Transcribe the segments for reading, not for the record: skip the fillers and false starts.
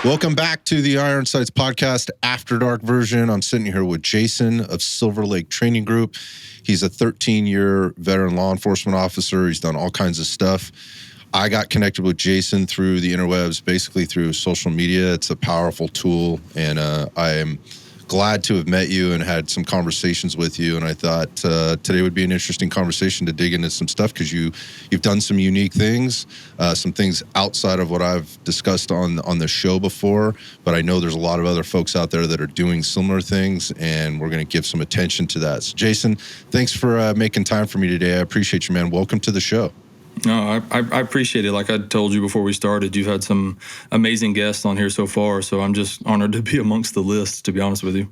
Welcome back to the Iron Sights podcast, After Dark version. I'm sitting here with Jason of Silver Lake Training Group. He's a 13-year veteran law enforcement officer. He's done all kinds of stuff. I got connected with Jason through the interwebs, basically through social media. It's a powerful tool, and I am glad to have met you and had some conversations with you. And I thought today would be an interesting conversation to dig into some stuff because you've done some unique things, some things outside of what I've discussed on the show before. But I know there's a lot of other folks out there that are doing similar things, and we're going to give some attention to that. So, Jason, thanks for making time for me today. I appreciate you, man. Welcome to the show. No, I appreciate it. Like I told you before we started, you've had some amazing guests on here so far, so I'm just honored to be amongst the list, to be honest with you.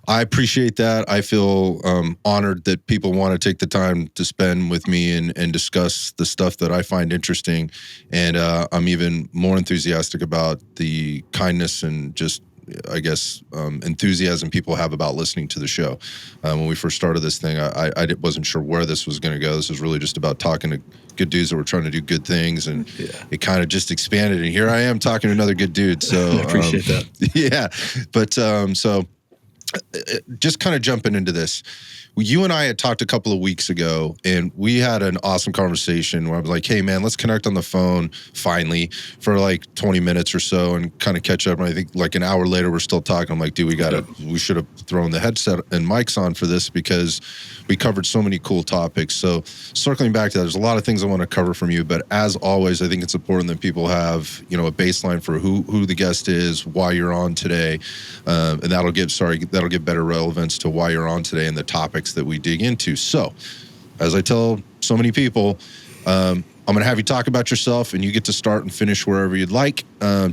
I appreciate that. I feel honored that people want to take the time to spend with me and discuss the stuff that I find interesting. And I'm even more enthusiastic about the kindness and just, I guess, enthusiasm people have about listening to the show. When we first started this thing, I wasn't sure where this was going to go. This was really just about talking to good dudes that were trying to do good things, and it kind of just expanded. And here I am talking to another good dude. So I appreciate that. Yeah, but so just kind of jumping into this. You and I had talked a couple of weeks ago, and we had an awesome conversation where I was like, hey, man, let's connect on the phone finally for like 20 minutes or so and kind of catch up. And I think like an hour later, we're still talking. I'm like, dude, we should have thrown the headset and mics on for this because we covered so many cool topics. So circling back to that, there's a lot of things I want to cover from you. But as always, I think it's important that people have, a baseline for who the guest is, why you're on today. And that'll give better relevance to why you're on today and the topics that we dig into. So, as I tell so many people, I'm going to have you talk about yourself, and you get to start and finish wherever you'd like.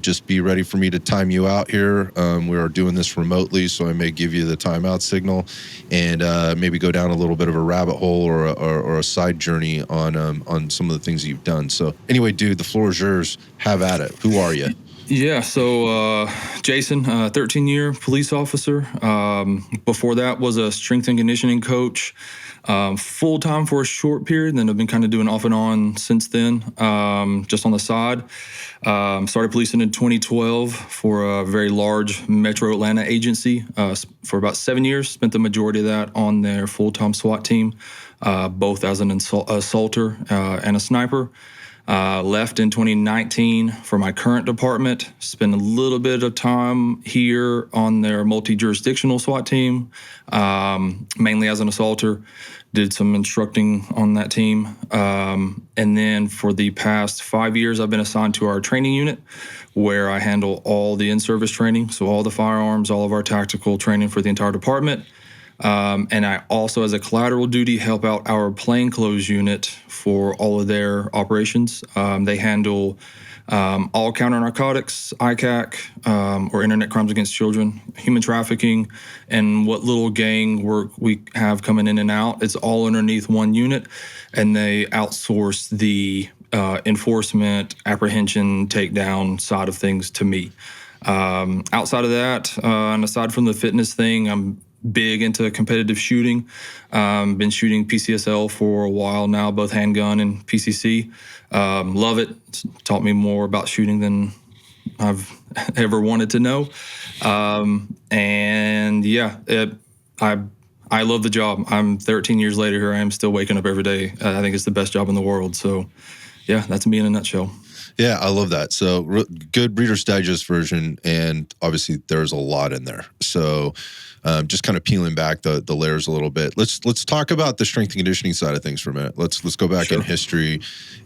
Just be ready for me to time you out here. We are doing this remotely, so I may give you the timeout signal, and maybe go down a little bit of a rabbit hole or a side journey on some of the things you've done. So, anyway, dude, the floor is yours. Have at it. Who are you? Yeah, so Jason, 13-year police officer. Before that was a strength and conditioning coach, full-time for a short period, then I've been kind of doing off and on since then, just on the side. Started policing in 2012 for a very large metro Atlanta agency for about 7 years. Spent the majority of that on their full-time SWAT team, both as an assaulter and a sniper. Left in 2019 for my current department. Spent a little bit of time here on their multi-jurisdictional SWAT team, mainly as an assaulter. Did some instructing on that team. And then for the past 5 years, I've been assigned to our training unit, where I handle all the in-service training, so all the firearms, all of our tactical training for the entire department. And I also, as a collateral duty, help out our plainclothes unit for all of their operations. They handle all counter-narcotics, ICAC, or internet crimes against children, human trafficking, and what little gang work we have coming in and out. It's all underneath one unit, and they outsource the enforcement, apprehension, takedown side of things to me. Outside of that, and aside from the fitness thing, I'm big into competitive shooting. Been shooting PCSL for a while now, both handgun and PCC. Love it. It's taught me more about shooting than I've ever wanted to know. And yeah, I love the job. I'm 13 years later here. I am still waking up every day. I think it's the best job in the world. So yeah, that's me in a nutshell. Yeah, I love that. So good Reader's Digest version, and obviously there's a lot in there. So just kind of peeling back the layers a little bit. Let's talk about the strength and conditioning side of things for a minute. Let's go back in history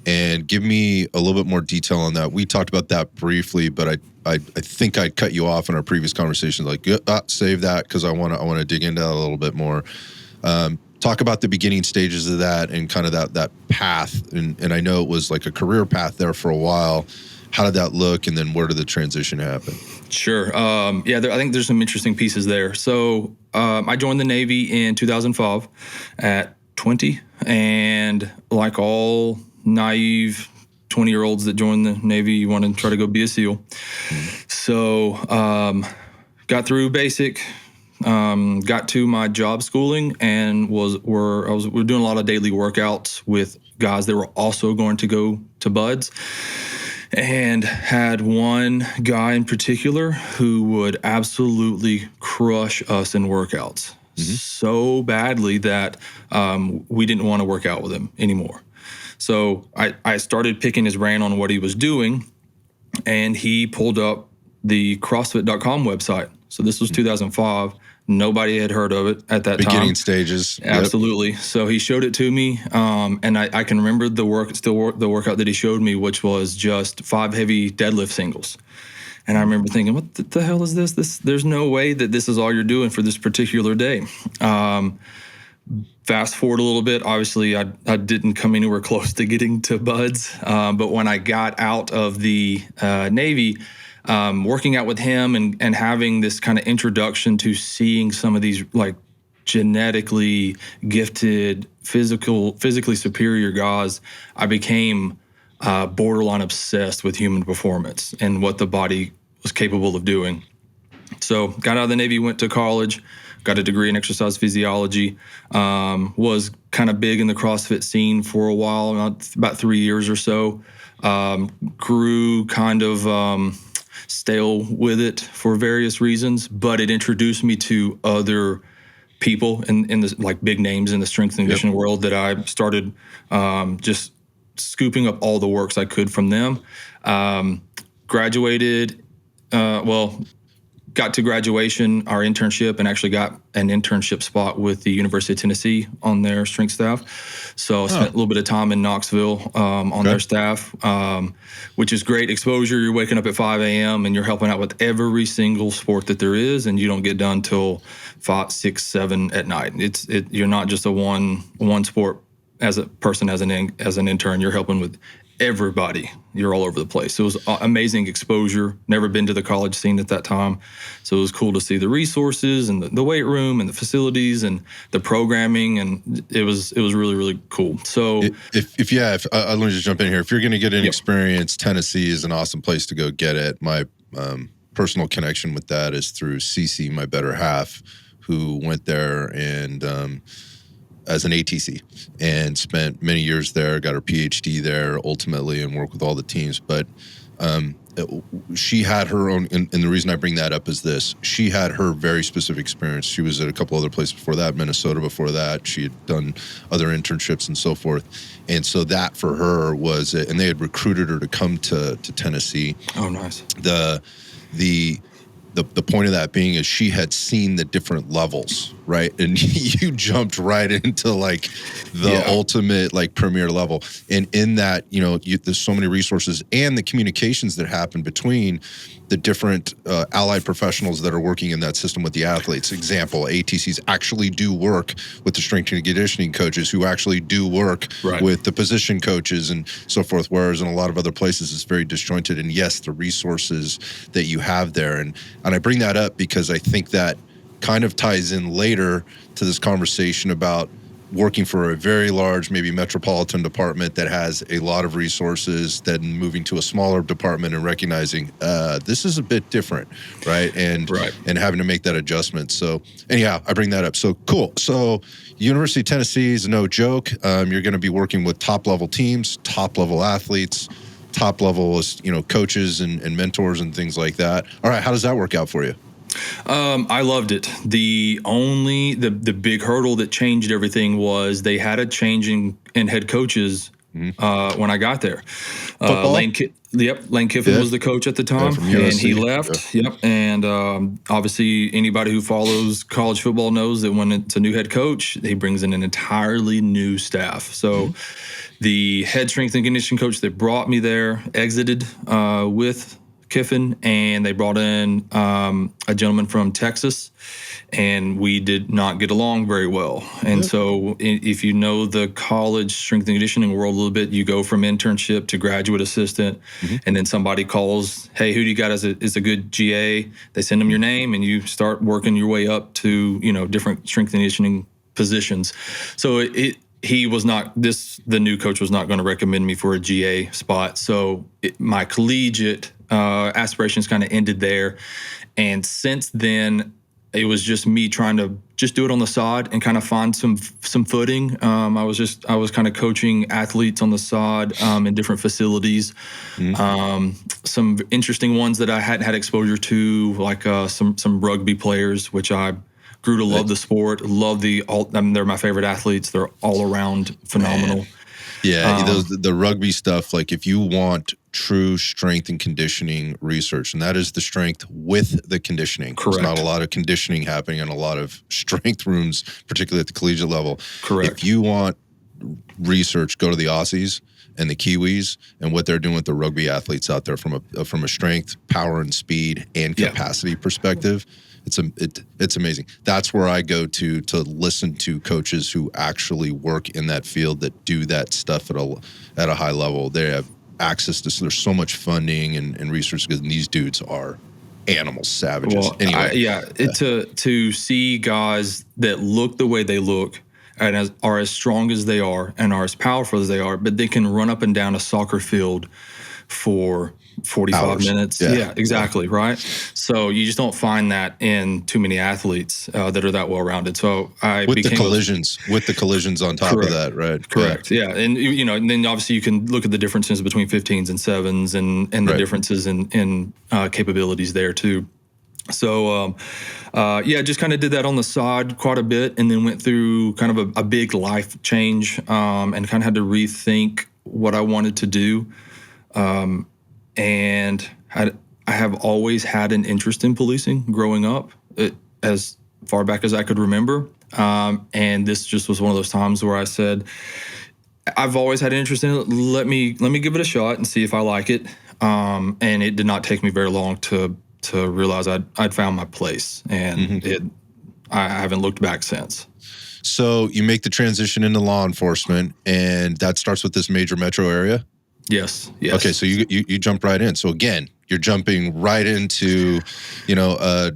and give me a little bit more detail on that. We talked about that briefly, but I think I cut you off in our previous conversation. Like, save that because I want to dig into that a little bit more. Talk about the beginning stages of that and kind of that path. And I know it was like a career path there for a while. How did that look? And then where did the transition happen? Sure. I think there's some interesting pieces there. So I joined the Navy in 2005 at 20. And like all naive 20-year-olds that join the Navy, you want to try to go be a SEAL. Mm-hmm. So got through basic. Got to my job schooling and we're doing a lot of daily workouts with guys that were also going to go to BUDS. and had one guy in particular who would absolutely crush us in workouts so badly that we didn't want to work out with him anymore. So I started picking his brain on what he was doing, and he pulled up the CrossFit.com website. So this was 2005. Nobody had heard of it at that time. Beginning stages. Absolutely. Yep. So he showed it to me, and I can remember the workout that he showed me, which was just 5 heavy deadlift singles. And I remember thinking, what the hell is this? There's no way that this is all you're doing for this particular day. Fast forward a little bit. Obviously, I didn't come anywhere close to getting to buds. But when I got out of the Navy, working out with him and having this kind of introduction to seeing some of these like genetically gifted, physically superior guys, I became borderline obsessed with human performance and what the body was capable of doing. So got out of the Navy, went to college, got a degree in exercise physiology, was kind of big in the CrossFit scene for a while, about 3 years or so. Grew kind of stale with it for various reasons, but it introduced me to other people in the like big names in the strength and conditioning world that I started just scooping up all the works I could from them. Graduated, got to graduation, our internship, and actually got an internship spot with the University of Tennessee on their strength staff. So I spent a little bit of time in Knoxville on their staff, which is great exposure. You're waking up at 5 a.m. and you're helping out with every single sport that there is, and you don't get done till 5, 6, 7 at night. You're not just a one sport as a person, as an intern. You're helping with everybody. You're all over the place. So it was amazing exposure. Never been to the college scene at that time. So it was cool to see the resources and the weight room and the facilities and the programming. And it was really, really cool. So let me just jump in here. If you're going to get an experience, Tennessee is an awesome place to go get it. My personal connection with that is through Cece, my better half, who went there and as an ATC and spent many years there, got her PhD there ultimately, and worked with all the teams. But she had her own, and the reason I bring that up is this: she had her very specific experience. She was at a couple other places before that, Minnesota before that. She had done other internships and so forth. And so that for her was, and they had recruited her to come to Tennessee. Oh, nice. The point of that being is she had seen the different levels, right? And you jumped right into like the ultimate like premier level. And in that, there's so many resources and the communications that happen between the different allied professionals that are working in that system with the athletes. Example, ATCs actually do work with the strength and conditioning coaches who actually do work with the position coaches and so forth, whereas in a lot of other places it's very disjointed. And yes, the resources that you have there. And I bring that up because I think that kind of ties in later to this conversation about working for a very large, maybe metropolitan department that has a lot of resources, then moving to a smaller department and recognizing this is a bit different, right? And having to make that adjustment. So anyhow, I bring that up. So cool. So University of Tennessee is no joke. You're going to be working with top-level teams, top-level athletes, top-level coaches and mentors and things like that. All right, how does that work out for you? I loved it. The big hurdle that changed everything was they had a change in head coaches when I got there. Lane Kiffin was the coach at the time, and he left. And obviously anybody who follows college football knows that when it's a new head coach, he brings in an entirely new staff. So the head strength and conditioning coach that brought me there exited with Kiffin, and they brought in a gentleman from Texas, and we did not get along very well. And so if you know the college strength and conditioning world a little bit, you go from internship to graduate assistant, and then somebody calls, hey, who do you got as a good GA? They send them your name, and you start working your way up to, different strength and conditioning positions. So the new coach was not going to recommend me for a GA spot. So my collegiate aspirations kind of ended there. And since then, it was just me trying to just do it on the side and kind of find some footing. I was kind of coaching athletes on the side in different facilities. Some interesting ones that I hadn't had exposure to, like some rugby players, which I grew to love the sport. They're my favorite athletes. They're all around phenomenal. Man. Yeah, the rugby stuff, like if you want true strength and conditioning research, and that is the strength with the conditioning. Correct. There's not a lot of conditioning happening in a lot of strength rooms, particularly at the collegiate level. Correct. If you want research, go to the Aussies and the Kiwis and what they're doing with the rugby athletes out there from a strength, power, and speed and capacity perspective. It's amazing. That's where I go to listen to coaches who actually work in that field, that do that stuff at a high level. They have access to, there's so much funding and research, because these dudes are animal savages. Well, anyway, to see guys that look the way they look and are as strong as they are and are as powerful as they are, but they can run up and down a soccer field for 45 hours. minutes. Yeah, exactly. Right. So you just don't find that in too many athletes that are that well-rounded. So with the collisions on top of that, right? Correct. Yeah. And and then obviously you can look at the differences between 15s and 7s and the differences in capabilities there too. So, just kind of did that on the side quite a bit, and then went through kind of a big life change, and kind of had to rethink what I wanted to do. And I have always had an interest in policing growing up, as far back as I could remember. And this just was one of those times where I said, I've always had an interest in it. Let me give it a shot and see if I like it. And it did not take me very long to realize I'd found my place, and I haven't looked back since. So you make the transition into law enforcement, and that starts with this major metro area? Yes. Okay, so you jump right in. So again, you're jumping right into, a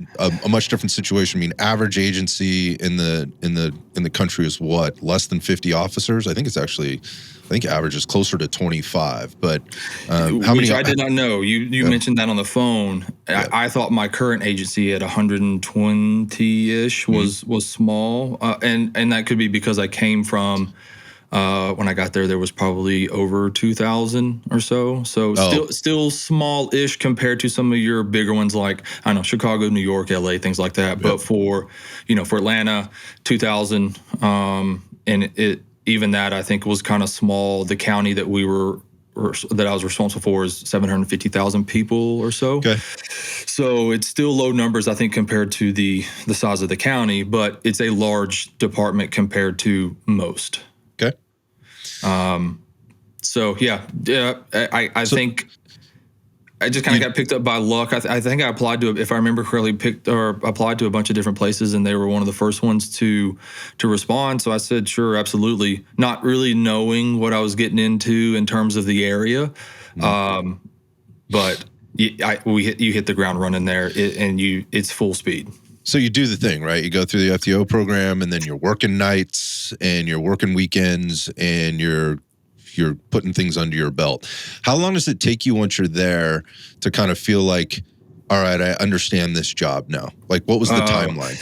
much different situation. I mean, average agency in the country is what? Less than 50 officers? I think average is closer to 25. But how many? I did not know. You mentioned that on the phone. Yeah. I thought my current agency at 120-ish was small, and that could be because I came from. When I got there was probably over 2,000 or so. So still small-ish compared to some of your bigger ones, like, I don't know, Chicago, New York, LA, things like that. Yep. But for Atlanta, 2,000, and even that I think was kind of small. The county that I was responsible for is 750,000 people or so. Okay. So it's still low numbers, I think, compared to the size of the county, but it's a large department compared to most. Okay. I think I just kind of got picked up by luck. I think I applied to, if I remember correctly, applied to a bunch of different places, and they were one of the first ones to respond. So I said, sure, absolutely. Not really knowing what I was getting into in terms of the area, but you hit the ground running there, it's full speed. So you do the thing, right? You go through the FTO program, and then you're working nights and you're working weekends, and you're putting things under your belt. How long does it take you once you're there to kind of feel like, all right, I understand this job now? Like, what was the timeline?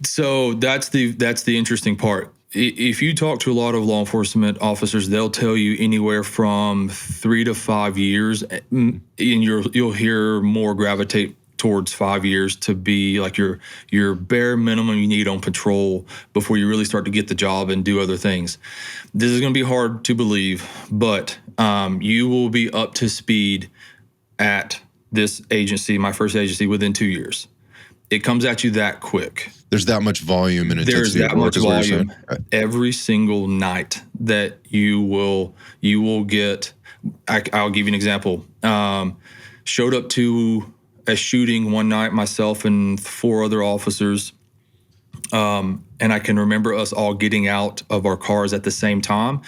So that's the interesting part. If you talk to a lot of law enforcement officers, they'll tell you anywhere from 3 to 5 years, and you'll hear more gravitate towards 5 years to be like your bare minimum you need on patrol before you really start to get the job and do other things. This is going to be hard to believe, but you will be up to speed at this agency, my first agency, within 2 years. It comes at you that quick. There's that much volume and intensity. There's that much volume every single night that you will get. I'll give you an example. Showed up to a shooting one night, myself and 4 other officers. And I can remember us all getting out of our cars at the same time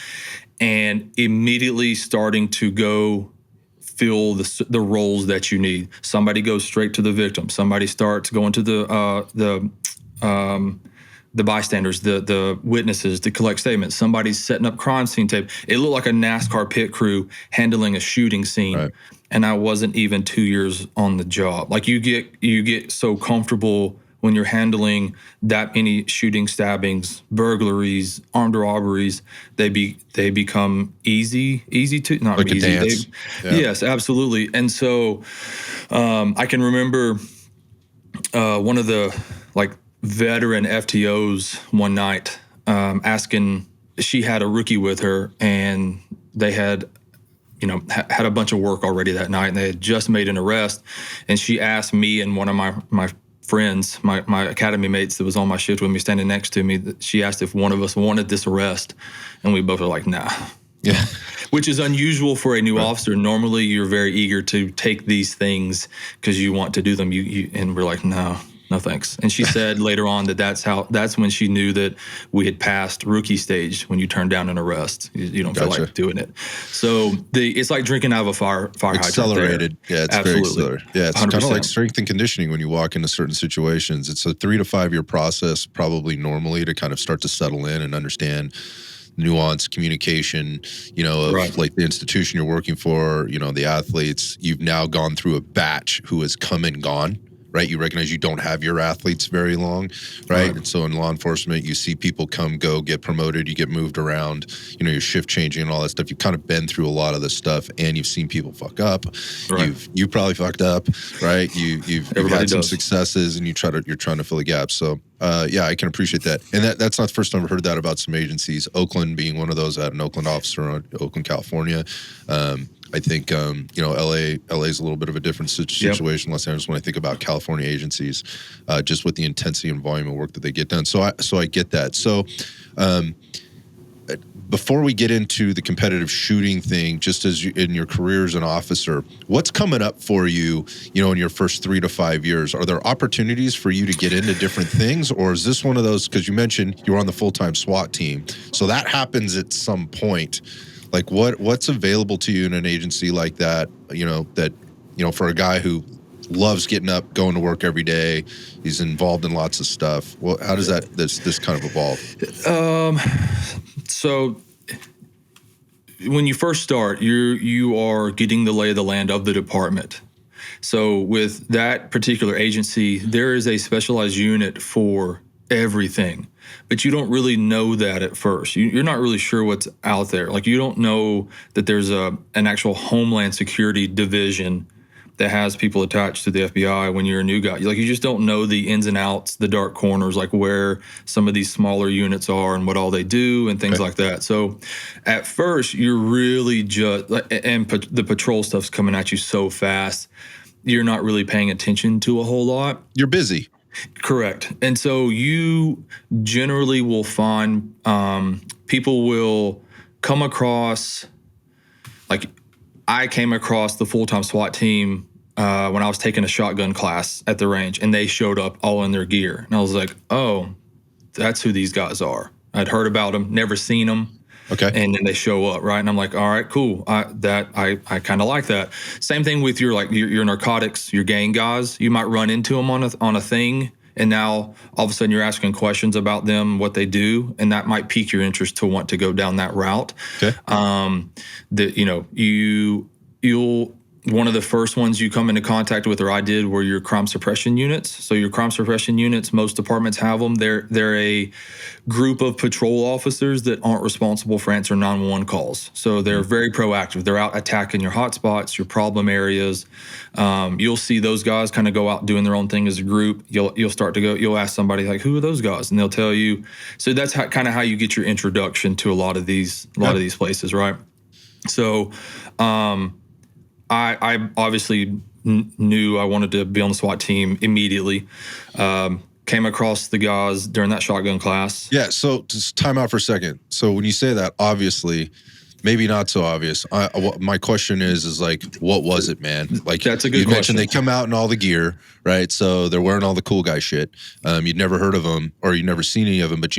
and immediately starting to go fill the roles that you need. Somebody goes straight to the victim. Somebody starts going to the bystanders, the witnesses to collect statements. Somebody's setting up crime scene tape. It looked like a NASCAR pit crew handling a shooting scene. And I wasn't even 2 years on the job. Like you get so comfortable when you're handling that many shooting, stabbings, burglaries, armed robberies, they become easy to not Like easy. a dance. Yes, absolutely. And so I can remember one of the veteran FTOs one night asking. She had a rookie with her, and they had had a bunch of work already that night, and they had just made an arrest. And she asked me and one of my friends, my academy mates that was on my shift with me, standing next to me, that she asked if one of us wanted this arrest, and we both were like, nah. Yeah. Which is unusual for a new officer. Normally, you're very eager to take these things because you want to do them. And we're like, no, thanks. And she said later on that's when she knew that we had passed rookie stage. When you turn down an arrest, you don't feel like doing it. So it's like drinking out of a fire hydrant. Accelerated. Yeah, it's absolutely. very accelerated. Yeah, it's 100%. kind of like strength and conditioning when you walk into certain situations. It's a 3 to 5 year process, probably normally, to kind of start to settle in and understand nuance, communication, of Right. like the institution you're working for, the athletes. You've now gone through a batch who has come and gone, right? You recognize you don't have your athletes very long, right? And so in law enforcement, you see people come, go, get promoted, you get moved around, your shift changing and all that stuff. You've kind of been through a lot of this stuff, and you've seen people fuck up. Right. You've probably fucked up, right? You've had some successes, and you're trying to fill the gaps. So I can appreciate that. And that's not the first time I've heard that about some agencies. Oakland being one of those. I had an Oakland officer on Oakland, California. I think LA is a little bit of a different situation. Los Angeles, when I think about California agencies, just with the intensity and volume of work that they get done. So I get that. So before we get into the competitive shooting thing, just as in your career as an officer, what's coming up for you, in your first 3 to 5 years? Are there opportunities for you to get into different things? Or is this one of those, because you mentioned you were on the full-time SWAT team, so that happens at some point. Like what's available to you in an agency like that, for a guy who loves getting up, going to work every day, he's involved in lots of stuff. Well, how does this kind of evolve? So when you first start, you are getting the lay of the land of the department. So with that particular agency, there is a specialized unit for everything, but you don't really know that at first. You're not really sure what's out there. Like, you don't know that there's an actual Homeland Security division that has people attached to the FBI when you're a new guy. You just don't know the ins and outs, the dark corners, like where some of these smaller units are and what all they do and things like that. So at first, you're really just, and the patrol stuff's coming at you so fast, you're not really paying attention to a whole lot. You're busy. Correct. And so you generally will find people will come across, like, I came across the full-time SWAT team when I was taking a shotgun class at the range, and they showed up all in their gear. And I was like, oh, that's who these guys are. I'd heard about them, never seen them. Okay. And then they show up, right? And I'm like, all right, cool. I kind of like that. Same thing with your narcotics, your gang guys. You might run into them on a thing, and now all of a sudden you're asking questions about them, what they do, and that might pique your interest to want to go down that route. Okay. You'll one of the first ones you come into contact with, or I did, were your crime suppression units. So your crime suppression units, most departments have them. They're a group of patrol officers that aren't responsible for answering 911 calls. So they're very proactive. They're out attacking your hotspots, your problem areas. You'll see those guys kind of go out doing their own thing as a group. You'll start to go. You'll ask somebody like, "Who are those guys?" And they'll tell you. So that's kind of how you get your introduction to a lot of these places, right? So. I obviously knew I wanted to be on the SWAT team immediately. Came across the guys during that shotgun class. Yeah, so just time out for a second. So when you say that, obviously, maybe not so obvious. My question is like, what was it, man? Like, that's a good question. You mentioned they come out in all the gear, right? So they're wearing all the cool guy shit. You'd never heard of them, or you'd never seen any of them, but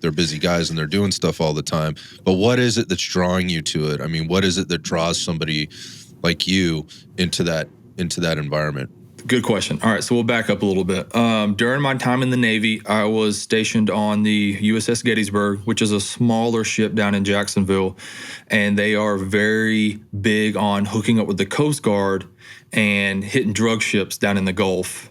they're busy guys and they're doing stuff all the time. But what is it that's drawing you to it? I mean, what is it that draws somebody like you into that environment? Good question. All right, so we'll back up a little bit. During my time in the Navy, I was stationed on the USS Gettysburg, which is a smaller ship down in Jacksonville, and they are very big on hooking up with the Coast Guard and hitting drug ships down in the Gulf.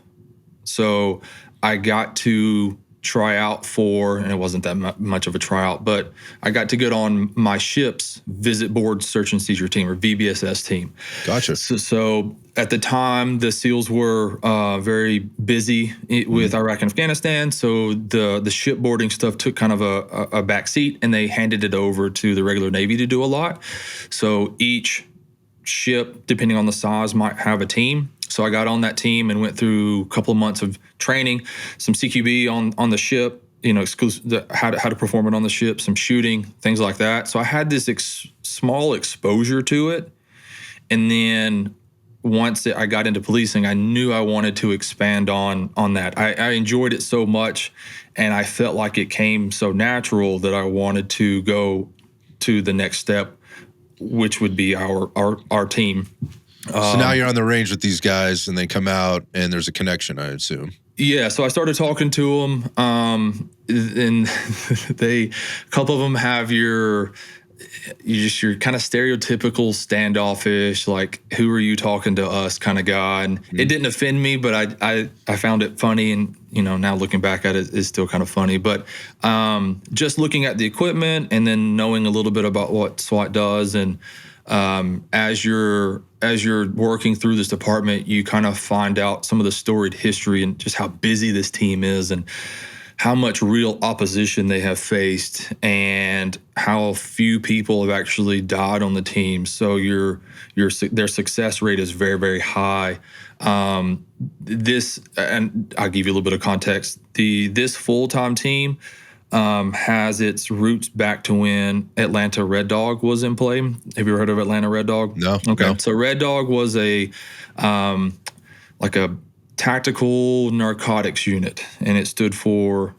So I got to try out for, and it wasn't that much of a tryout, but I got to get on my ship's visit board search and seizure team, or VBSS team. Gotcha. So at the time, the SEALs were very busy with Iraq and Afghanistan. So the shipboarding stuff took kind of a back seat, and they handed it over to the regular Navy to do a lot. So each ship, depending on the size, might have a team. So I got on that team and went through a couple of months of training, some CQB on the ship, how to perform it on the ship, some shooting, things like that. So I had this small exposure to it. And then once I got into policing, I knew I wanted to expand on that. I enjoyed it so much, and I felt like it came so natural that I wanted to go to the next step, which would be our team. So now you're on the range with these guys, and they come out, and there's a connection, I assume. Yeah, so I started talking to them, and a couple of them have your kind of stereotypical standoffish, like, who are you talking to us kind of guy. And it didn't offend me, but I found it funny, and now looking back at it, it's still kind of funny. But just looking at the equipment and then knowing a little bit about what SWAT does, and as you're working through this department, you kind of find out some of the storied history and just how busy this team is, and how much real opposition they have faced, and how few people have actually died on the team. So their success rate is very, very high. This, and I'll give you a little bit of context. This full-time team has its roots back to when Atlanta Red Dog was in play. Have you ever heard of Atlanta Red Dog? No. Okay. No. So Red Dog was a tactical narcotics unit, and it stood for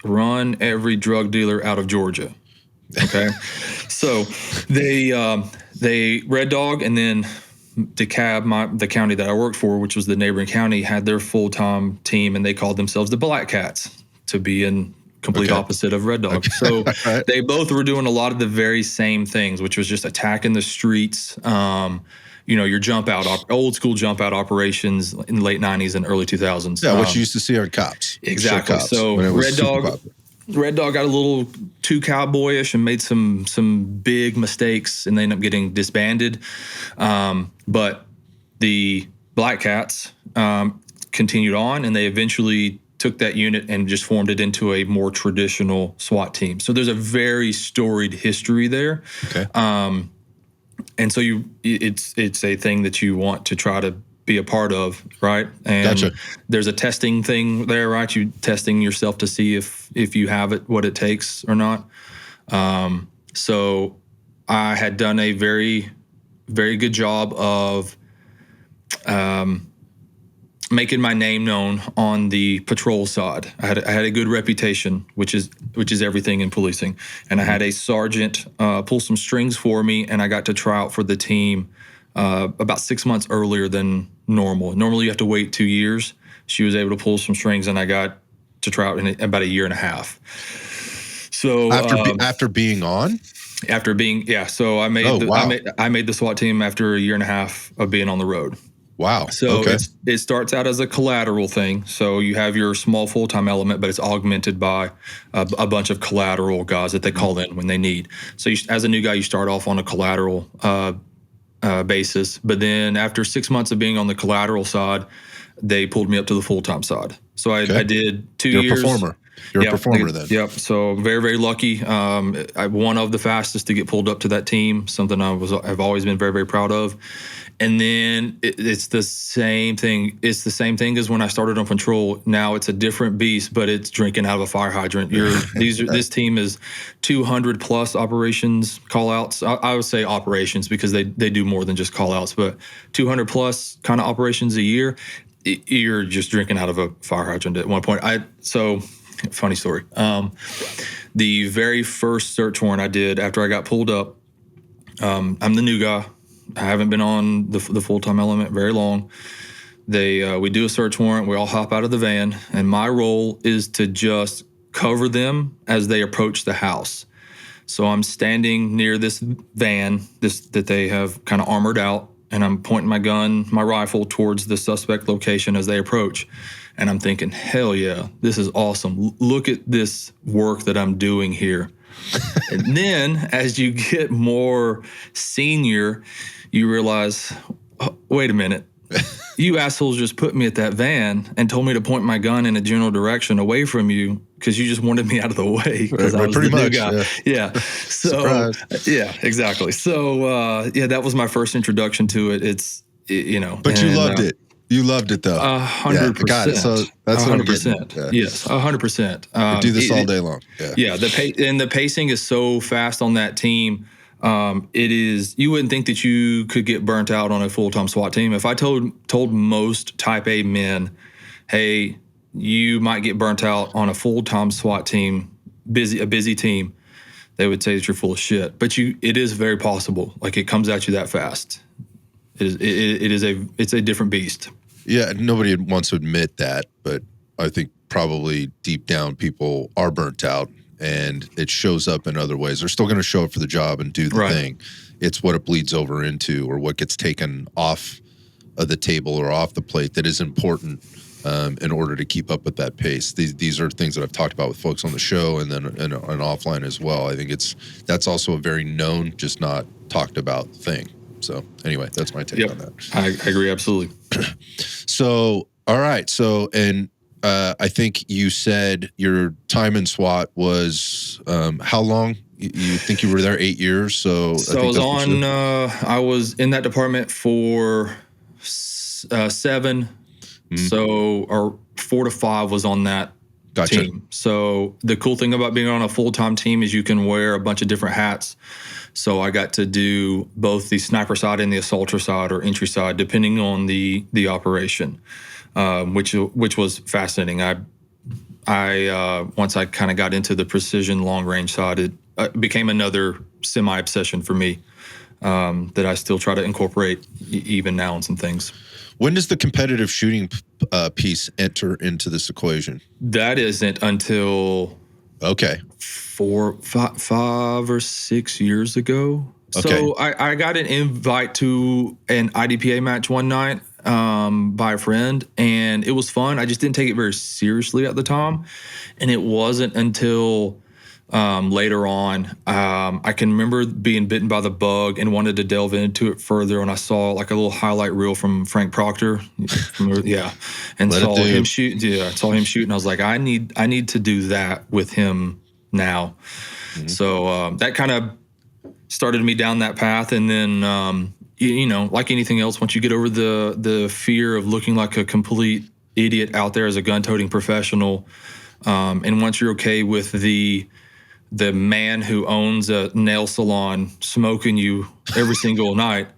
run every drug dealer out of Georgia. Okay. So they Red Dog, and then DeKalb, the county that I worked for, which was the neighboring county, had their full-time team, and they called themselves the Black Cats, to be in complete opposite of Red Dog. Okay. So they both were doing a lot of the very same things, which was just attacking the streets, your old school jump out operations in the late 90s and early 2000s. Yeah, what you used to see on Cops. Exactly. Cops, so Red Dog got a little too cowboyish and made some big mistakes, and they ended up getting disbanded. But the Black Cats continued on, and they eventually took that unit and just formed it into a more traditional SWAT team. So there's a very storied history there. Okay. And so it's a thing that you want to try to be a part of, right? And Gotcha. There's a testing thing there, right? You testing yourself to see if you have it, what it takes or not. So I had done a very, very good job of making my name known on the patrol side. I had a good reputation, which is everything in policing. And I had a sergeant pull some strings for me, and I got to try out for the team about 6 months earlier than normal. Normally you have to wait 2 years. She was able to pull some strings, and I got to try out in about a year and a half. So after being on? After being, yeah. So I made the SWAT team after a year and a half of being on the road. Wow. So okay. It starts out as a collateral thing. So you have your small full-time element, but it's augmented by a bunch of collateral guys that they call in when they need. So as a new guy, you start off on a collateral basis. But then after 6 months of being on the collateral side, they pulled me up to the full-time side. So I did 2 years. You're a performer. You're a performer then. Yep. So very, very lucky. I'm one of the fastest to get pulled up to that team, something I've always been very, very proud of. And then it's the same thing. It's the same thing as when I started on patrol. Now it's a different beast, but it's drinking out of a fire hydrant. This team is 200 plus operations, call outs. I would say operations because they do more than just call outs, but 200 plus kind of operations a year. You're just drinking out of a fire hydrant at one point. Funny story. The very first search warrant I did after I got pulled up, I'm the new guy. I haven't been on the full-time element very long. We do a search warrant. We all hop out of the van, and my role is to just cover them as they approach the house. So I'm standing near this van that they have kind of armored out, and I'm pointing my rifle towards the suspect location as they approach. And I'm thinking, hell yeah, this is awesome. Look at this work that I'm doing here. And then as you get more senior, you realize, oh, wait a minute. You assholes just put me at that van and told me to point my gun in a general direction away from you because you just wanted me out of the way because I was the new guy. Yeah. So, yeah, exactly. So, that was my first introduction to it. But you loved it. You loved it though. 100%. Got it. So that's 100%. Yeah. Yes, 100%. Do this all day long. Yeah. The pacing is so fast on that team. You wouldn't think that you could get burnt out on a full-time SWAT team. If I told most type A men, hey, you might get burnt out on a full-time SWAT team, a busy team, they would say that you're full of shit. But it is very possible. Like, it comes at you that fast. It's a different beast. Yeah, nobody wants to admit that, but I think probably deep down people are burnt out, and it shows up in other ways. They're still going to show up for the job and do the thing. It's what it bleeds over into, or what gets taken off of the table or off the plate that is important in order to keep up with that pace. These are things that I've talked about with folks on the show and then and offline as well. I think that's also a very known, just not talked about thing. So anyway, that's my take on that. I agree absolutely. So, all right. So, and I think you said your time in SWAT was how long? You think you were there 8 years? So I was in that department for 7. So, or 4 to 5 was on that team. So the cool thing about being on a full-time team is you can wear a bunch of different hats. So I got to do both the sniper side and the assaulter side or entry side, depending on the operation, which was fascinating. I once I kind of got into the precision long range side, it became another semi obsession for me that I still try to incorporate even now in some things. When does the competitive shooting piece enter into this equation? That isn't until 5 or 6 years ago. Okay. So I got an invite to an IDPA match one night by a friend, and it was fun. I just didn't take it very seriously at the time, and it wasn't until later on. I can remember being bitten by the bug and wanted to delve into it further, and I saw like a little highlight reel from Frank Proctor, and saw him shoot. Yeah, I saw him shoot, and I was like, I need to do that with him now. Mm-hmm. So that kind of started me down that path, and then like anything else, once you get over the fear of looking like a complete idiot out there as a gun-toting professional, and once you're okay with the man who owns a nail salon smoking you every single night,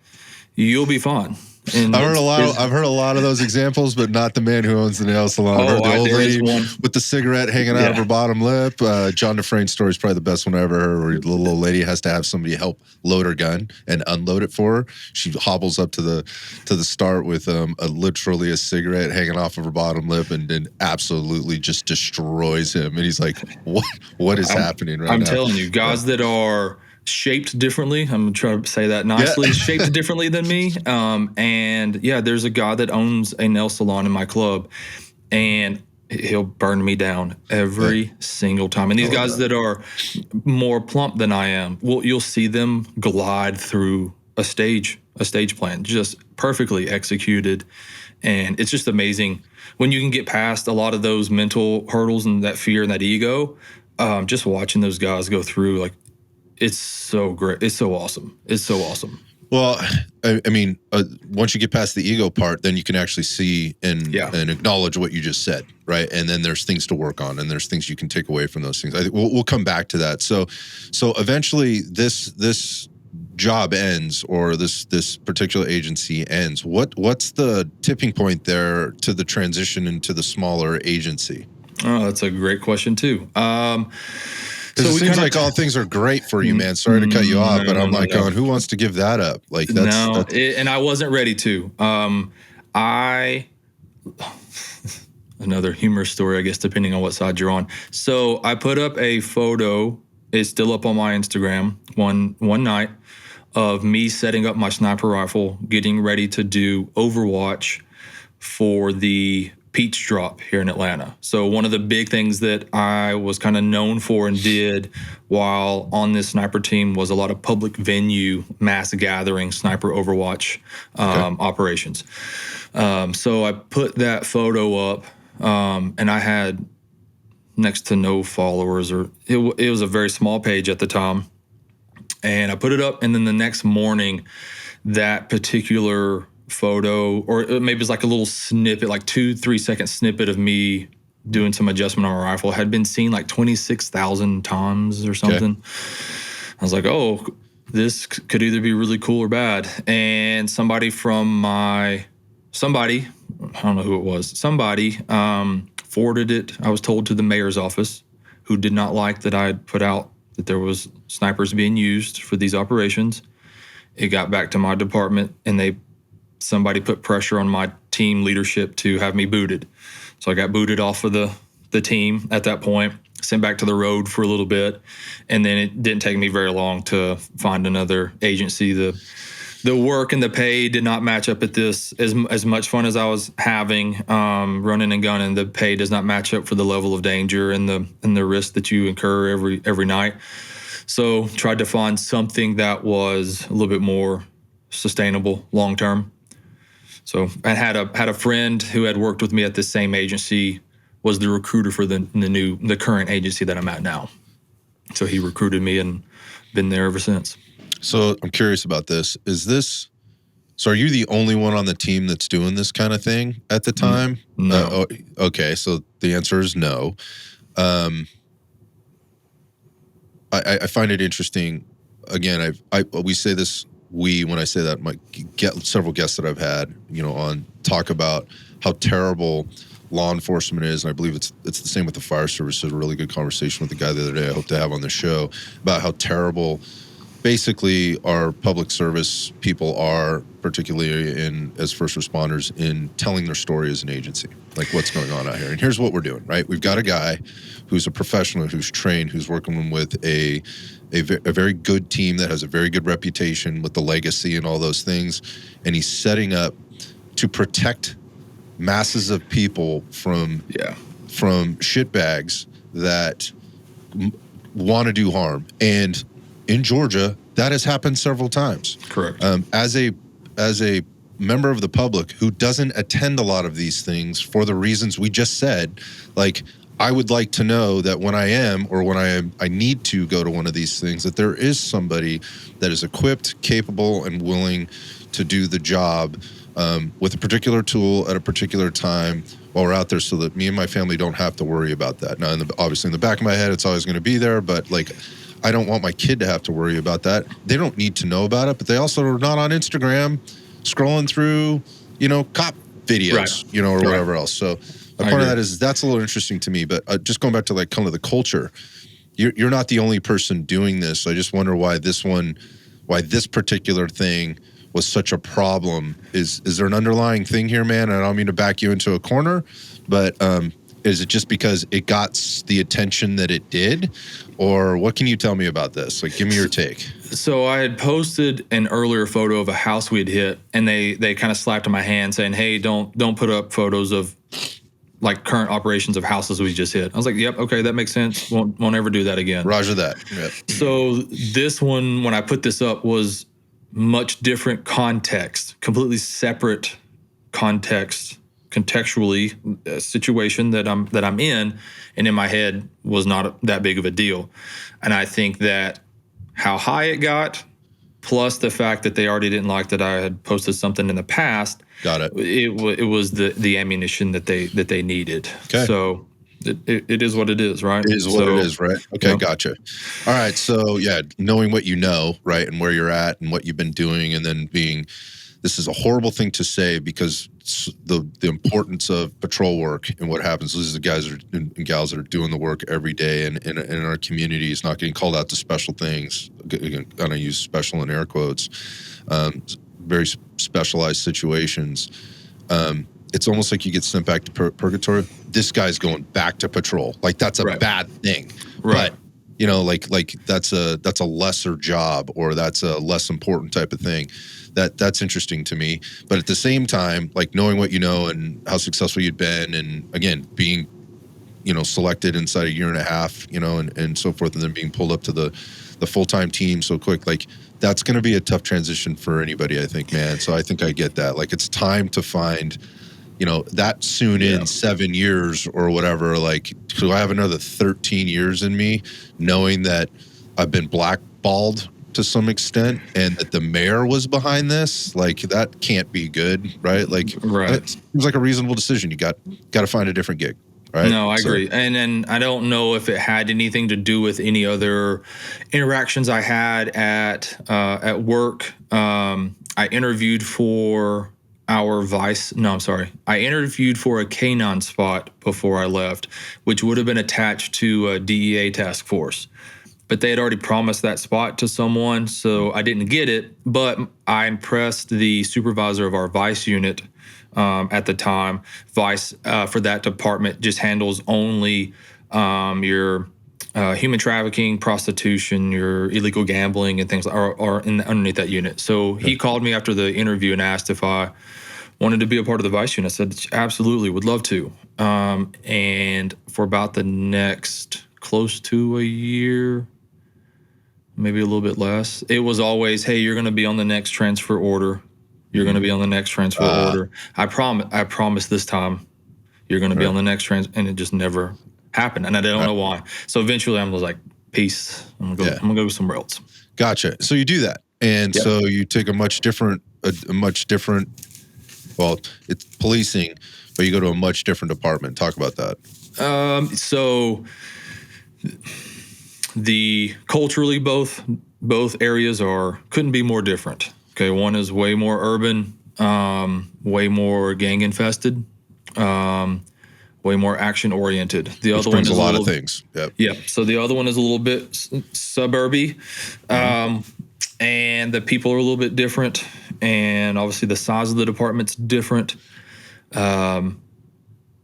you'll be fine. And I've heard a lot of those examples, but not the man who owns the nail salon. I heard the old lady with the cigarette hanging out of her bottom lip. John DeFrane's story is probably the best one I ever heard, where the little old lady has to have somebody help load her gun and unload it for her. She hobbles up to the start with literally a cigarette hanging off of her bottom lip, and then absolutely just destroys him. And he's like, what is happening right now? I'm telling you, guys that are shaped differently. I'm gonna try to say that nicely. Shaped differently than me. There's a guy that owns a nail salon in my club, and he'll burn me down every single time. And these guys that are more plump than I am, you'll see them glide through a stage plan, just perfectly executed. And it's just amazing when you can get past a lot of those mental hurdles and that fear and that ego. Just watching those guys go through, like, it's so great. It's so awesome. It's so awesome. Well, I mean, once you get past the ego part, then you can actually see and acknowledge what you just said, right? And then there's things to work on, and there's things you can take away from those things. I think we'll come back to that. So eventually, this job ends, or this particular agency ends. What's the tipping point there to the transition into the smaller agency? Oh, that's a great question too. Because it seems like all things are great for you, man. Sorry to cut you off, but I'm going, who wants to give that up? Like, and I wasn't ready to. Another humorous story, I guess, depending on what side you're on. So I put up a photo. It's still up on my Instagram one night of me setting up my sniper rifle, getting ready to do Overwatch for the Peach Drop here in Atlanta. So one of the big things that I was kind of known for and did while on this sniper team was a lot of public venue, mass gathering, sniper Overwatch operations. So I put that photo up, and I had next to no followers, or it was a very small page at the time. And I put it up, and then the next morning, that particular photo, or maybe it's like a little snippet, like 2-3 second snippet of me doing some adjustment on my rifle, had been seen like 26,000 times or something. I was like, oh, this could either be really cool or bad. And somebody, I don't know who it was, forwarded it, I was told, to the mayor's office, who did not like that I had put out that there was snipers being used for these operations. It got back to my department, and somebody put pressure on my team leadership to have me booted. So I got booted off of the team at that point, sent back to the road for a little bit, and then it didn't take me very long to find another agency. The work and the pay did not match up at this. As much fun as I was having running and gunning, the pay does not match up for the level of danger and the risk that you incur every night. So tried to find something that was a little bit more sustainable long term. So I had a friend who had worked with me at this same agency, was the recruiter for the current agency that I'm at now. So he recruited me and been there ever since. So I'm curious about this. So are you the only one on the team that's doing this kind of thing at the time? No. Okay, so the answer is no. I find it interesting. Again, we say this, when I say that, several guests that I've had, on, talk about how terrible law enforcement is, and I believe it's the same with the fire service. I had a really good conversation with the guy the other day I hope to have on the show about how terrible basically our public service people are, particularly as first responders, in telling their story as an agency, like what's going on out here. And here's what we're doing, right? We've got a guy who's a professional, who's trained, who's working with a very good team that has a very good reputation with the legacy and all those things, and he's setting up to protect masses of people from shitbags that want to do harm. And in Georgia, that has happened several times. Correct. As a member of the public who doesn't attend a lot of these things for the reasons we just said, like, I would like to know that when I am, or when I need to go to one of these things, that there is somebody that is equipped, capable, and willing to do the job with a particular tool at a particular time while we're out there, so that me and my family don't have to worry about that. Now, obviously in the back of my head, it's always going to be there, but like, I don't want my kid to have to worry about that. They don't need to know about it, but they also are not on Instagram scrolling through, cop videos, right. Or whatever else. So a part of that is, that's a little interesting to me. But just going back to like kind of the culture, you're not the only person doing this. I just wonder why this particular thing was such a problem. Is there an underlying thing here, man? And I don't mean to back you into a corner, but is it just because it got the attention that it did? Or what can you tell me about this? Like, give me your take. So I had posted an earlier photo of a house we had hit, and they kind of slapped in my hand saying, hey, don't put up photos of like current operations of houses we just hit. I was like, yep, okay, that makes sense. Won't ever do that again. Roger that. Yep. So this one, when I put this up, was much different context, completely separate context, contextually, a situation that I'm in, and in my head was not that big of a deal. And I think that how high it got, plus the fact that they already didn't like that I had posted something in the past, got it. It was the ammunition that they needed. Okay. So it is what it is, right? It is what it is, right? Okay, Gotcha. All right, so yeah, knowing what you know, right, and where you're at and what you've been doing, and then this is a horrible thing to say, because the importance of patrol work and what happens. These are the guys and gals that are doing the work every day, and in our communities, not getting called out to special things. Again, I'm gonna use special in air quotes. Very specialized situations. It's almost like you get sent back to purgatory. This guy's going back to patrol. Like, that's a bad thing. Right. But like that's a lesser job, or that's a less important type of thing. That's interesting to me. But at the same time, like knowing what you know and how successful you'd been, and again being selected inside a year and a half, and so forth, and then being pulled up to the full-time team so quick, like that's going to be a tough transition for anybody, I think, man. So I think I get that. Like it's time to find that soon in 7 years or whatever, like, so I have another 13 years in me, knowing that I've been blackballed to some extent, and that the mayor was behind this. Like that can't be good, right? Like it seems like a reasonable decision. You got to find a different gig, right? No, I agree. And I don't know if it had anything to do with any other interactions I had at work. I interviewed for I interviewed for a K-9 spot before I left, which would have been attached to a DEA task force. But they had already promised that spot to someone, so I didn't get it. But I impressed the supervisor of our vice unit at the time. Vice for that department just handles only your human trafficking, prostitution, your illegal gambling, and things are underneath that unit. So he called me after the interview and asked if I wanted to be a part of the vice unit. I said, absolutely, would love to. And for about the next close to a year, maybe a little bit less, it was always, hey, you're going to be on the next transfer order. You're going to be on the next transfer order. I promise this time you're going to be on the next and it just never happened. And I don't know why. So eventually I was like, peace. I'm going to go somewhere else. Gotcha. So you do that. And so you take a much different, well, it's policing, but you go to a much different department. Talk about that. So the culturally both areas couldn't be more different. Okay, one is way more urban, way more gang infested, way more action oriented. The other one is a lot of things. Yep. Yeah. So the other one is a little bit suburby, and the people are a little bit different, and obviously the size of the department's different.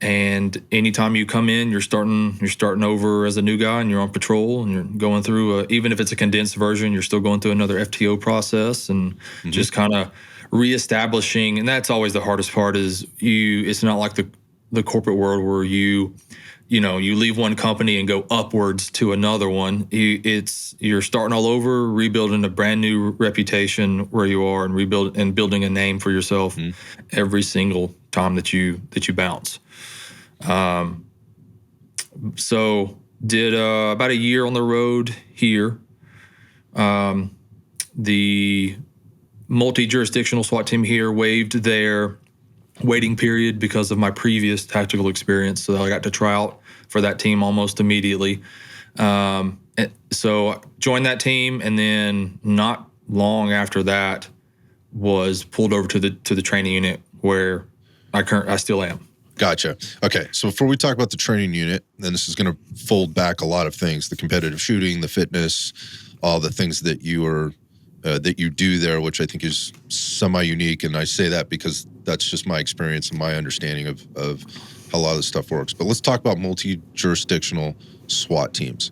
And anytime you come in, you're starting over as a new guy, and you're on patrol, and you're going through even if it's a condensed version, you're still going through another FTO process, and just kind of reestablishing. And that's always the hardest part. It's not like the corporate world where you leave one company and go upwards to another one. You're starting all over, rebuilding a brand new reputation where you are, and building a name for yourself every single time that you bounce. So did about a year on the road here. The multi-jurisdictional SWAT team here waived their waiting period because of my previous tactical experience, so I got to try out for that team almost immediately. So joined that team, and then not long after that was pulled over to the training unit where I still am. Gotcha. Okay, so before we talk about the training unit, then this is going to fold back a lot of things: the competitive shooting, the fitness, all the things that you do there, which I think is semi-unique. And I say that because that's just my experience and my understanding of how a lot of this stuff works. But let's talk about multi-jurisdictional SWAT teams.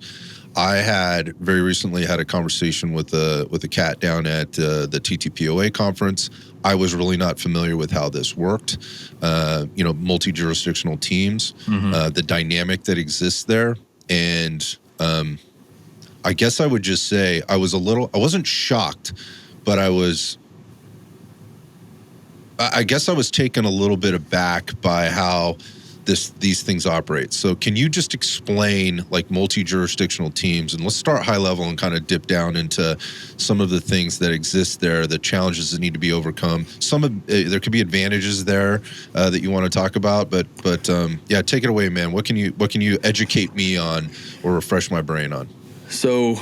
I had very recently had a conversation with a cat down at the TTPOA conference. I was really not familiar with how this worked. Multi-jurisdictional teams, the dynamic that exists there. And I guess I would just say I wasn't shocked, but I guess I was taken a little bit aback by how these things operate. So can you just explain like multi-jurisdictional teams, and let's start high level and kind of dip down into some of the things that exist there, the challenges that need to be overcome. There could be advantages there that you want to talk about, but yeah, take it away, man. What can you educate me on or refresh my brain on? So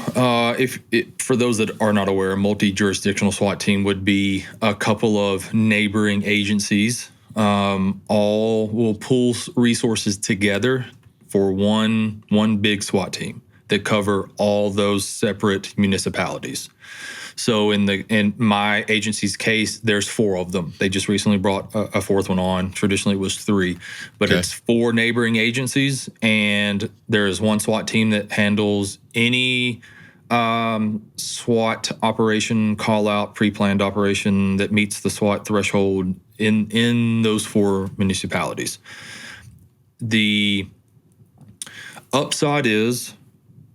for those that are not aware, a multi-jurisdictional SWAT team would be a couple of neighboring agencies. All will pool resources together for one big SWAT team that cover all those separate municipalities. So in my agency's case, there's 4 of them. They just recently brought a 4th one on. Traditionally, it was 3, but Okay. it's 4 neighboring agencies, and there is one SWAT team that handles any SWAT operation, call out, pre-planned operation that meets the SWAT threshold in those 4 municipalities. The upside is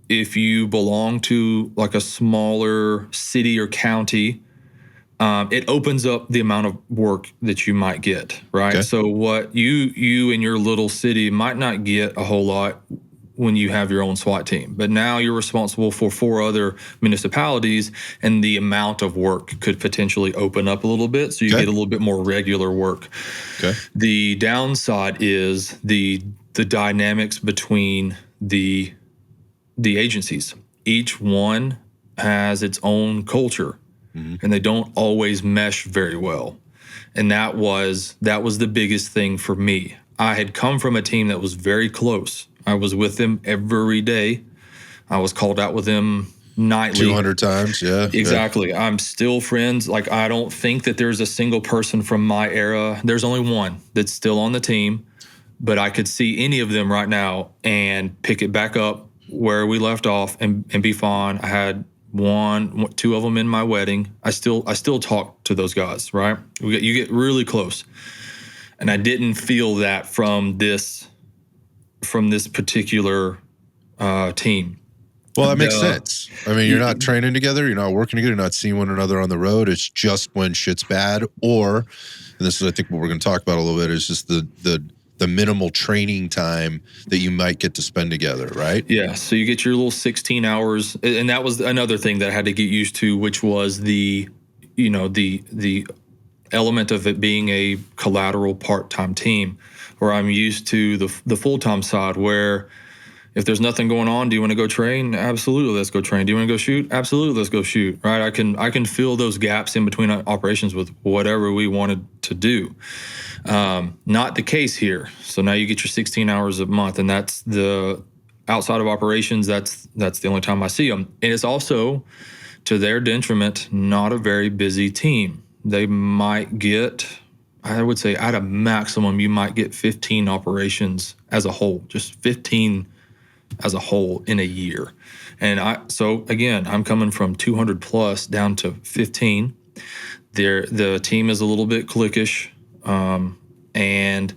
if you belong to like a smaller city or county, it opens up the amount of work that you might get, right? Okay. So what you in your little city might not get a whole lot when you have your own SWAT team, but now you're responsible for 4 other municipalities, and the amount of work could potentially open up a little bit, so you Okay. get a little bit more regular work. Okay. The downside is the dynamics between the agencies. Each one has its own culture, and they don't always mesh very well. And that was the biggest thing for me. I had come from a team that was very close. I was with them every day. I was called out with them nightly. 200 times. Yeah. Exactly. Yeah. I'm still friends. Like, I don't think that there's a single person from my era. There's only one that's still on the team, but I could see any of them right now and pick it back up where we left off and be fine. I had 2 of them in my wedding. I still talk to those guys, right? You get really close. And I didn't feel that from this particular team. Well, that makes sense. I mean, you're not training together, you're not working together, you're not seeing one another on the road. It's just when shit's bad, or, and this is, I think, what we're going to talk about a little bit, is just the minimal training time that you might get to spend together, right? Yeah. So you get your little 16 hours, and that was another thing that I had to get used to, which was the element of it being a collateral part-time team, where I'm used to the full-time side, where if there's nothing going on, do you want to go train? Absolutely, let's go train. Do you want to go shoot? Absolutely, let's go shoot. Right? I can fill those gaps in between operations with whatever we wanted to do. Not the case here. So now you get your 16 hours a month, and that's the outside of operations. That's the only time I see them. And it's also, to their detriment, not a very busy team. They might get, I would say, at a maximum, you might get 15 operations as a whole, just 15 as a whole in a year. And so again, I'm coming from 200 plus down to 15. The team is a little bit cliquish, and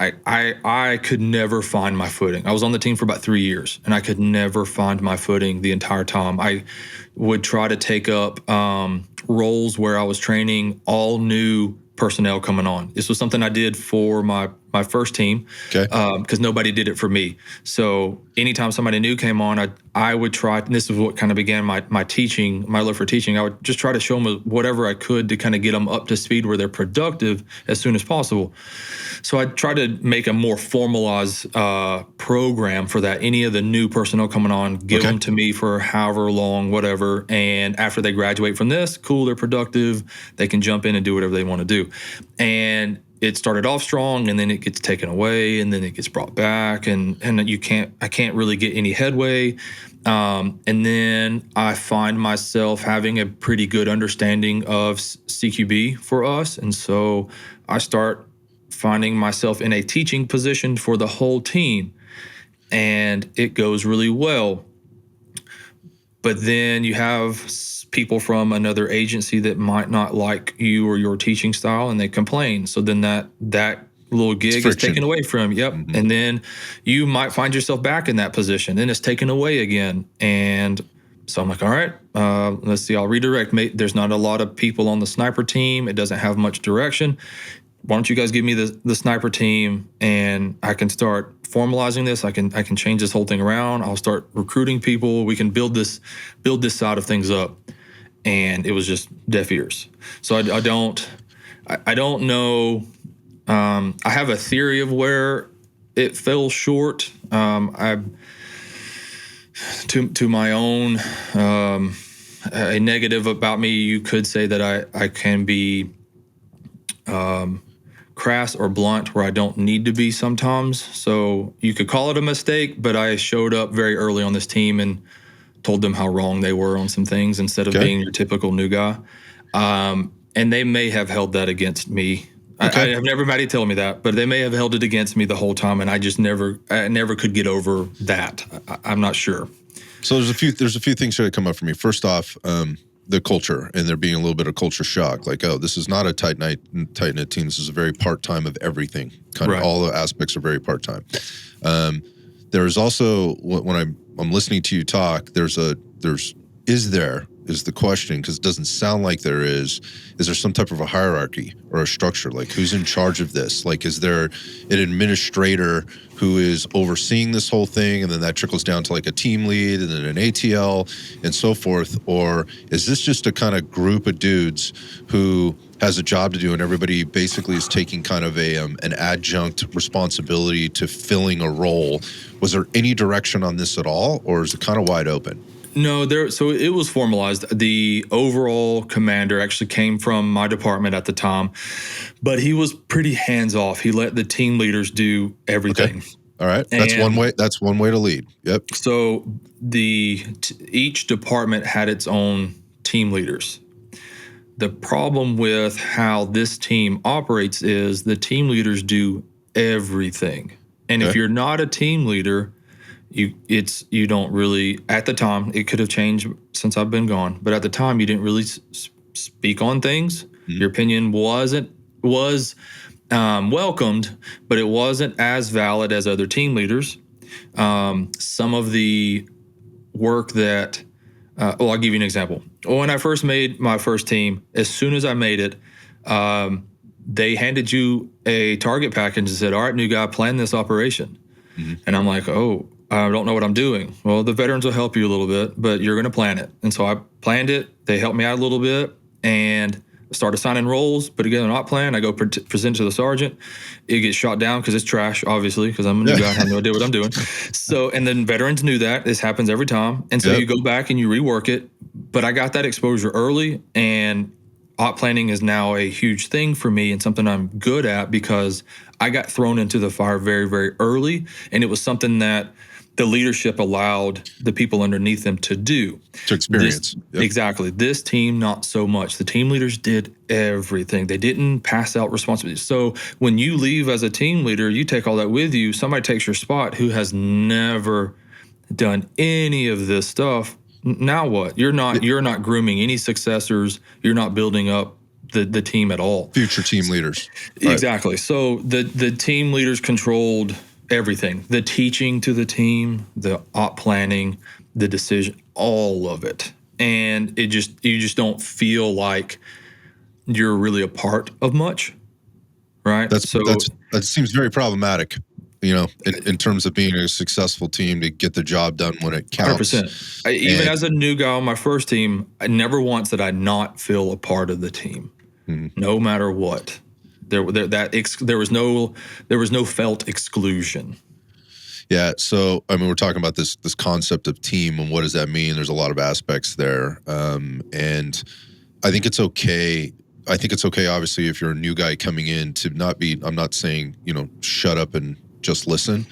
I could never find my footing. I was on the team for about 3 years, and I could never find my footing the entire time. I would try to take up roles where I was training all new personnel coming on. This was something I did for my first team, because nobody did it for me. So anytime somebody new came on, I would try, and this is what kind of began my teaching, my love for teaching. I would just try to show them whatever I could to kind of get them up to speed where they're productive as soon as possible. So I try to make a more formalized program for that. Any of the new personnel coming on, give them to me for however long, whatever. And after they graduate from this, cool, they're productive. They can jump in and do whatever they want to do. And it started off strong, and then it gets taken away, and then it gets brought back, and I can't really get any headway. And then I find myself having a pretty good understanding of CQB for us. And so I start finding myself in a teaching position for the whole team, and it goes really well. But then you have people from another agency that might not like you or your teaching style, and they complain. So then that little gig is taken away from you. Yep. Mm-hmm. And then you might find yourself back in that position. Then it's taken away again. And so I'm like, all right, let's see, I'll redirect. There's not a lot of people on the sniper team. It doesn't have much direction. Why don't you guys give me the sniper team, and I can start formalizing this. I can change this whole thing around. I'll start recruiting people. We can build this side of things up. And it was just deaf ears. So I don't know. I have a theory of where it fell short. To my own a negative about me, you could say that I can be crass or blunt where I don't need to be sometimes. So you could call it a mistake, but I showed up very early on this team and told them how wrong they were on some things instead of being your typical new guy. And they may have held that against me. I have never had anybody tell me that, but they may have held it against me the whole time, and I never could get over that. I'm not sure. So there's a few things that come up for me. First off, the culture, and there being a little bit of culture shock. Like, oh, this is not a tight-knit team. This is a very part-time of everything. Kind of all the aspects are very part-time. There's also, when I'm listening to you talk, is the question, because it doesn't sound like there is there some type of a hierarchy or a structure? Like, who's in charge of this? Like, is there an administrator who is overseeing this whole thing, and then that trickles down to like a team lead and then an ATL and so forth? Or is this just a kind of group of dudes who has a job to do, and everybody basically is taking kind of an adjunct responsibility to filling a role? Was there any direction on this at all, or is it kind of wide open? No, so it was formalized. The overall commander actually came from my department at the time, but he was pretty hands-off. He let the team leaders do everything. Okay. All right. That's one way. That's one way to lead. Yep. So each department had its own team leaders. The problem with how this team operates is the team leaders do everything. And if you're not a team leader, you don't really, at the time, it could have changed since I've been gone, but at the time you didn't really speak on things. Mm-hmm. Your opinion was welcomed, but it wasn't as valid as other team leaders. Some of the work that, I'll give you an example. When I first made my first team, as soon as I made it, they handed you a target package and said, all right, new guy, plan this operation. Mm-hmm. And I'm like, oh, I don't know what I'm doing. Well, the veterans will help you a little bit, but you're going to plan it. And so I planned it. They helped me out a little bit and start assigning roles, put together an op plan. I go present to the sergeant. It gets shot down because it's trash, obviously, because I'm a new guy. I have no idea what I'm doing. So, and then veterans knew that. This happens every time. And so you go back and you rework it. But I got that exposure early, and op planning is now a huge thing for me and something I'm good at because I got thrown into the fire very, very early. And it was something that the leadership allowed the people underneath them to do. To experience. Exactly. This team, not so much. The team leaders did everything. They didn't pass out responsibilities. So when you leave as a team leader, you take all that with you. Somebody takes your spot who has never done any of this stuff. Now what? You're not grooming any successors. You're not building up the team at all. Future team leaders. Exactly. Right. So the team leaders controlled everything, the teaching to the team, the op planning, the decision, all of it. And you just don't feel like you're really a part of much, right? That seems very problematic, in terms of being a successful team to get the job done when it counts. 100%. Even as a new guy on my first team, I never once did I not feel a part of the team, no matter what. There was no felt exclusion. Yeah. So, I mean, we're talking about this concept of team and what does that mean? There's a lot of aspects there. And I think it's okay. Obviously, if you're a new guy coming in to not be, I'm not saying, shut up and just listen,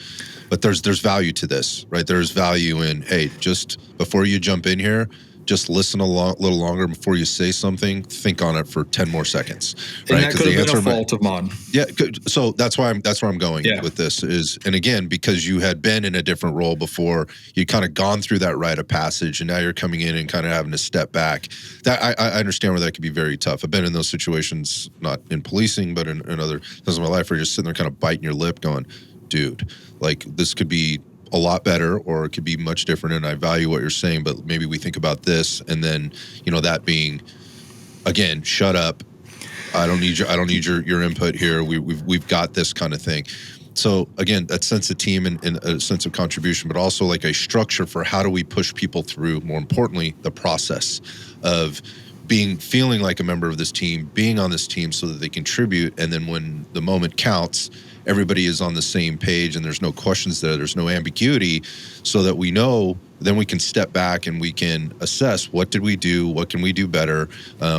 but there's value to this, right? There's value in, hey, just before you jump in here, just listen a little longer before you say something. Think on it for 10 more seconds. Right? And that could have been a fault of mine. Yeah. So that's where I'm going with this is, and again, because you had been in a different role before, you kind of gone through that rite of passage, and now you're coming in and kind of having to step back. That I understand where that could be very tough. I've been in those situations, not in policing, but in other things in my life, where you're just sitting there kind of biting your lip going, dude, like this could be a lot better, or it could be much different. And I value what you're saying, but maybe we think about this, and then that being, again, shut up. I don't need your input here. We've got this kind of thing. So again, that sense of team and a sense of contribution, but also like a structure for how do we push people through. More importantly, the process of feeling like a member of this team, being on this team so that they contribute, and then when the moment counts, everybody is on the same page and there's no questions there's no ambiguity, so that we know, then we can step back and we can assess what did we do, what can we do better,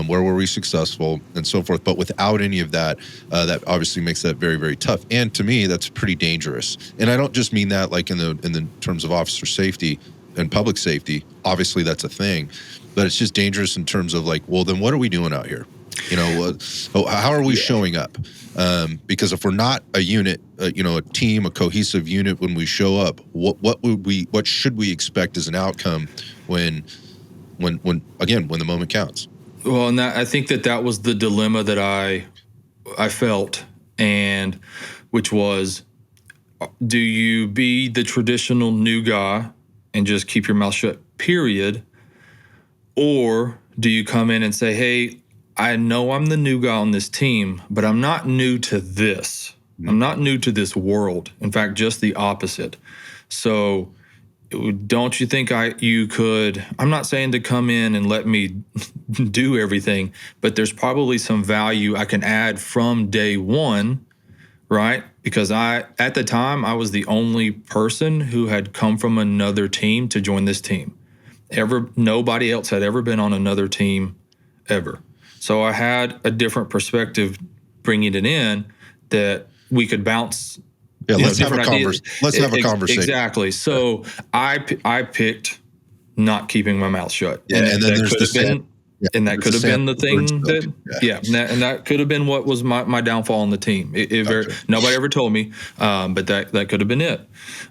where were we successful, and so forth. But without any of that, that obviously makes that very, very tough. And to me, that's pretty dangerous. And I don't just mean that like in the terms of officer safety. and public safety. Obviously, that's a thing, but it's just dangerous in terms of like, well, then what are we doing out here? How are we showing up? Because if we're not a unit, a team, a cohesive unit, when we show up, what should we expect as an outcome when the moment counts? Well, and I think that was the dilemma that I felt, and which was, do you be the traditional new guy and just keep your mouth shut, period? Or do you come in and say, hey, I know I'm the new guy on this team, but I'm not new to this. I'm not new to this world. In fact, just the opposite. So don't you think you could, I'm not saying to come in and let me do everything, but there's probably some value I can add from day one, right? Because at the time, I was the only person who had come from another team to join this team. Nobody else had ever been on another team ever. So I had a different perspective bringing it in that we could bounce. Yeah, let's have a conversation. Let's have a conversation. Exactly. So I picked not keeping my mouth shut. Yeah, and then there's the sand. And that could have been the thing that, and that could have been what was my downfall on the team. Nobody ever told me, but that could have been it.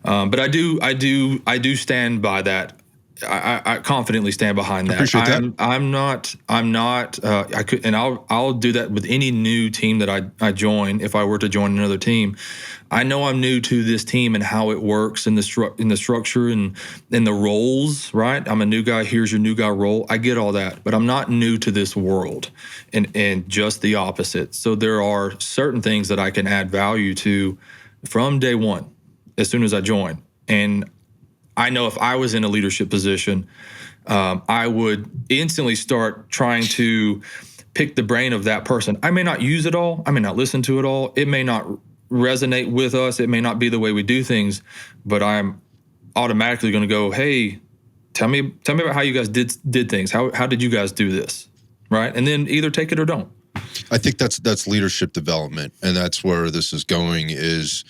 But I do stand by that. I confidently stand behind that. Appreciate that. I'm not. I could, and I'll do that with any new team that I join. If I were to join another team, I know I'm new to this team and how it works in the structure and in the roles. Right, I'm a new guy. Here's your new guy role. I get all that, but I'm not new to this world, and just the opposite. So there are certain things that I can add value to from day one, as soon as I join, and I know if I was in a leadership position, I would instantly start trying to pick the brain of that person. I may not use it all. I may not listen to it all. It may not resonate with us. It may not be the way we do things, but I'm automatically going to go, hey, tell me about how you guys did things. How did you guys do this? Right. And then either take it or don't. I think that's leadership development. And that's where this is going, is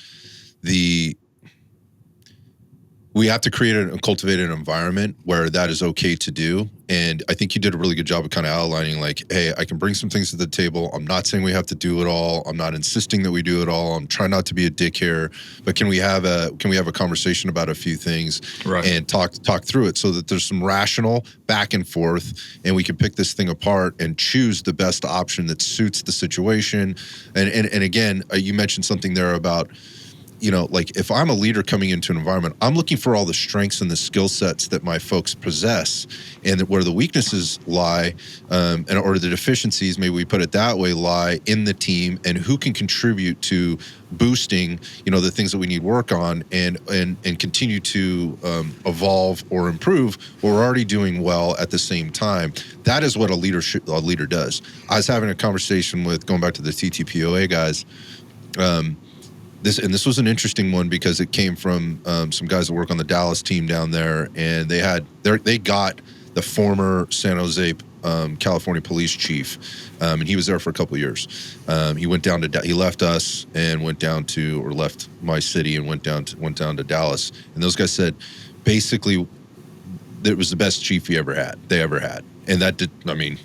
we have to create and cultivate an environment where that is okay to do. And I think you did a really good job of kind of outlining, like, hey, I can bring some things to the table. I'm not saying we have to do it all. I'm not insisting that we do it all. I'm trying not to be a dick here, but can we have a conversation about a few things, right, and talk through it so that there's some rational back and forth, and we can pick this thing apart and choose the best option that suits the situation. And again, you mentioned something there about, like, if I'm a leader coming into an environment, I'm looking for all the strengths and the skill sets that my folks possess, and where the weaknesses lie, or the deficiencies, maybe we put it that way, lie in the team, and who can contribute to boosting, the things that we need work on, and continue to evolve or improve what we're already doing well at the same time. That is what a leader does. I was having a conversation with, going back to the TTPOA guys. This was an interesting one because it came from some guys that work on the Dallas team down there, and they got the former San Jose, California police chief, and he was there for a couple of years. He left us and left my city and went down to Dallas. And those guys said, basically, that it was the best chief they ever had, and that did. I mean,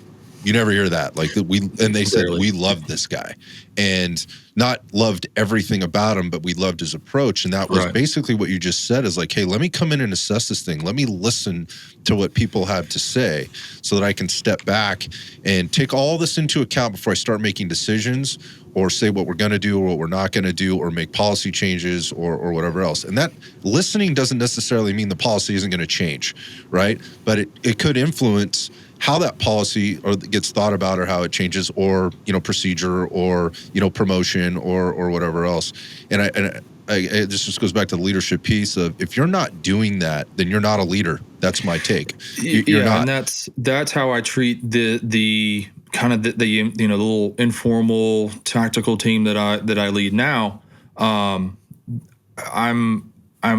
you never hear that. They said, we loved this guy, and not loved everything about him, but we loved his approach. And that was basically what you just said, is like, hey, let me come in and assess this thing. Let me listen to what people have to say so that I can step back and take all this into account before I start making decisions, or say what we're going to do or what we're not going to do, or make policy changes or whatever else. And that listening doesn't necessarily mean the policy isn't going to change, right? But it could influence how that policy gets thought about, or how it changes, or procedure, or promotion, or whatever else. And this just goes back to the leadership piece of, if you're not doing that, then you're not a leader. That's my take. You're not. And that's how I treat the kind of the little informal tactical team that I lead now. I'm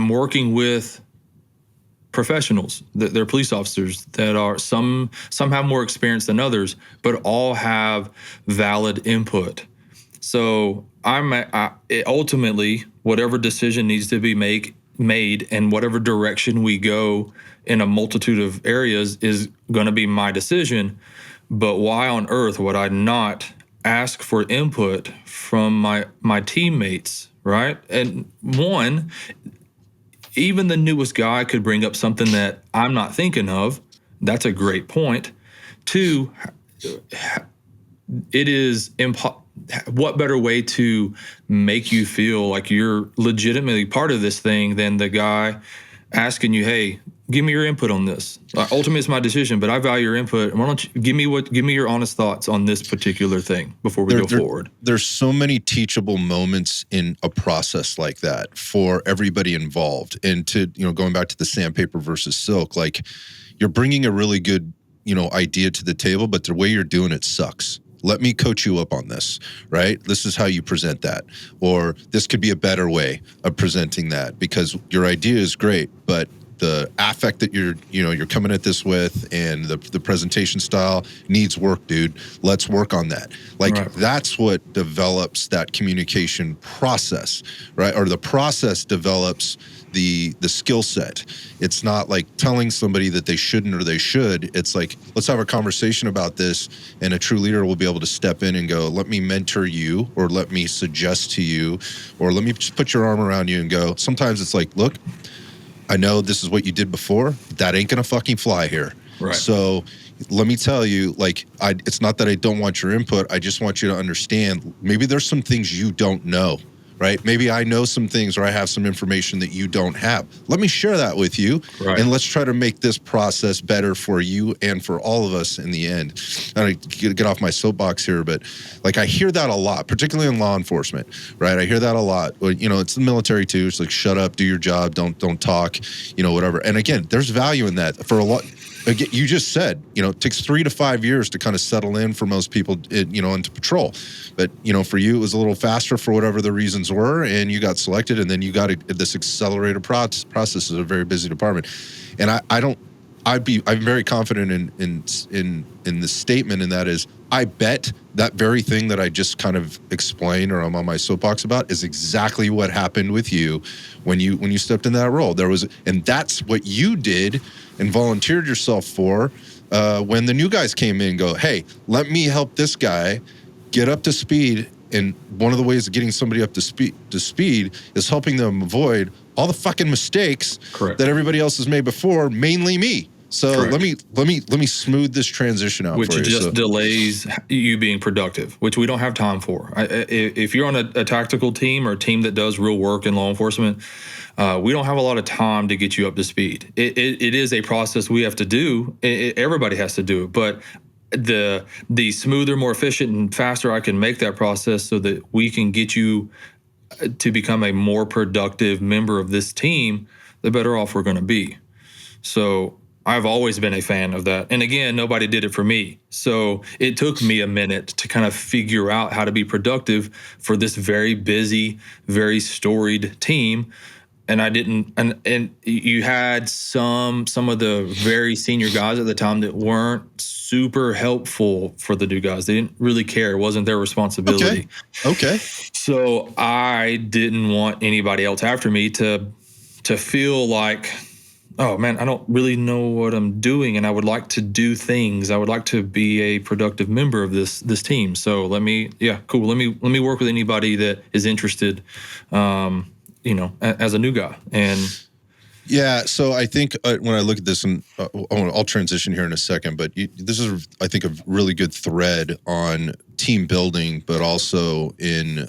working with professionals. They're police officers that are some have more experience than others, but all have valid input. So ultimately, whatever decision needs to be made made, and whatever direction we go in a multitude of areas is going to be my decision. But why on earth would I not ask for input from my teammates, right? And one, even the newest guy could bring up something that I'm not thinking of. That's a great point. Two, it is what better way to make you feel like you're legitimately part of this thing than the guy asking you, hey, give me your input on this. Ultimately, it's my decision, but I value your input. Why don't you give me your honest thoughts on this particular thing before we go forward? There's so many teachable moments in a process like that for everybody involved. And to, going back to the sandpaper versus silk, like you're bringing a really good, idea to the table, but the way you're doing it sucks. Let me coach you up on this, right? This is how you present that. Or this could be a better way of presenting that because your idea is great, but the affect that you're coming at this with and the presentation style needs work, dude. Let's work on that. Like That's what develops that communication process, right? Or the process develops the skill set. It's not like telling somebody that they shouldn't or they should. It's like, let's have a conversation about this, and a true leader will be able to step in and go, let me mentor you, or let me suggest to you, or let me just put your arm around you and go. Sometimes it's like, look, I know this is what you did before. That ain't gonna fucking fly here. Right. So let me tell you, it's not that I don't want your input. I just want you to understand, maybe there's some things you don't know, right? Maybe I know some things or I have some information that you don't have. Let me share that with you. Right. And let's try to make this process better for you and for all of us in the end. I get off my soapbox here, but I hear that a lot, particularly in law enforcement, right? I hear that a lot. It's the military too. It's like, shut up, do your job, don't talk, whatever. And again, there's value in that for a lot. Again, you just said, it takes 3 to 5 years to kind of settle in for most people, into patrol. But, for you, it was a little faster for whatever the reasons were, and you got selected, and then you got this accelerated process. Is a very busy department. And I'm very confident in the statement, and that is, I bet that very thing that I just kind of explained or I'm on my soapbox about is exactly what happened with you when you stepped in that role. And that's what you did and volunteered yourself for when the new guys came in and go, hey, let me help this guy get up to speed. And one of the ways of getting somebody up to speed is helping them avoid all the fucking mistakes Correct. that everybody else has made before, mainly me. So Correct. let me smooth this transition out which for you. Just delays you being productive, which we don't have time for. If you're on a tactical team or a team that does real work in law enforcement, we don't have a lot of time to get you up to speed. It is a process we have to do. Everybody has to do it, but the smoother, more efficient, and faster I can make that process so that we can get you to become a more productive member of this team, the better off we're going to be. So I've always been a fan of that. And again, nobody did it for me. So it took me a minute to kind of figure out how to be productive for this very busy, very storied team. And I didn't, and you had some of the very senior guys at the time that weren't super helpful for the new guys. They didn't really care. It wasn't their responsibility. Okay. So I didn't want anybody else after me to feel like, oh man, I don't really know what I'm doing, and I would like to do things. I would like to be a productive member of this team. So let me work with anybody that is interested, as a new guy. And yeah, so I think when I look at this, and I'll transition here in a second, but this is, I think, a really good thread on team building, but also in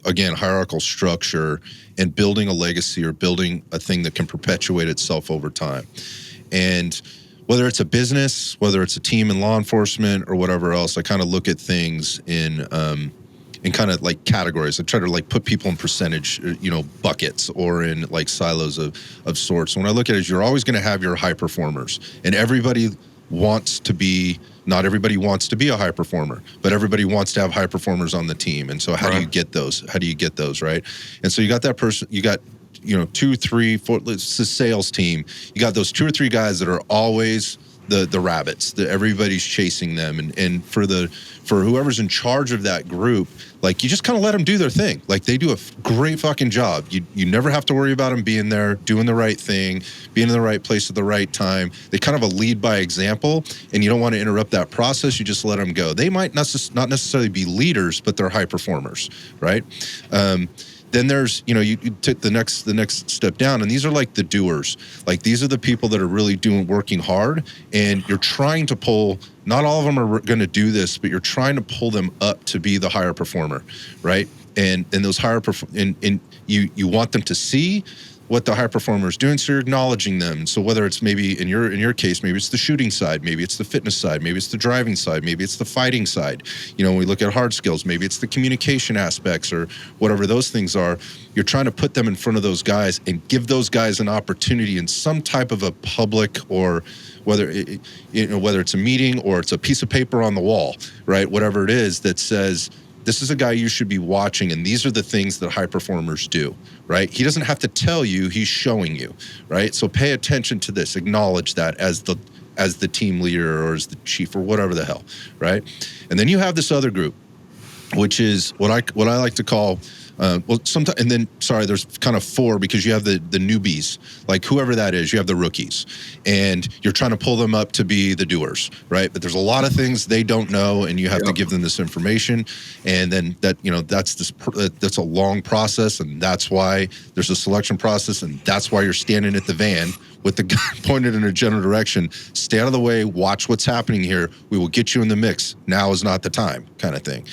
again, hierarchical structure and building a legacy or building a thing that can perpetuate itself over time. And whether it's a business, whether it's a team in law enforcement or whatever else, I kind of look at things in kind of like categories. I try to put people in percentage, buckets or in silos of sorts. When I look at it, you're always going to have your high performers, and everybody wants to be, not everybody wants to be a high performer, but everybody wants to have high performers on the team. And so how do you get those? How do you get those, right? And so you got that person, you got, 2, 3, 4, it's a sales team. You got those 2 or 3 guys that are always the rabbits. Everybody's chasing them, and for whoever's in charge of that group, like, you just kind of let them do their thing. Like, they do a great fucking job. You never have to worry about them being there, doing the right thing, being in the right place at the right time. They kind of a lead by example, and you don't want to interrupt that process. You just let them go. They might not necessarily be leaders, but they're high performers, right? Then there's, you take the next step down, and these are like the doers. Like, these are the people that are really working hard, and you're trying to pull, not all of them are going to do this, but you're trying to pull them up to be the higher performer, right? And those higher, and you want them to see what the high performer is doing, so you're acknowledging them. So whether it's maybe in your case, maybe it's the shooting side, maybe it's the fitness side, maybe it's the driving side, maybe it's the fighting side. When we look at hard skills, maybe it's the communication aspects or whatever those things are. You're trying to put them in front of those guys and give those guys an opportunity in some type of a public, or whether it's a meeting or it's a piece of paper on the wall, right? Whatever it is that says, this is a guy you should be watching, and these are the things that high performers do, right? He doesn't have to tell you, he's showing you, right? So pay attention to this, acknowledge that as the team leader or as the chief or whatever the hell, right? And then you have this other group, which is what I like to call, sometimes, and then, sorry, there's kind of four, because you have the newbies, like whoever that is. You have the rookies, and you're trying to pull them up to be the doers, right? But there's a lot of things they don't know, and you have to give them this information, and then that's a long process, and that's why there's a selection process, and that's why you're standing at the van with the gun pointed in a general direction. Stay out of the way, watch what's happening here. We will get you in the mix. Now is not the time, kind of thing.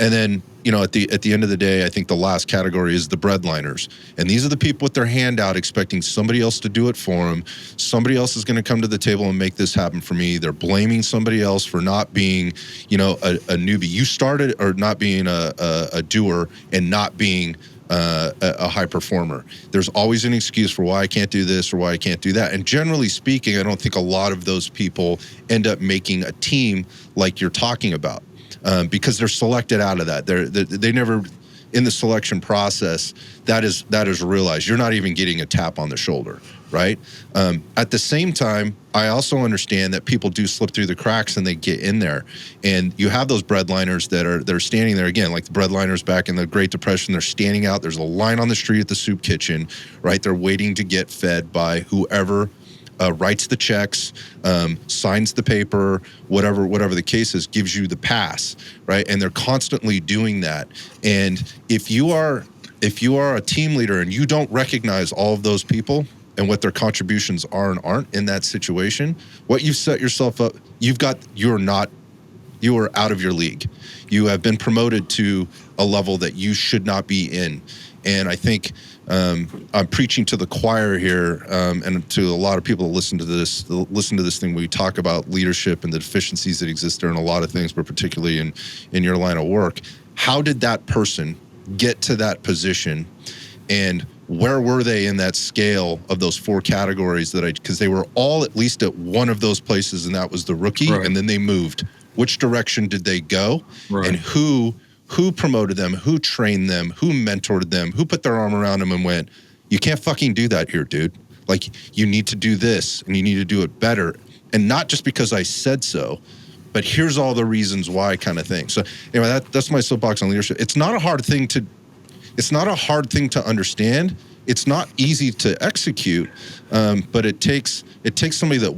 And then, at the end of the day, I think the last category is the breadliners. And these are the people with their hand out expecting somebody else to do it for them. Somebody else is going to come to the table and make this happen for me. They're blaming somebody else for not being, a newbie. You started, or not being a doer, and not being a high performer. There's always an excuse for why I can't do this or why I can't do that. And generally speaking, I don't think a lot of those people end up making a team like you're talking about. Because they're selected out of that. They never, in the selection process, that is realized. You're not even getting a tap on the shoulder, right? At the same time, I also understand that people do slip through the cracks and they get in there. And you have those breadliners that are standing there, again, like the breadliners back in the Great Depression. They're standing out. There's a line on the street at the soup kitchen, right? They're waiting to get fed by whoever writes the checks, signs the paper, whatever the case is, gives you the pass, right? And they're constantly doing that. And if you are a team leader and you don't recognize all of those people and what their contributions are and aren't in that situation, what you've set yourself up, you are out of your league. You have been promoted to a level that you should not be in. And I think I'm preaching to the choir here, and to a lot of people that listen to this thing. We talk about leadership and the deficiencies that exist there in a lot of things, but particularly in your line of work. How did that person get to that position, and where were they in that scale of those four categories because they were all at least at one of those places, and that was the rookie, right. And then they moved. Which direction did they go, right. And who promoted them, who trained them, who mentored them, who put their arm around them and went, you can't fucking do that here, dude. Like, you need to do this, and you need to do it better. And not just because I said so, but here's all the reasons why, kind of thing. So anyway, that's my soapbox on leadership. It's not a hard thing to understand. It's not easy to execute, but it takes somebody that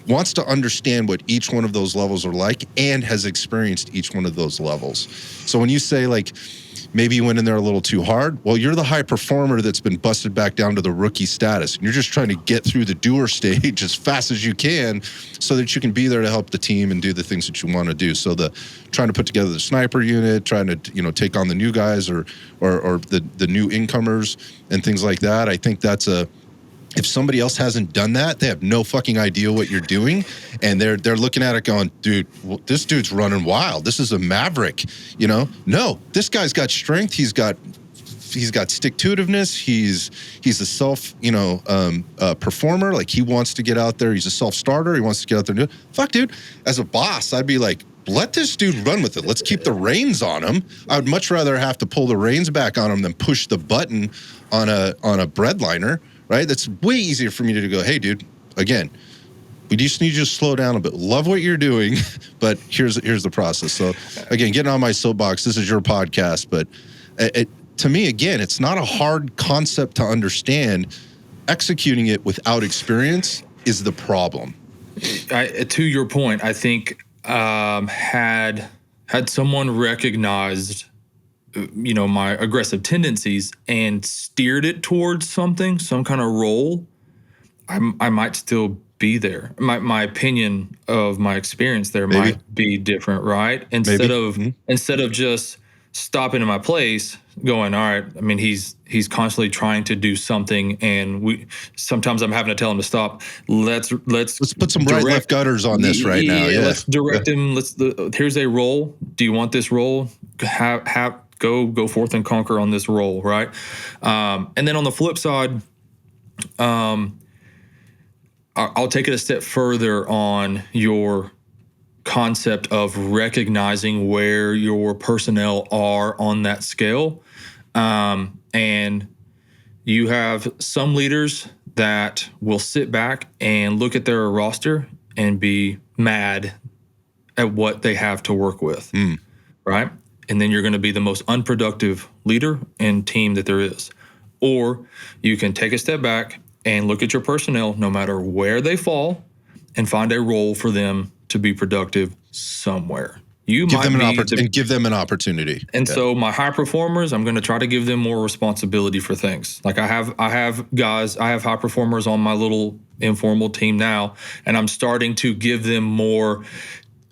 wants to understand what each one of those levels are like and has experienced each one of those levels. So when you say, like, maybe you went in there a little too hard, well, you're the high performer that's been busted back down to the rookie status. And you're just trying to get through the doer stage as fast as you can so that you can be there to help the team and do the things that you want to do. So trying to put together the sniper unit, trying to, take on the new guys or the new incomers and things like that. I think if somebody else hasn't done that, they have no fucking idea what you're doing, and they're looking at it going, dude, this dude's running wild. This is a maverick, No, this guy's got strength. He's got stick-to-itiveness. He's a self, performer. Like, he wants to get out there. He's a self-starter. He wants to get out there and do it. Fuck, dude. As a boss, I'd be like, let this dude run with it. Let's keep the reins on him. I would much rather have to pull the reins back on him than push the button on a breadliner. Right? That's way easier for me to go, hey, dude, again, we just need you to slow down a bit. Love what you're doing, but here's the process. So again, getting on my soapbox, this is your podcast, but to me, again, it's not a hard concept to understand. Executing it without experience is the problem. To your point, I think had someone recognized, my aggressive tendencies and steered it towards some kind of role, I might still be there. My opinion of my experience there might be different, right? Instead of just stopping in my place, going, all right. I mean, he's constantly trying to do something, and sometimes I'm having to tell him to stop. Let's put some right left gutters on this right now. Yeah, let's direct him. Here's a role. Do you want this role? Go forth and conquer on this role, right? And then on the flip side, I'll take it a step further on your concept of recognizing where your personnel are on that scale. And you have some leaders that will sit back and look at their roster and be mad at what they have to work with, right? And then you're going to be the most unproductive leader and team that there is. Or you can take a step back and look at your personnel, no matter where they fall, and find a role for them to be productive somewhere. Give them an opportunity. And so my high performers, I'm going to try to give them more responsibility for things. Like I have high performers on my little informal team now, and I'm starting to give them more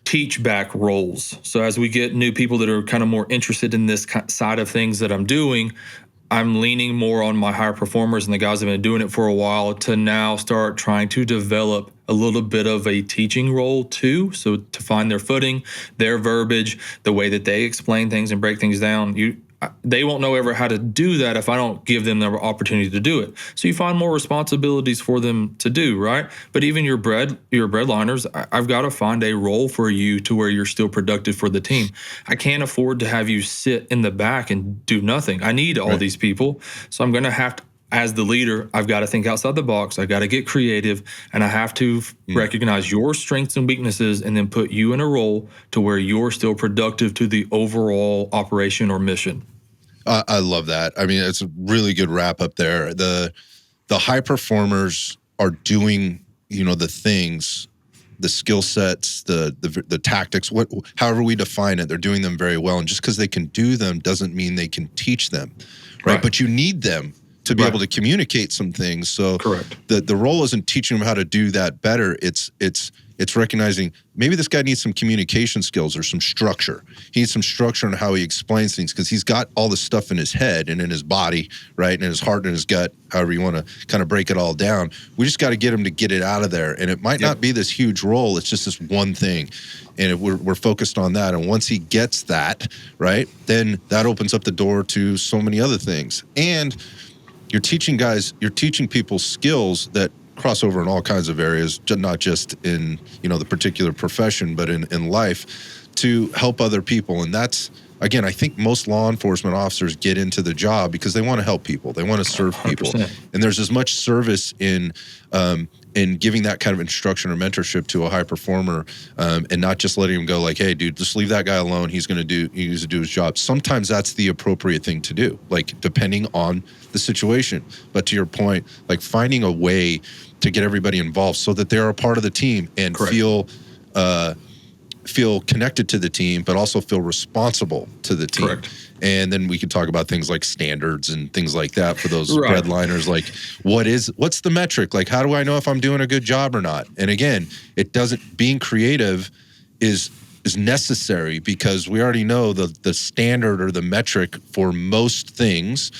teach back roles. So as we get new people that are kind of more interested in this side of things that I'm doing, I'm leaning more on my higher performers and the guys that have been doing it for a while to now start trying to develop a little bit of a teaching role too. So to find their footing, their verbiage, the way that they explain things and break things down. They won't know ever how to do that if I don't give them the opportunity to do it. So you find more responsibilities for them to do, right? But even your breadliners, I've got to find a role for you to where you're still productive for the team. I can't afford to have you sit in the back and do nothing. I need all these people. So I'm going to have to, as the leader, I've got to think outside the box. I got to get creative, and I have to recognize your strengths and weaknesses and then put you in a role to where you're still productive to the overall operation or mission. I love that. I mean, it's a really good wrap up there. The high performers are doing, the things, the skill sets, the tactics, however we define it, they're doing them very well. And just because they can do them doesn't mean they can teach them, right? But you need them to be able to communicate some things. So the role isn't teaching them how to do that better. It's recognizing maybe this guy needs some communication skills or some structure. He needs some structure on how he explains things because he's got all this stuff in his head and in his body, right? And in his heart and his gut, however you want to kind of break it all down. We just got to get him to get it out of there. And it might not be this huge role. It's just this one thing. And we're focused on that. And once he gets that, right, then that opens up the door to so many other things. And you're teaching people skills that cross over in all kinds of areas, not just in, the particular profession, but in life to help other people. And that's, again, I think most law enforcement officers get into the job because they want to help people. They want to serve 100%. People. And there's as much service in giving that kind of instruction or mentorship to a high performer, and not just letting him go like, hey, dude, just leave that guy alone. He needs to do his job. Sometimes that's the appropriate thing to do, like depending on the situation. But to your point, like finding a way to get everybody involved so that they're a part of the team and feel connected to the team, but also feel responsible to the team. Correct. And then we could talk about things like standards and things like that for those breadliners. Like, what's the metric? Like, how do I know if I'm doing a good job or not? And again, being creative is necessary because we already know the standard or the metric for most things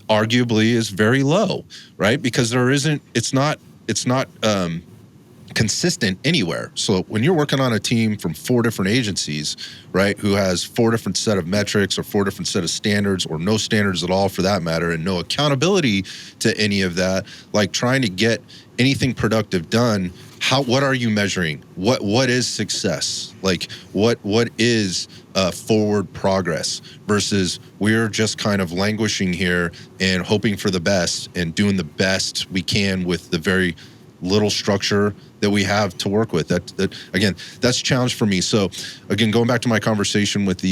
arguably is very low, right? Because it's not consistent anywhere. So when you're working on a team from 4 different agencies, right, who has 4 different set of metrics or 4 different set of standards or no standards at all for that matter, and no accountability to any of that, like trying to get anything productive done, what are you measuring? What is success? Like what is forward progress versus we're just kind of languishing here and hoping for the best and doing the best we can with the very little structure that we have to work with. That again, that's a challenge for me. So again, going back to my conversation with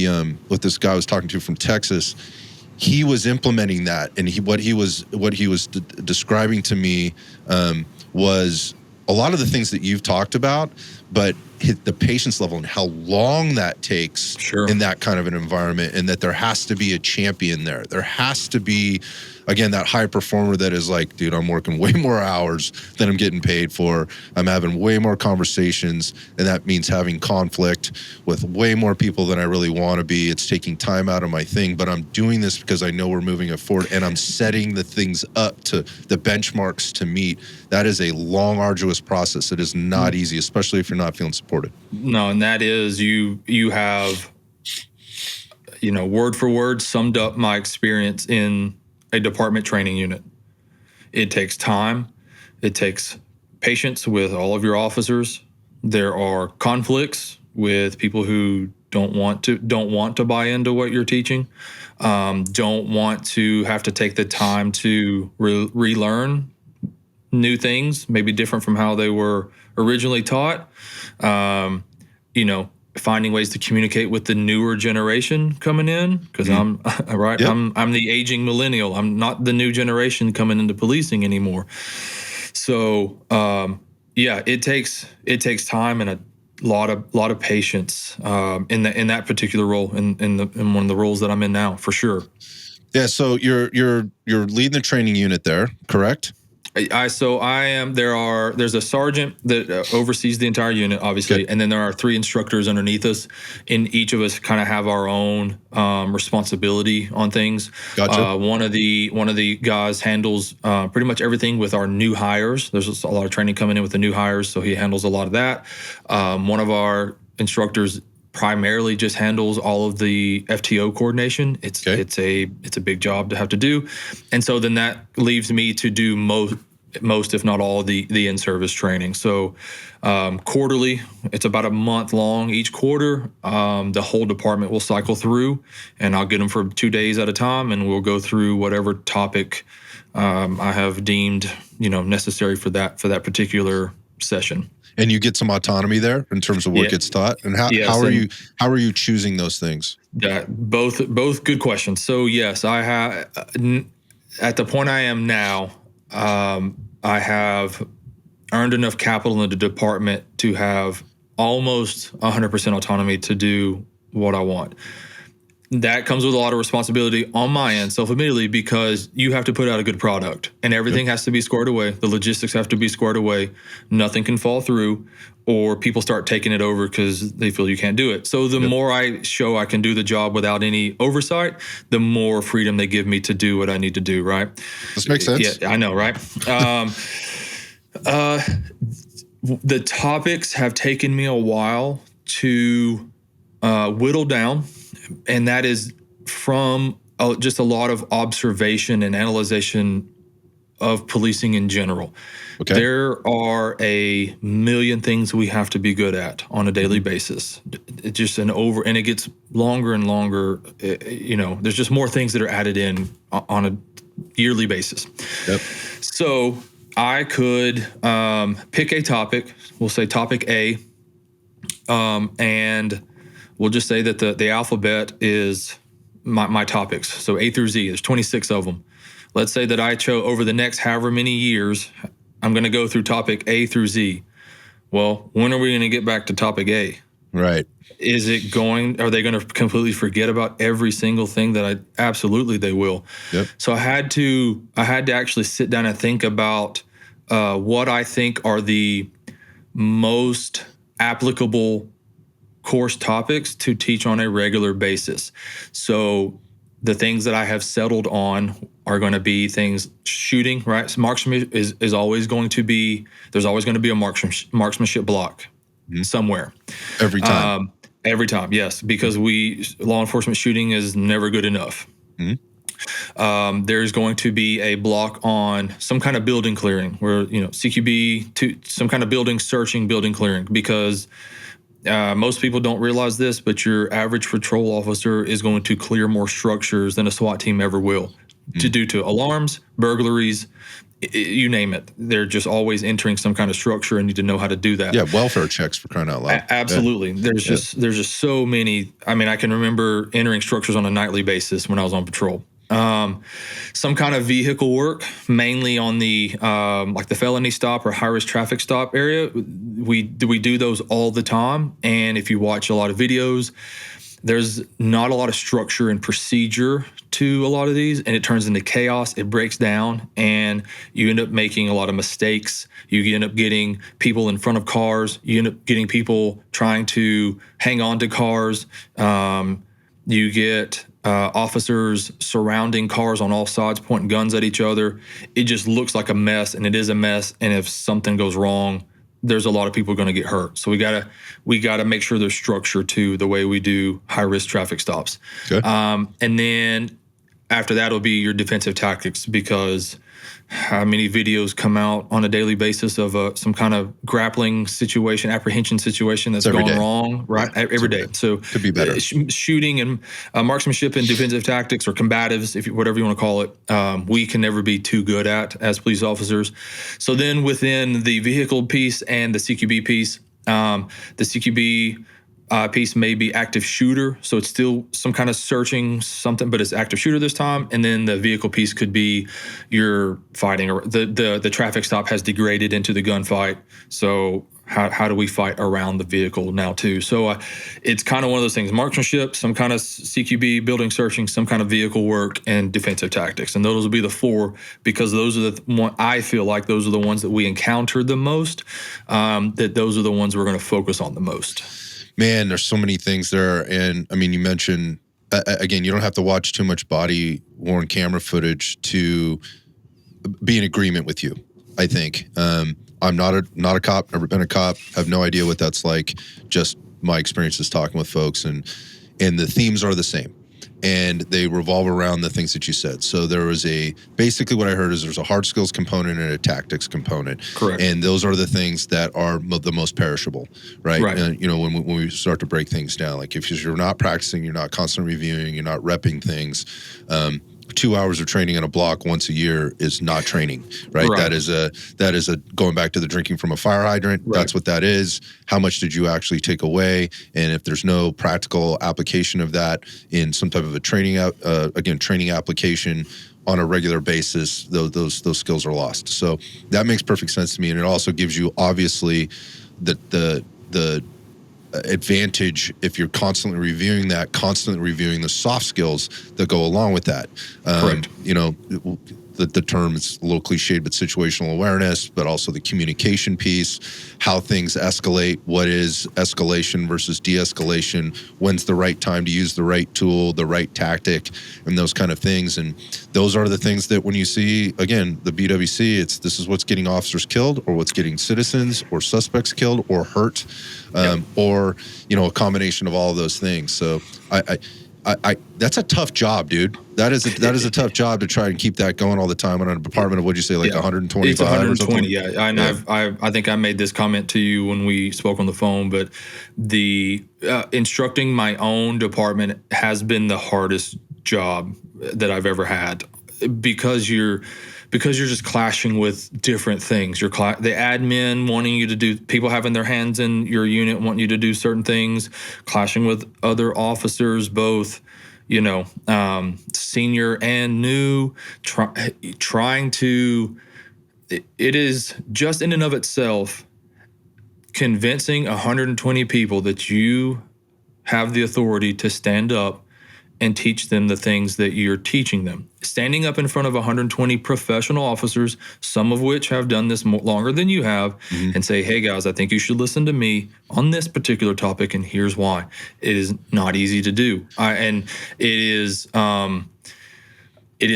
with this guy I was talking to from Texas, he was implementing that, and what he was describing to me was a lot of the things that you've talked about, but hit the patience level and how long that takes in that kind of an environment, and that there has to be a champion there. There has to be, again, that high performer that is like, dude, I'm working way more hours than I'm getting paid for. I'm having way more conversations, and that means having conflict with way more people than I really want to be. It's taking time out of my thing, but I'm doing this because I know we're moving it forward, and I'm setting the things up to the benchmarks to meet. That is a long, arduous process. It is not easy, especially if you're not feeling supported. No, and that is, you have, word for word summed up my experience in a department training unit. It takes time. It takes patience with all of your officers. There are conflicts with people who don't want to buy into what you're teaching, don't want to have to take the time to relearn new things, maybe different from how they were originally taught. Finding ways to communicate with the newer generation coming in, because I'm right. Yep. I'm the aging millennial. I'm not the new generation coming into policing anymore. So it takes time and a lot of patience in that particular role, in one of the roles that I'm in now, for sure. Yeah. So you're leading the training unit there, correct? There's a sergeant that oversees the entire unit, obviously, okay. And then there are 3 instructors underneath us, and each of us kind of have our own responsibility on things. Gotcha. One of the guys handles pretty much everything with our new hires. There's a lot of training coming in with the new hires, so he handles a lot of that. One of our instructors primarily just handles all of the FTO coordination. It's a big job to have to do, and so then that leaves me to do most if not all of the in-service training. So quarterly, it's about a month long each quarter. The whole department will cycle through, and I'll get them for 2 days at a time, and we'll go through whatever topic I have deemed necessary for that particular session. And you get some autonomy there in terms of what gets taught. And how are you choosing those things? Yeah, both good questions. So yes, I have, at the point I am now, I have earned enough capital in the department to have almost 100% autonomy to do what I want. That comes with a lot of responsibility on my end, self-admittedly, because you have to put out a good product, and everything has to be squared away. The logistics have to be squared away. Nothing can fall through, or people start taking it over because they feel you can't do it. So the more I show I can do the job without any oversight, the more freedom they give me to do what I need to do, right? This makes sense. Yeah, I know, right? The topics have taken me a while to whittle down. And that is from just a lot of observation and analyzation of policing in general. Okay. There are a million things we have to be good at on a daily basis. It's just and it gets longer and longer. There's just more things that are added in on a yearly basis. Yep. So I could pick a topic. We'll say topic A, and we'll just say that the alphabet is my topics. So A through Z, there's 26 of them. Let's say that I chose over the next however many years, I'm going to go through topic A through Z. Well, when are we going to get back to topic A? Right. Are they going to completely forget about every single thing absolutely they will. Yep. So I had to actually sit down and think about what I think are the most applicable course topics to teach on a regular basis. So the things that I have settled on are going to be things shooting, right? So marksmanship is always going to be, there's always going to be a marksmanship block somewhere. Every time. Every time, yes, because law enforcement shooting is never good enough. There's going to be a block on some kind of building clearing where, CQB to some kind of building searching, building clearing, because most people don't realize this, but your average patrol officer is going to clear more structures than a SWAT team ever will. due to alarms, burglaries, you name it. They're just always entering some kind of structure and need to know how to do that. Yeah, welfare checks for crying out loud. Absolutely. There's just so many. I mean, I can remember entering structures on a nightly basis when I was on patrol. Some kind of vehicle work, mainly on the like the felony stop or high risk traffic stop area. We do those all the time. And if you watch a lot of videos, there's not a lot of structure and procedure to a lot of these, and it turns into chaos. It breaks down, and you end up making a lot of mistakes. You end up getting people in front of cars. You end up getting people trying to hang on to cars. You get officers surrounding cars on all sides, pointing guns at each other. It just looks like a mess, and it is a mess. And if something goes wrong, there's a lot of people going to get hurt. So we gotta make sure there's structure to the way we do high risk traffic stops. Okay. And then after that will be your defensive tactics, because how many videos come out on a daily basis of some kind of grappling situation, apprehension situation that's gone wrong, right? Yeah, every day. So could be better. Shooting and marksmanship and defensive tactics, or combatives, whatever you want to call it, we can never be too good at as police officers. So then within the vehicle piece and the CQB piece, the CQB piece may be active shooter, so it's still some kind of searching something, but it's active shooter this time. And then the vehicle piece could be you're fighting, or the traffic stop has degraded into the gunfight. So how do we fight around the vehicle now too? So it's kind of one of those things: marksmanship, some kind of CQB, building searching, some kind of vehicle work, and defensive tactics. And those will be the four, because those are the one I feel like those are the ones that we encounter the most. That those are the ones we're going to focus on the most. Man, there's so many things there. And I mean, you mentioned, again, you don't have to watch too much body-worn camera footage to be in agreement with you, I think. I'm not a cop, never been a cop, have no idea what that's like. Just my experiences talking with folks, and the themes are the same. And they revolve around the things that you said. So there was basically what I heard is there's a hard skills component and a tactics component. Correct. And those are the things that are the most perishable, right? And, when we start to break things down, like if you're not practicing, you're not constantly reviewing, you're not repping things, 2 hours of training in a block once a year is not training, right? That is a going back to the drinking from a fire hydrant. Right. That's what that is. How much did you actually take away? And if there's no practical application of that in some type of a training training application on a regular basis, those skills are lost. So that makes perfect sense to me, and it also gives you obviously the advantage if you're constantly reviewing the soft skills that go along with that. Correct. The term is a little cliched, but situational awareness, but also the communication piece, how things escalate, what is escalation versus de-escalation, when's the right time to use the right tool, the right tactic, and those kind of things. And those are the things that when you see, again, the BWC, this is what's getting officers killed, or what's getting citizens or suspects killed or hurt, or, a combination of all of those things. So I that's a tough job, dude. That is a tough job to try and keep that going all the time on a department of, what'd you say, like 125? It's 120, yeah. And I think I made this comment to you when we spoke on the phone, but the instructing my own department has been the hardest job that I've ever had, because you're just clashing with different things. The admin wanting you to do, people having their hands in your unit wanting you to do certain things, clashing with other officers, both, senior and new, trying to, it is just in and of itself, convincing 120 people that you have the authority to stand up and teach them the things that you're teaching them. Standing up in front of 120 professional officers, some of which have done this longer than you have, and say, hey guys, I think you should listen to me on this particular topic, and here's why. It is not easy to do. And it is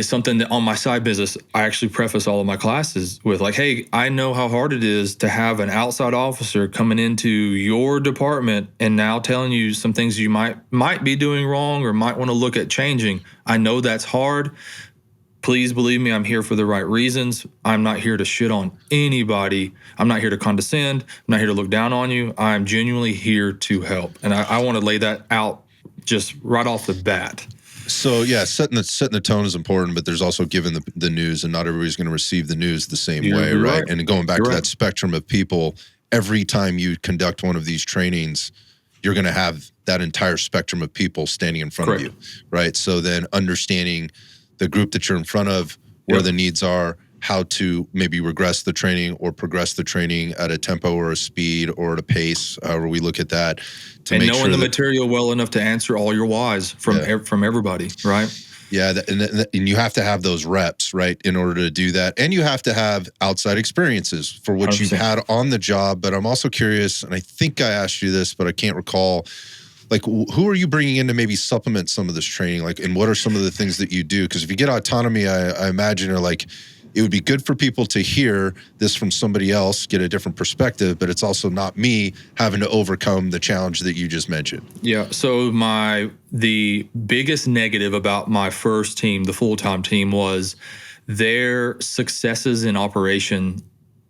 something that on my side business, I actually preface all of my classes with, like, hey, I know how hard it is to have an outside officer coming into your department and now telling you some things you might be doing wrong or might want to look at changing. I know that's hard. Please believe me, I'm here for the right reasons. I'm not here to shit on anybody. I'm not here to condescend. I'm not here to look down on you. I'm genuinely here to help. And I want to lay that out just right off the bat. So yeah, setting the tone is important, but there's also giving the news, and not everybody's going to receive the news the same way, You're right? right. And going back You're to right. that spectrum of people, every time you conduct one of these trainings, you're going to have that entire spectrum of people standing in front Correct. of you, right? So then understanding the group that you're in front of, where the needs are, how to maybe regress the training or progress the training at a tempo or a speed or at a pace, however we look at that, to And make knowing sure the that, material well enough to answer all your whys from everybody, right? yeah, and you have to have those reps, right, in order to do that. And you have to have outside experiences for what 100%. you've had on the job. But I'm also curious, and I think I asked you this, but I can't recall, like, who are you bringing in to maybe supplement some of this training? Like, and what are some of the things that you do? Because if you get autonomy, I imagine are like, it would be good for people to hear this from somebody else, get a different perspective, but it's also not me having to overcome the challenge that you just mentioned. Yeah. So the biggest negative about my first team, the full-time team, was their successes in operation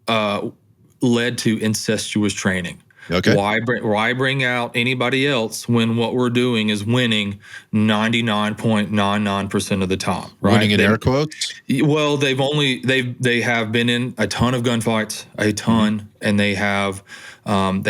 led to incestuous training. Okay. Why bring out anybody else when what we're doing is winning 99.99% of the time, right? Winning in air quotes? Well, they have been in a ton of gunfights, a ton, and they have I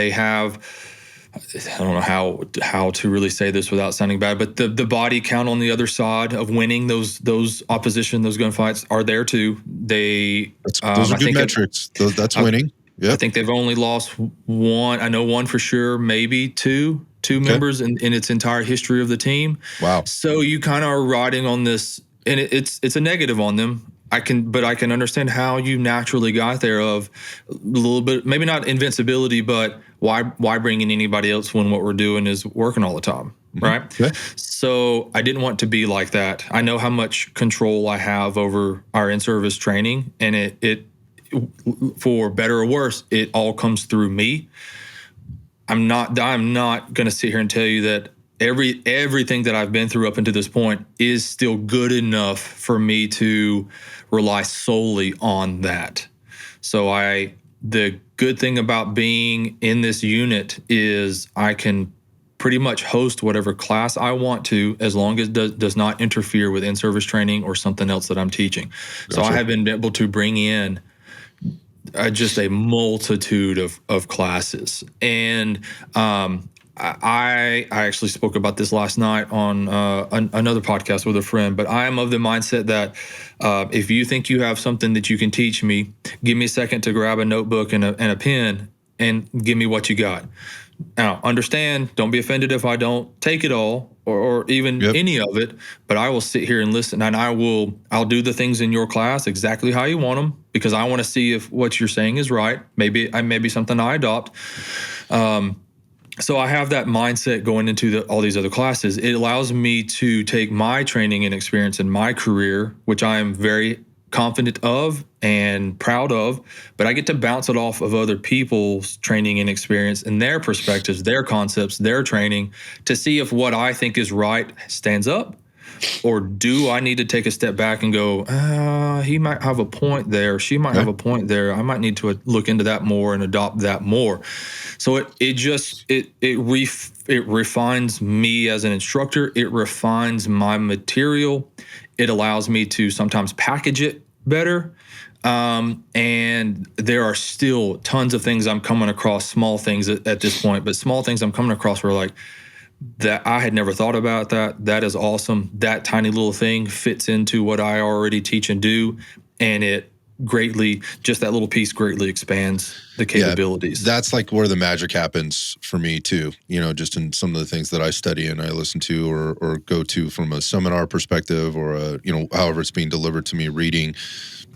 don't know how to really say this without sounding bad, but the body count on the other side of winning those opposition, those gunfights are there too. Those are good metrics. That's winning. Yep. I think they've only lost one. I know one for sure, maybe two members in its entire history of the team. Wow. So you kind of are riding on this, and it's a negative on them. But I can understand how you naturally got there of a little bit, maybe not invincibility, but why bring in anybody else when what we're doing is working all the time, right? Okay. So I didn't want to be like that. I know how much control I have over our in-service training, and it for better or worse, it all comes through me. I'm not going to sit here and tell you that everything that I've been through up until this point is still good enough for me to rely solely on that. So the good thing about being in this unit is I can pretty much host whatever class I want to, as long as it does not interfere with in-service training or something else that I'm teaching. Gotcha. So I have been able to bring in just a multitude of classes. And I actually spoke about this last night on another podcast with a friend, but I am of the mindset that if you think you have something that you can teach me, give me a second to grab a notebook and a pen and give me what you got. Now, understand, don't be offended if I don't take it all or even any of it, but I will sit here and listen, and I'll do the things in your class exactly how you want them, because I want to see if what you're saying is right. Maybe something I adopt. So I have that mindset going into all these other classes. It allows me to take my training and experience in my career, which I am very confident of and proud of, but I get to bounce it off of other people's training and experience and their perspectives, their concepts, their training, to see if what I think is right stands up, or do I need to take a step back and go, he might have a point there, she might have a point there, I might need to look into that more and adopt that more. So it refines me as an instructor. It refines my material. It allows me to sometimes package it better. And there are still tons of things I'm coming across, small things at this point, but small things I'm coming across were like, that I had never thought about that. That is awesome. That tiny little thing fits into what I already teach and do. And just that little piece greatly expands the capabilities. Yeah, that's like where the magic happens for me too, just in some of the things that I study and I listen to or go to from a seminar perspective, or however it's being delivered to me, reading,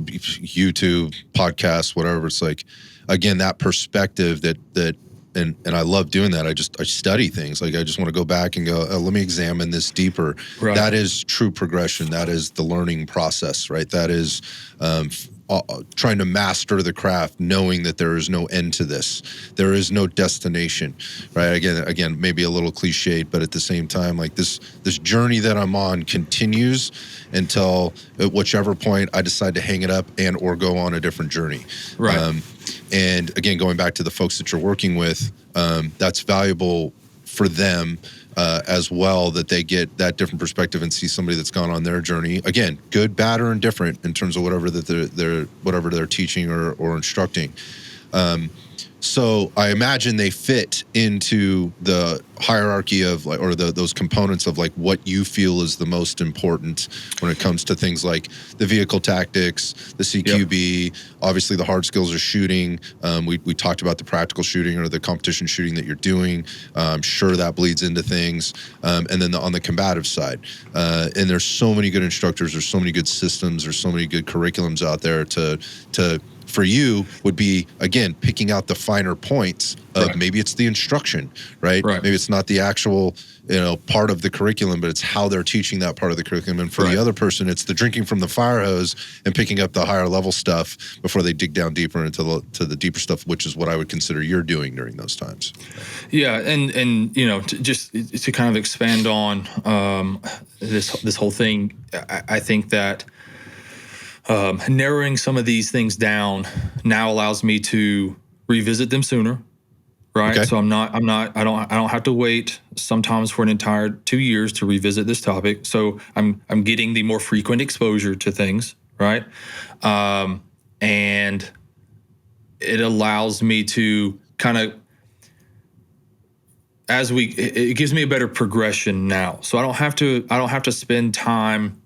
YouTube, podcasts, whatever. It's like, again, that perspective that and I love doing that. I study things. Like, I just want to go back and go, let me examine this deeper. Right. That is true progression. That is the learning process, right? That is trying to master the craft, knowing that there is no end to this. There is no destination, right? Again, maybe a little cliched, but at the same time, like this journey that I'm on continues until at whichever point I decide to hang it up and or go on a different journey. Right. And again, going back to the folks that you're working with, that's valuable for them as well, that they get that different perspective and see somebody that's gone on their journey. Again, good, bad, or indifferent in terms of whatever that whatever they're teaching or instructing. So I imagine they fit into the hierarchy of like, or those components of like what you feel is the most important when it comes to things like the vehicle tactics, the CQB, obviously the hard skills are shooting. We talked about the practical shooting or the competition shooting that you're doing. I'm sure that bleeds into things. And then on the combative side, and there's so many good instructors, there's so many good systems, there's so many good curriculums out there to for you would be, again, picking out the finer points of maybe it's the instruction, right? Maybe it's not the actual, part of the curriculum, but it's how they're teaching that part of the curriculum. And for the other person, it's the drinking from the fire hose and picking up the higher level stuff before they dig down deeper into the deeper stuff, which is what I would consider you're doing during those times. Yeah, and just to kind of expand on this whole thing, I think that narrowing some of these things down now allows me to revisit them sooner, right? Okay. So I don't have to wait sometimes for an entire 2 years to revisit this topic. So I'm getting the more frequent exposure to things, right? And it allows me to kind of, it gives me a better progression now. So I don't have to spend time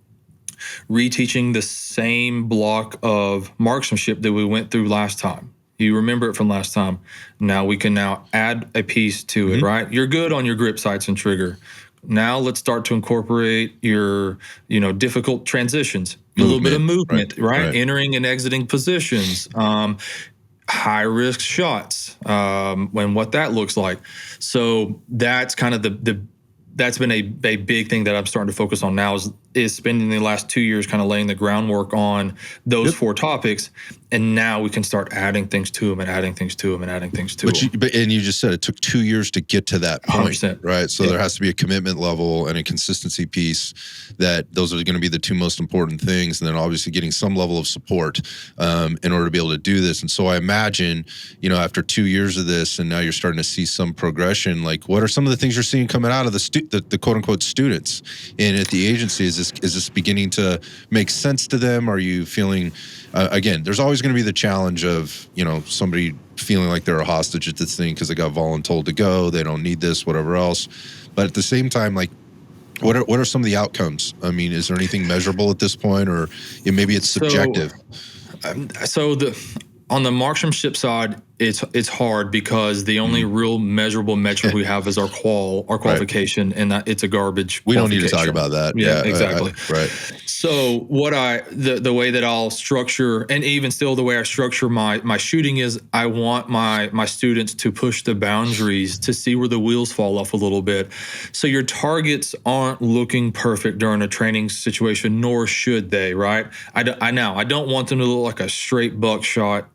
reteaching the same block of marksmanship that we went through last time. You remember it from last time. Now we can add a piece to it, right? You're good on your grip, sights, and trigger. Now let's start to incorporate your, difficult transitions, a little bit of movement, right? Entering and exiting positions, high risk shots, and what that looks like. So that's kind of that's been a big thing that I'm starting to focus on now is spending the last 2 years kind of laying the groundwork on those 4 topics. And now we can start adding things to them and adding things to them and adding things to them. And you just said it took 2 years to get to that point, 100%. Right? So there has to be a commitment level and a consistency piece, that those are going to be the 2 most important things. And then obviously getting some level of support in order to be able to do this. And so I imagine, after 2 years of this, and now you're starting to see some progression, like what are some of the things you're seeing coming out of the quote unquote students in at the agency? Is this beginning to make sense to them? Are you feeling, again, there's always going to be the challenge of, somebody feeling like they're a hostage at this thing because they got voluntold to go, they don't need this, whatever else. But at the same time, like, what are some of the outcomes? I mean, is there anything measurable at this point, or maybe it's subjective? On the marksmanship side, it's hard because the only real measurable metric we have is our qualification, and that it's a garbage. We don't need to talk about that. Yeah, exactly. Right. So the way that I'll structure, and even still the way I structure my shooting is, I want my students to push the boundaries to see where the wheels fall off a little bit. So your targets aren't looking perfect during a training situation, nor should they, right? I don't want them to look like a straight buckshot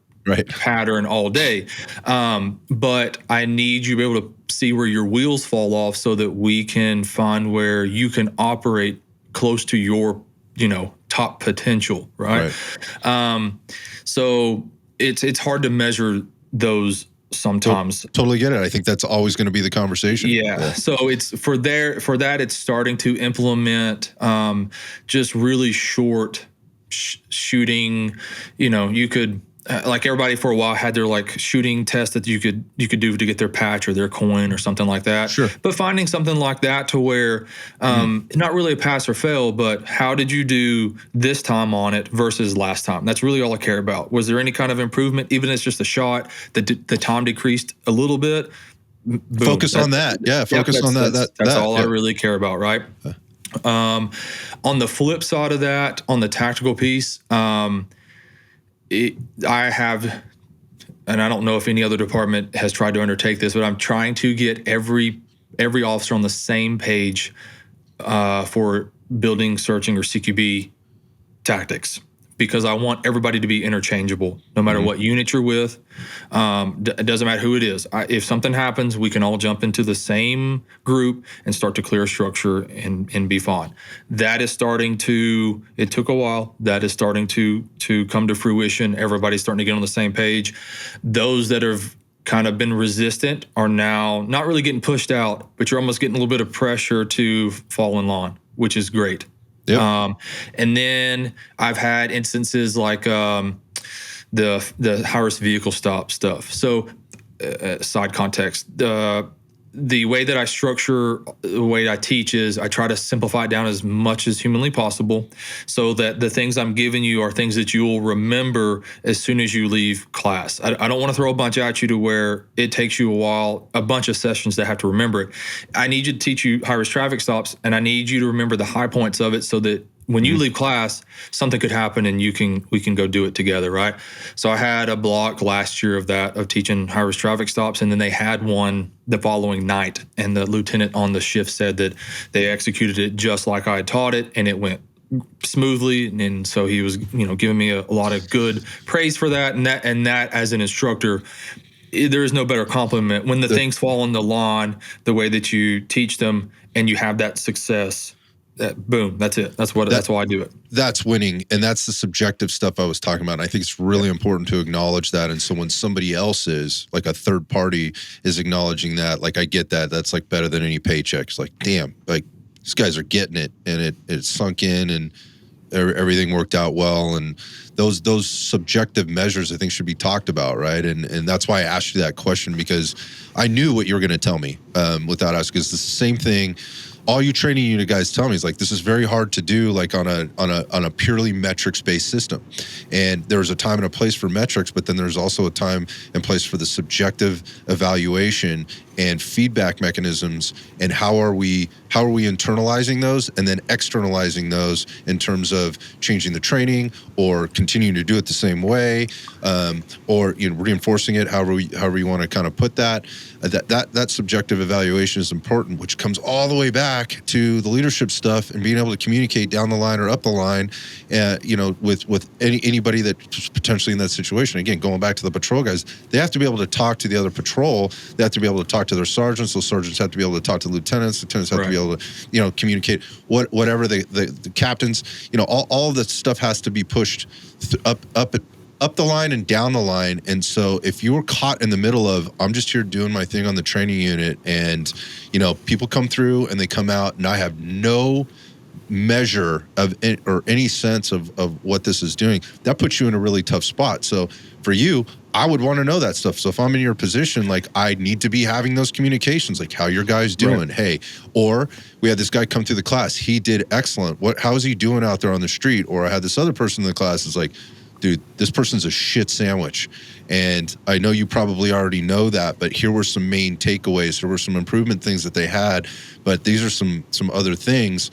pattern all day. But I need you to be able to see where your wheels fall off so that we can find where you can operate close to your, top potential, right? So it's hard to measure those sometimes. Totally get it. I think that's always going to be the conversation. Yeah. So it's for that, it's starting to implement just really short shooting. You could, like everybody for a while had their like shooting test that you could do to get their patch or their coin or something like that. Sure. But finding something like that to where not really a pass or fail, but how did you do this time on it versus last time? That's really all I care about. Was there any kind of improvement, even if it's just a shot, the time decreased a little bit? Boom. Focus on that. Yeah, focus on that. That's all I really care about, right? On the flip side of that, on the tactical piece, I have, and I don't know if any other department has tried to undertake this, but I'm trying to get every officer on the same page for building, searching, or CQB tactics, because I want everybody to be interchangeable, no matter what unit you're with. It doesn't matter who it is. If something happens, we can all jump into the same group and start to clear structure and be fine. That is starting to, it took a while, that is starting to come to fruition. Everybody's starting to get on the same page. Those that have kind of been resistant are now not really getting pushed out, but you're almost getting a little bit of pressure to fall in line, which is great. Yep. And then I've had instances like the high-risk vehicle stop stuff. So side context, the way that I structure, the way I teach is I try to simplify it down as much as humanly possible so that the things I'm giving you are things that you will remember as soon as you leave class. I don't want to throw a bunch at you to where it takes you a while, a bunch of sessions to have to remember it. I need you to teach you high-risk traffic stops, and I need you to remember the high points of it so that when you leave class, something could happen and we can go do it together, right? So I had a block last year of teaching high-risk traffic stops, and then they had one the following night, and the lieutenant on the shift said that they executed it just like I had taught it, and it went smoothly. And so he was, giving me a lot of good praise for that, and that as an instructor, there is no better compliment when the things fall in the line the way that you teach them, and you have that success. Boom, that's it. That's why I do it. That's winning. And that's the subjective stuff I was talking about. And I think it's really important to acknowledge that. And so when somebody else is, like a third party is acknowledging that, like, I get that. That's like better than any paycheck. It's like, damn, like these guys are getting it, and it sunk in, and everything worked out well. And those subjective measures, I think, should be talked about, right? And that's why I asked you that question, because I knew what you were going to tell me without asking. Because it's the same thing. All you training unit guys tell me is like, this is very hard to do, like on a purely metrics-based system. And there's a time and a place for metrics, but then there's also a time and place for the subjective evaluation and feedback mechanisms. And how are we internalizing those and then externalizing those in terms of changing the training or continuing to do it the same way, or reinforcing it, however you want to kind of put that. That subjective evaluation is important, which comes all the way back to the leadership stuff and being able to communicate down the line or up the line, with anybody that's potentially in that situation. Again, going back to the patrol guys, they have to be able to talk to the other patrol. They have to be able to talk to their sergeants. Those sergeants have to be able to talk to lieutenants. Lieutenants have to be able to, communicate whatever the captains. All of that stuff has to be pushed up the line and down the line. And so if you were caught in the middle of, I'm just here doing my thing on the training unit, and, people come through and they come out, and I have no measure of it or any sense of what this is doing, that puts you in a really tough spot. So for you, I would want to know that stuff. So if I'm in your position, like, I need to be having those communications, like, how your guys doing? Right. Hey, or we had this guy come through the class, he did excellent. How is he doing out there on the street? Or I had this other person in the class is like, dude, this person's a shit sandwich. And I know you probably already know that, but here were some main takeaways. There were some improvement things that they had, but these are some other things.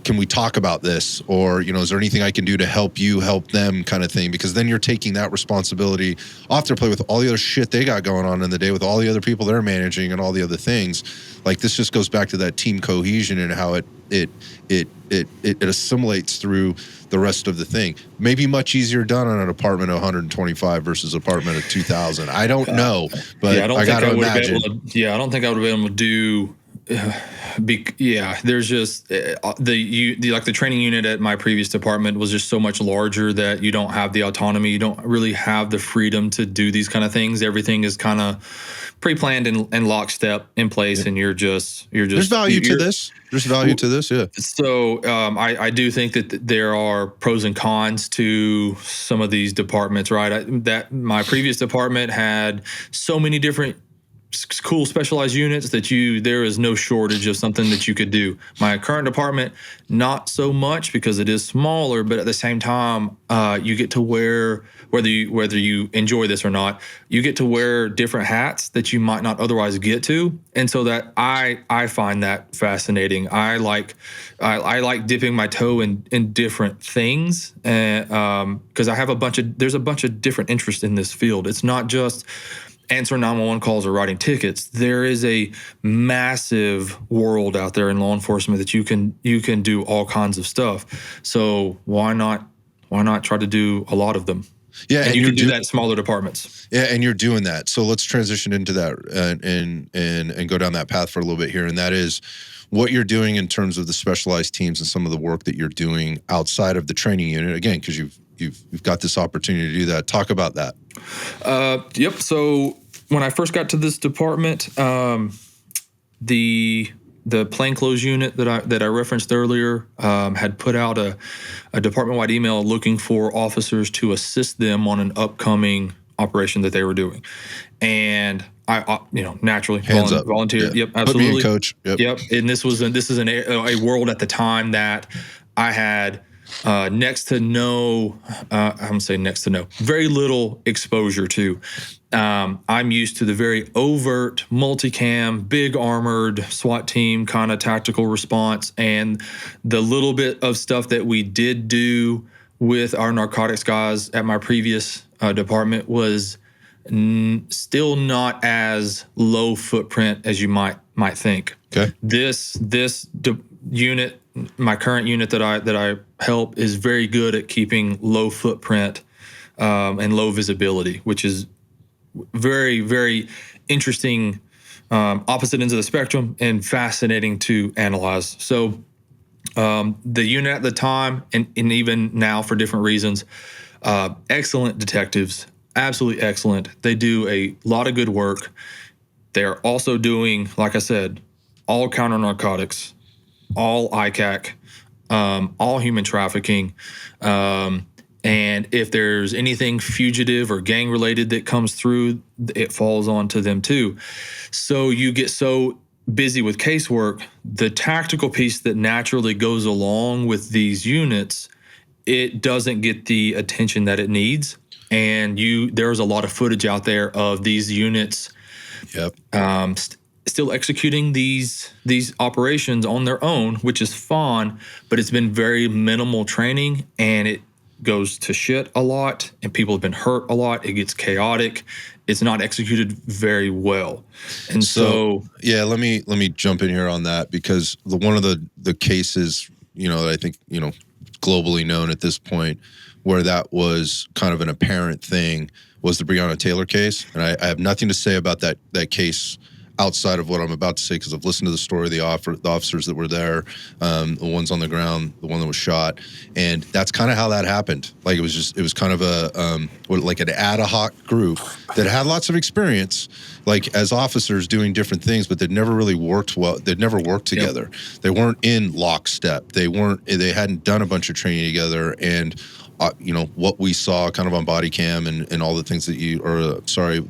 Can we talk about this? Or, is there anything I can do to help you help them, kind of thing? Because then you're taking that responsibility off their plate with all the other shit they got going on in the day, with all the other people they're managing and all the other things. Like, this just goes back to that team cohesion and how it assimilates through the rest of the thing. Maybe much easier done on an apartment of 125 versus apartment of 2,000. I don't know, but I got to imagine. I don't think I would have been able to do. There's just the training unit at my previous department was just so much larger that you don't have the autonomy. You don't really have the freedom to do these kind of things. Everything is kind of pre-planned and lockstep in place, and you're just. There's value to this. There's value to this, yeah. So I do think that there are pros and cons to some of these departments, right? That my previous department had so many different cool specialized units that there is no shortage of something that you could do. My current department, not so much, because it is smaller, but at the same time, you get to wear, whether you enjoy this or not, you get to wear different hats that you might not otherwise get to. And so that I find that fascinating. I like dipping my toe in different things, because I have there's a bunch of different interests in this field. It's not just answering 911 calls or writing tickets. There is a massive world out there in law enforcement that you can do all kinds of stuff. So why not try to do a lot of them? Yeah, and you can do that in smaller departments. Yeah, and you're doing that. So let's transition into that and go down that path for a little bit here. And that is what you're doing in terms of the specialized teams and some of the work that you're doing outside of the training unit. Again, because you've you've got this opportunity to do that. Talk about that. Yep. So when I first got to this department, the plainclothes unit that I referenced earlier had put out a department-wide email looking for officers to assist them on an upcoming operation that they were doing, and I naturally volunteered. Yeah. Yep, absolutely. Put me in, coach. Yep. And this is a world at the time that I had next to no, I'm gonna say next to no, very little exposure to. I'm used to the very overt multicam, big armored SWAT team kind of tactical response, and the little bit of stuff that we did do with our narcotics guys at my previous department was still not as low footprint as you might think. Okay. This unit, my current unit that I help, is very good at keeping low footprint and low visibility, which is very, very interesting, opposite ends of the spectrum, and fascinating to analyze. So the unit at the time, and even now for different reasons, excellent detectives, absolutely excellent. They do a lot of good work. They're also doing, like I said, all counter narcotics, all ICAC, all human trafficking. And if there's anything fugitive or gang related that comes through, it falls onto them too. So you get so busy with casework, the tactical piece that naturally goes along with these units, it doesn't get the attention that it needs. And there's a lot of footage out there of these units still executing these operations on their own, which is fun, but it's been very minimal training, and it goes to shit a lot, and people have been hurt a lot. It gets chaotic. It's not executed very well. And so yeah, let me jump in here on that, because one of the cases, that I think, globally known at this point, where that was kind of an apparent thing, was the Breonna Taylor case. And I have nothing to say about that case outside of what I'm about to say, because I've listened to the story of the officers that were there, the ones on the ground, the one that was shot, and that's kind of how that happened. Like it was kind of like an ad hoc group that had lots of experience, like as officers doing different things, but they'd never really worked well. They'd never worked together. Yep. They weren't in lockstep. They hadn't done a bunch of training together, and what we saw kind of on body cam and all the things that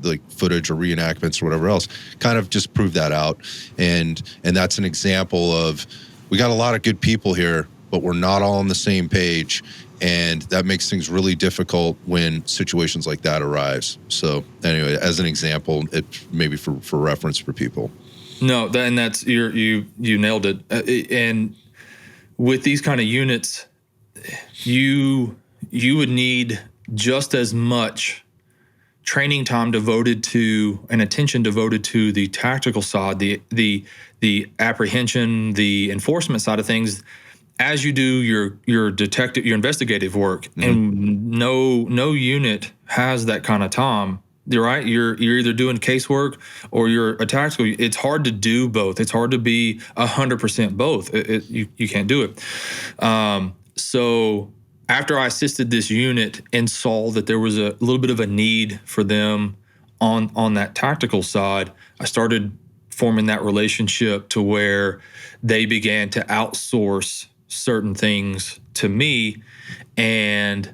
like footage or reenactments or whatever else, kind of just proved that out. And that's an example of, we got a lot of good people here, but we're not all on the same page. And that makes things really difficult when situations like that arise. So anyway, as an example, it maybe for reference for people. No, and that's, you nailed it. And with these kind of units, you would need just as much training time devoted to and attention devoted to the tactical side, the apprehension, the enforcement side of things, as you do your investigative work. Mm-hmm. And no unit has that kind of time. You're right. You're either doing casework or you're a tactical. It's hard to do both. It's hard to be 100% both. You can't do it. So after I assisted this unit and saw that there was a little bit of a need for them on that tactical side, I started forming that relationship to where they began to outsource certain things to me, and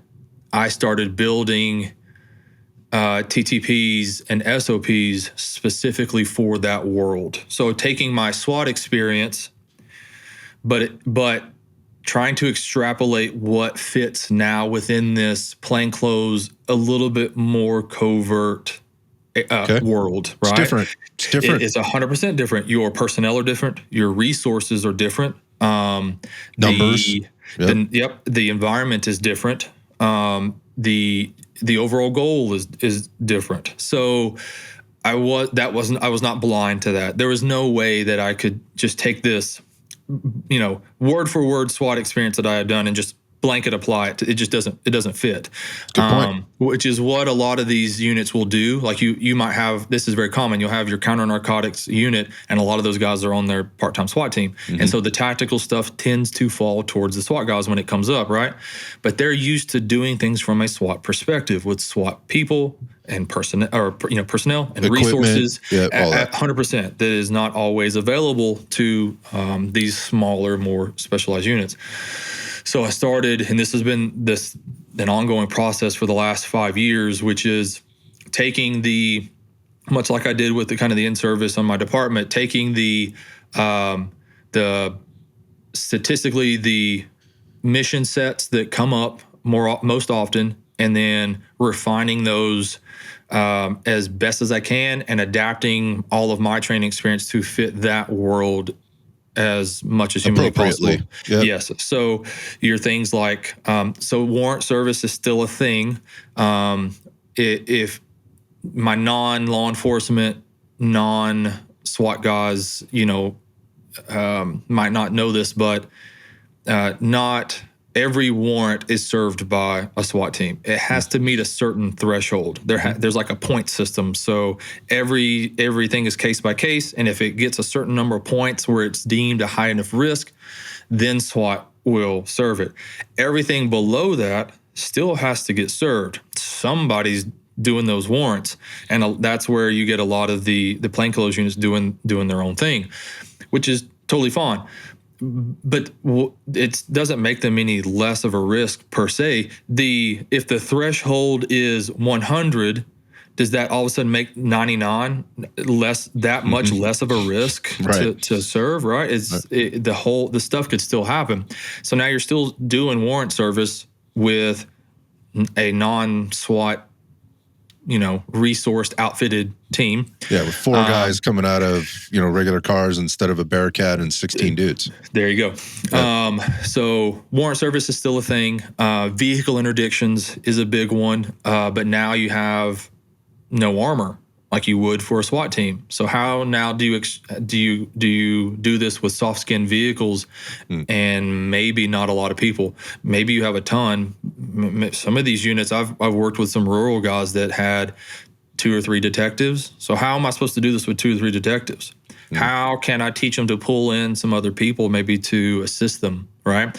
I started building TTPs and SOPs specifically for that world. So taking my SWAT experience, but trying to extrapolate what fits now within this plainclothes, a little bit more covert world, right? It's different. It's 100% different. Your personnel are different. Your resources are different. Numbers. The environment is different. The overall goal is different. So I was not blind to that. There was no way that I could just take this, word for word SWAT experience that I had done and just blanket apply it. It just doesn't fit. Good point. Which is what a lot of these units will do. Like you might have, this is very common. You'll have your counter narcotics unit, and a lot of those guys are on their part-time SWAT team. And so the tactical stuff tends to fall towards the SWAT guys when it comes up, right? But they're used to doing things from a SWAT perspective with SWAT people and personnel and Equipment, resources all at 100%. That is not always available to these smaller, more specialized units. So I started, and this has been an ongoing process for the last 5 years, which is taking much like I did with the in-service on my department, taking the statistically the mission sets that come up most often, and then refining those as best as I can, and adapting all of my training experience to fit that world as much as humanly possible. Yep. Yes. So your things like, so warrant service is still a thing. If my non-law enforcement, non-SWAT guys, might not know this, but not every warrant is served by a SWAT team. It has to meet a certain threshold. There's like a point system. So everything is case by case. And if it gets a certain number of points where it's deemed a high enough risk, then SWAT will serve it. Everything below that still has to get served. Somebody's doing those warrants. And that's where you get a lot of the plainclothes units doing their own thing, which is totally fine. But it doesn't make them any less of a risk per se. If the threshold is 100, does that all of a sudden make 99 much less of a risk to serve? Right? The stuff could still happen. So now you're still doing warrant service with a non-SWAT, resourced, outfitted team. Yeah, with 4 guys coming out of, regular cars instead of a Bearcat and 16 dudes. There you go. Yeah. So warrant service is still a thing. Vehicle interdictions is a big one. But now you have no armor like you would for a SWAT team. So how now do you do this with soft skin vehicles and maybe not a lot of people? Maybe you have a ton. Some of these units, I've worked with some rural guys that had 2 or 3 detectives. So how am I supposed to do this with 2 or 3 detectives? How can I teach them to pull in some other people maybe to assist them, right?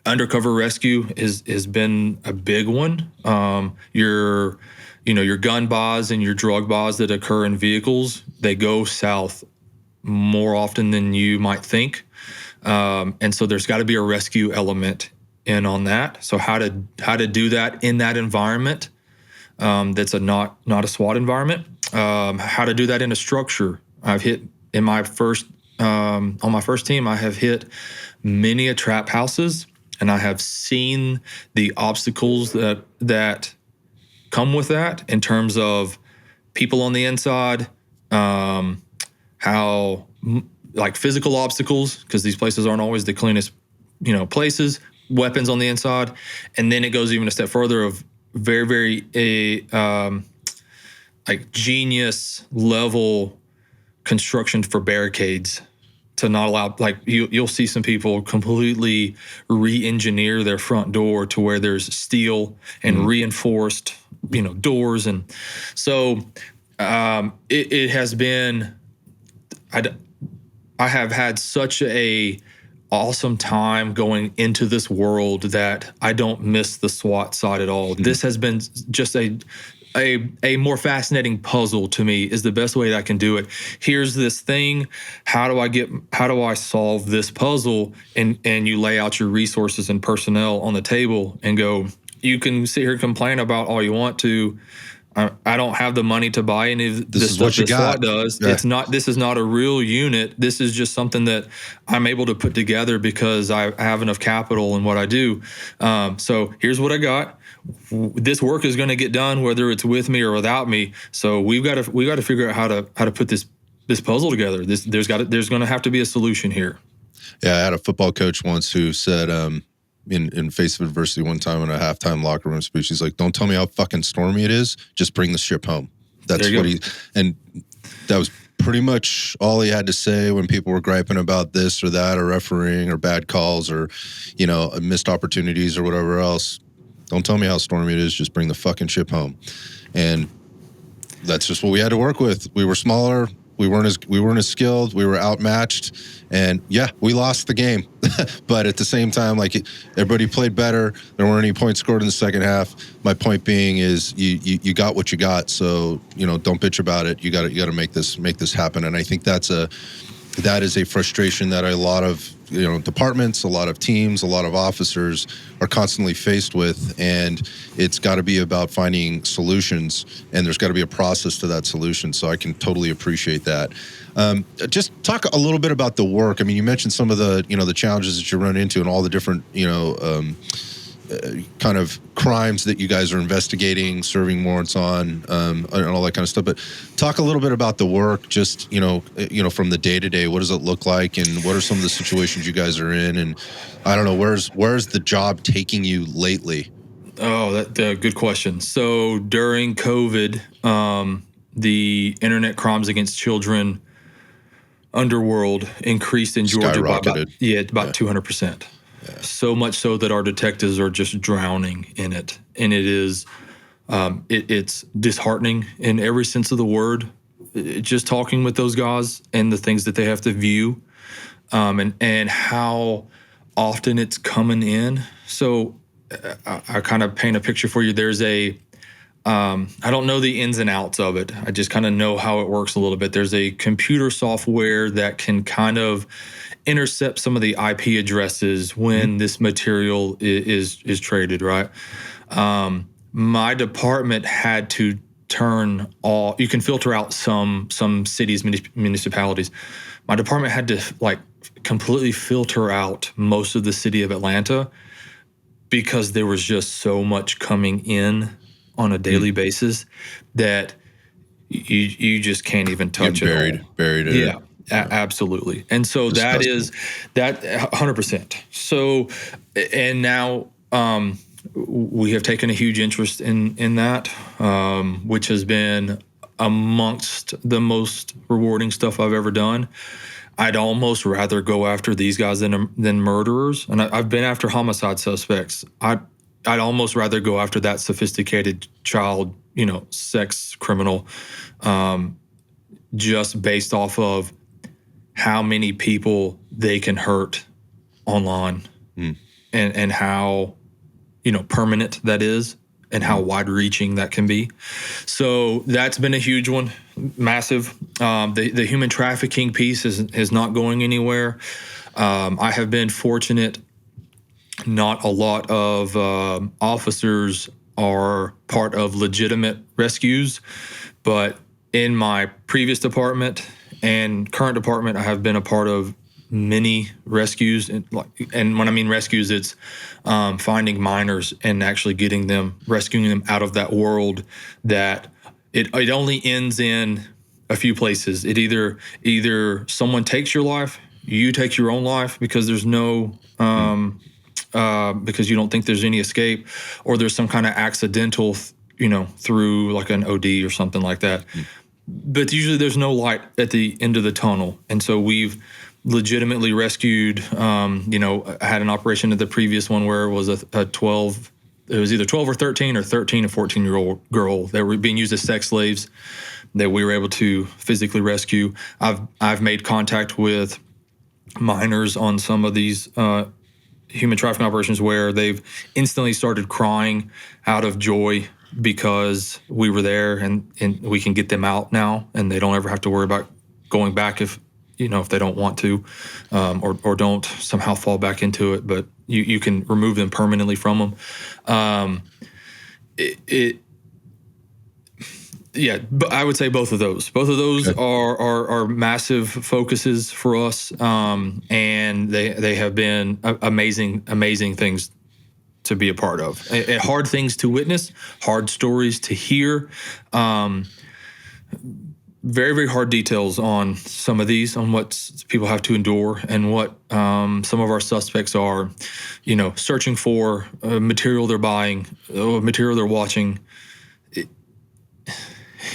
Undercover rescue has been a big one. Your gun buys and your drug buys that occur in vehicles, they go south more often than you might think. And so there's got to be a rescue element in on that. So how to do that in that environment that's not a SWAT environment. How to do that in a structure. I've hit in my first on my first team, I have hit many trap houses, and I have seen the obstacles that come with that in terms of people on the inside, how like physical obstacles, because these places aren't always the cleanest, places, weapons on the inside. And then it goes even a step further of very, very like genius level construction for barricades to not allow, like you'll see some people completely re-engineer their front door to where there's steel and reinforced, doors. And so it has been, I have had such a awesome time going into this world that I don't miss the SWAT side at all. This has been just a more fascinating puzzle to me, is the best way that I can do it. Here's this thing. How do I solve this puzzle? And you lay out your resources and personnel on the table and go, you can sit here and complain about all you want to. I don't have the money to buy any of this stuff that SWAT does. Yeah. This is not a real unit. This is just something that I'm able to put together because I have enough capital in what I do. So here's what I got. This work is going to get done whether it's with me or without me. So we got to figure out how to put this puzzle together. There's going to have to be a solution here. Yeah, I had a football coach once who said, in face of adversity one time in a halftime locker room speech, he's like, "Don't tell me how fucking stormy it is. Just bring the ship home." That's what and that was pretty much all he had to say when people were griping about this or that or refereeing or bad calls or, missed opportunities or whatever else. Don't tell me how stormy it is. Just bring the fucking ship home. And that's just what we had to work with. We were smaller. We weren't as skilled. We were outmatched, and we lost the game. But at the same time, everybody played better. There weren't any points scored in the second half. My point being is you got what you got. So don't bitch about it. You got to make this happen. And I think that is a frustration that a lot of departments, a lot of teams, a lot of officers are constantly faced with, and it's got to be about finding solutions, and there's got to be a process to that solution. So I can totally appreciate that. Just talk a little bit about the work. I mean, you mentioned some of the the challenges that you run into and all the different kind of crimes that you guys are investigating, serving warrants on, and all that kind of stuff. But talk a little bit about the work, just from the day to day. What does it look like, and what are some of the situations you guys are in? And I don't know, where's the job taking you lately? Oh, that's a good question. So during COVID, the internet crimes against children underworld increased in Georgia by about 200%. Yeah. So much so that our detectives are just drowning in it, and it is it's disheartening in every sense of the word. Just talking with those guys and the things that they have to view, and how often it's coming in. So I kind of paint a picture for you. There's I don't know the ins and outs of it. I just kind of know how it works a little bit. There's a computer software that can kind of intercept some of the IP addresses when this material is traded, right? My department had to turn all. You can filter out some cities, municipalities. My department had to completely filter out most of the city of Atlanta because there was just so much coming in on a daily basis that you just can't even touch it. Buried in it. Absolutely. And so Disgusting. that 100%. So, and now we have taken a huge interest in that, which has been amongst the most rewarding stuff I've ever done. I'd almost rather go after these guys than murderers. And I've been after homicide suspects. I'd almost rather go after that sophisticated child, sex criminal, just based off of how many people they can hurt online, and how permanent that is, and how wide-reaching that can be. So that's been a huge one, massive. The human trafficking piece is not going anywhere. I have been fortunate. Not a lot of officers are part of legitimate rescues, but in my previous department and current department, I have been a part of many rescues. And when I mean rescues, it's finding minors and actually rescuing them out of that world that it only ends in a few places. It either someone takes your life, you take your own life because there's no because you don't think there's any escape, or there's some kind of accidental, through like an OD or something like that. But usually there's no light at the end of the tunnel. And so we've legitimately rescued, I had an operation at the previous one where it was a 12, it was either 12 or 13 or 13 and 14-year-old girl that were being used as sex slaves that we were able to physically rescue. I've made contact with minors on some of these human trafficking operations where they've instantly started crying out of joy because we were there and we can get them out now, and they don't ever have to worry about going back if they don't want to, or don't somehow fall back into it. But you can remove them permanently from them. But I would say both of those. Both of those Okay. are massive focuses for us, and they have been amazing things to be a part of. Hard things to witness, hard stories to hear. Very, very hard details on some of these, on what people have to endure, and what some of our suspects are, searching for, material they're buying, material they're watching.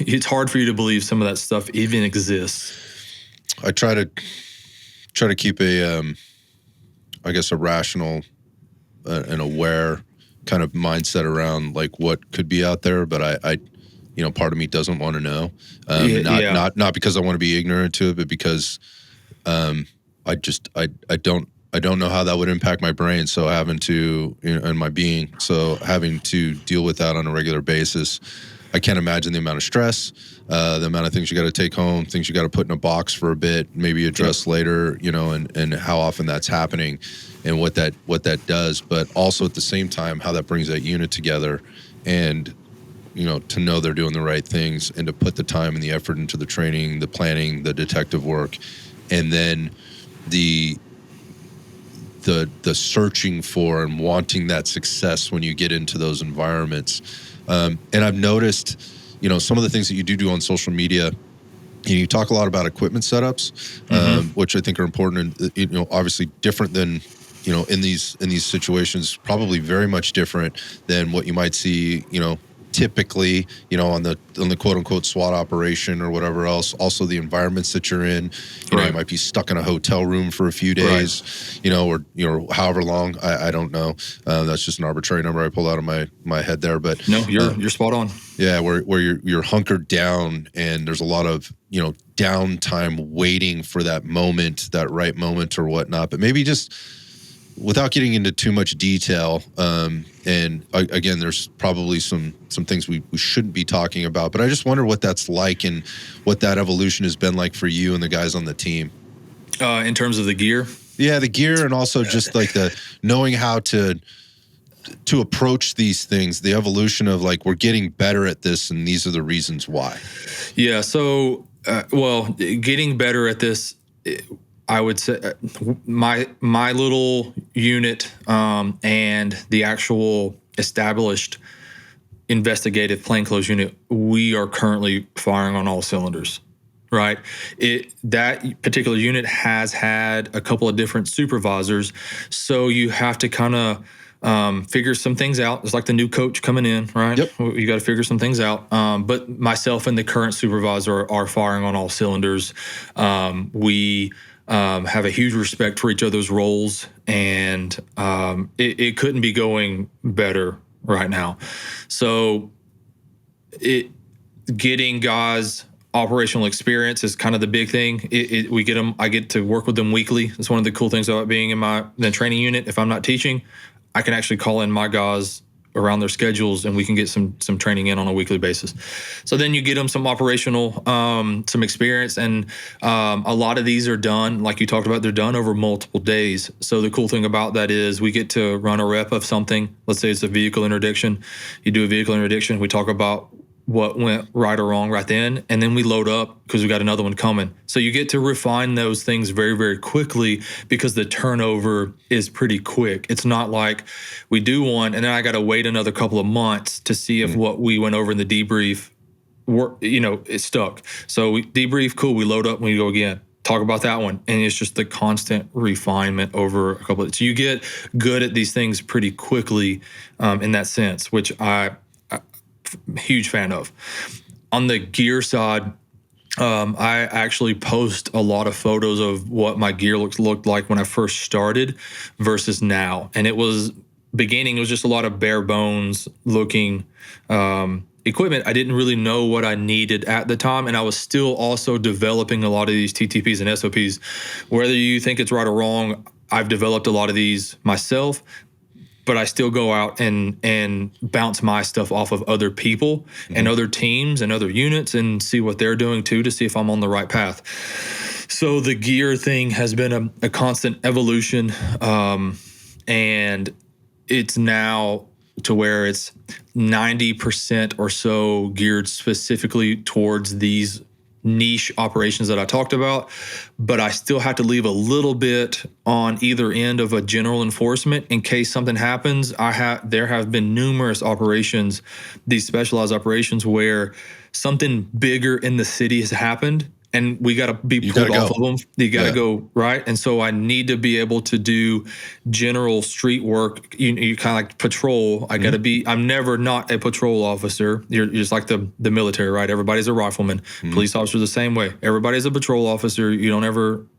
it's hard for you to believe some of that stuff even exists. I try to keep a I guess a rational and aware kind of mindset around like what could be out there, but I part of me doesn't want to know, not because I want to be ignorant to it, but because I don't know how that would impact my brain. So having to, and my being, so having to deal with that on a regular basis, I can't imagine the amount of stress, the amount of things you got to take home, things you got to put in a box for a bit, maybe address later, and how often that's happening and what that does. But also at the same time, how that brings that unit together and, to know they're doing the right things and to put the time and the effort into the training, the planning, the detective work, and then the searching for and wanting that success when you get into those environments. And I've noticed, some of the things that you do on social media, you talk a lot about equipment setups, which I think are important and, obviously different than, in these situations, probably very much different than what you might see, typically, on the quote unquote SWAT operation or whatever else. Also the environments that you're in, you might be stuck in a hotel room for a few days, or however long. I don't know. That's just an arbitrary number I pulled out of my head there. But no, you're spot on. Yeah, where you're hunkered down and there's a lot of downtime waiting for that moment, that right moment or whatnot. But maybe just without getting into too much detail, and again, there's probably some things we shouldn't be talking about, but I just wonder what that's like and what that evolution has been like for you and the guys on the team. In terms of the gear? Yeah, the gear, and also just like the knowing how to approach these things, the evolution of like, we're getting better at this and these are the reasons why. Yeah, so, getting better at this, I would say my little unit and the actual established investigative plainclothes unit, we are currently firing on all cylinders, right? That particular unit has had a couple of different supervisors, so you have to kind of figure some things out. It's like the new coach coming in, right? Yep. You got to figure some things out. But myself and the current supervisor are firing on all cylinders. We have a huge respect for each other's roles, and it couldn't be going better right now. So getting guys operational experience is kind of the big thing. We get them. I get to work with them weekly. It's one of the cool things about being in the training unit. If I'm not teaching, I can actually call in my guys around their schedules, and we can get some training in on a weekly basis. So then you get them some operational, some experience, and a lot of these are done, like you talked about, they're done over multiple days. So the cool thing about that is we get to run a rep of something. Let's say it's a vehicle interdiction. You do a vehicle interdiction. We talk about what went right or wrong right then, and then we load up because we got another one coming. So you get to refine those things very, very quickly because the turnover is pretty quick. It's not like we do one and then I got to wait another couple of months to see if what we went over in the debrief, it stuck. So we debrief, cool, we load up and we go again. Talk about that one. And it's just the constant refinement over a couple of, so you get good at these things pretty quickly in that sense, which I'm huge fan of. On the gear side, I actually post a lot of photos of what my gear looked like when I first started versus now. And it was just a lot of bare bones looking equipment. I didn't really know what I needed at the time. And I was still also developing a lot of these TTPs and SOPs. Whether you think it's right or wrong, I've developed a lot of these myself, but I still go out and bounce my stuff off of other people and other teams and other units and see what they're doing too, to see if I'm on the right path. So the gear thing has been a constant evolution, and it's now to where it's 90% or so geared specifically towards these niche operations that I talked about, but I still have to leave a little bit on either end of a general enforcement in case something happens. There have been numerous operations, these specialized operations, where something bigger in the city has happened and we got to be pulled off of them. You got to go, right? And so I need to be able to do general street work. You kind of like patrol. I got to be, I'm never not a patrol officer. You're just like the military, right? Everybody's a rifleman. Police officers the same way. Everybody's a patrol officer. You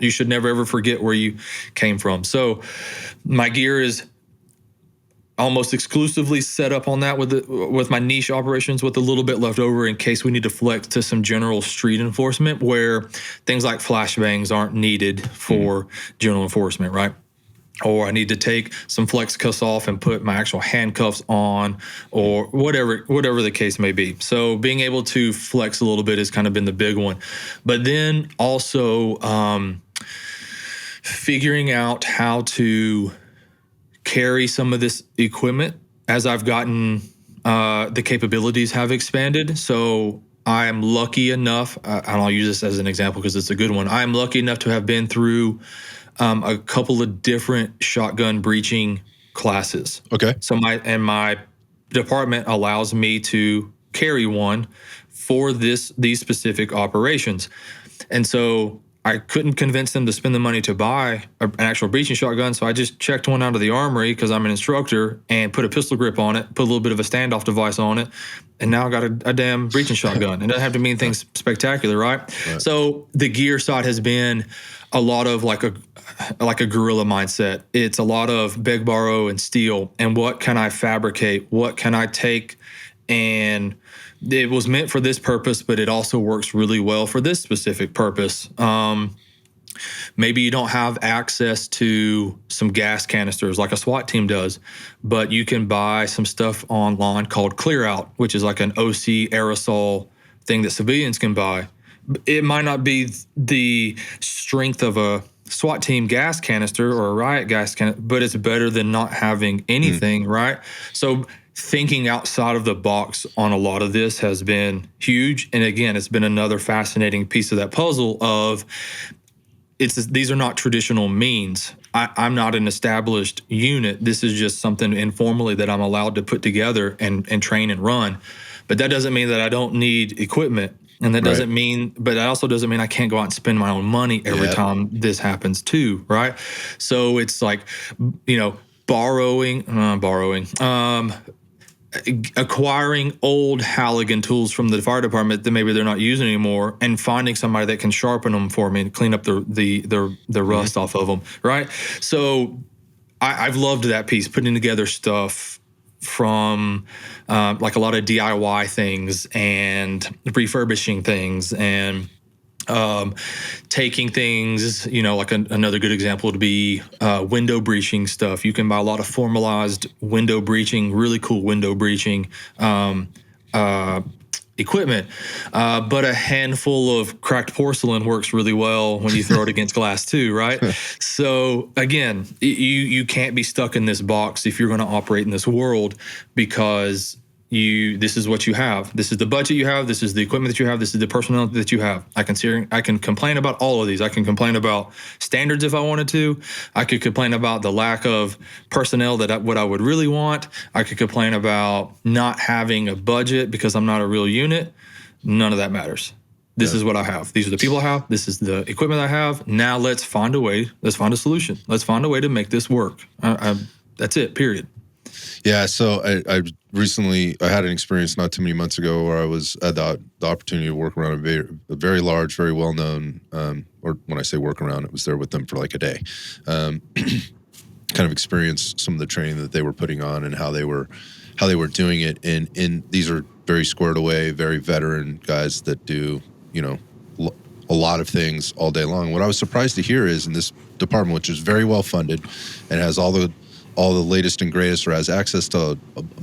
should never ever forget where you came from. So my gear is almost exclusively set up on that with my niche operations, with a little bit left over in case we need to flex to some general street enforcement where things like flashbangs aren't needed for general enforcement, right? Or I need to take some flex cuffs off and put my actual handcuffs on, or whatever the case may be. So being able to flex a little bit has kind of been the big one. But then also figuring out how to carry some of this equipment as I've gotten, the capabilities have expanded. So I am lucky enough, and I'll use this as an example because it's a good one. I'm lucky enough to have been through a couple of different shotgun breaching classes. Okay. So my department allows me to carry one for these specific operations. And so I couldn't convince them to spend the money to buy an actual breaching shotgun, so I just checked one out of the armory because I'm an instructor and put a pistol grip on it, put a little bit of a standoff device on it, and now I got a damn breaching shotgun. It doesn't have to mean things spectacular, right? So the gear side has been a lot of like a guerrilla mindset. It's a lot of beg, borrow, and steal. And what can I fabricate? What can I take and it was meant for this purpose, but it also works really well for this specific purpose. Maybe you don't have access to some gas canisters like a SWAT team does, but you can buy some stuff online called Clear Out, which is like an OC aerosol thing that civilians can buy. It might not be the strength of a SWAT team gas canister or a riot gas canister, but it's better than not having anything, right? So thinking outside of the box on a lot of this has been huge. And again, it's been another fascinating piece of that puzzle of these are not traditional means. I'm not an established unit. This is just something informally that I'm allowed to put together and train and run. But that doesn't mean that I don't need equipment. And that doesn't mean, but that also doesn't mean I can't go out and spend my own money every time this happens too, right? So it's like, acquiring old Halligan tools from the fire department that maybe they're not using anymore, and finding somebody that can sharpen them for me and clean up the rust off of them, right? So I've loved that piece, putting together stuff from like a lot of DIY things and refurbishing things and taking things, like another good example would be window breaching stuff. You can buy a lot of formalized window breaching, really cool window breaching equipment, but a handful of cracked porcelain works really well when you throw it against glass too, right? So again, you can't be stuck in this box if you're going to operate in this world, because this is what you have. This is the budget you have. This is the equipment that you have. This is the personnel that you have. I can complain about all of these. I can complain about standards if I wanted to. I could complain about the lack of personnel what I would really want. I could complain about not having a budget because I'm not a real unit. None of that matters. This is what I have. These are the people I have. This is the equipment I have. Now let's find a way. Let's find a solution. Let's find a way to make this work. That's it, period. Yeah, so I recently had an experience not too many months ago where I was had the opportunity to work around a very large, very well-known, or when I say work around, it was there with them for like a day. Kind of experience some of the training that they were putting on and how they were doing it. And these are very squared away, very veteran guys that do, a lot of things all day long. What I was surprised to hear is in this department, which is very well funded and has all the latest and greatest, or has access to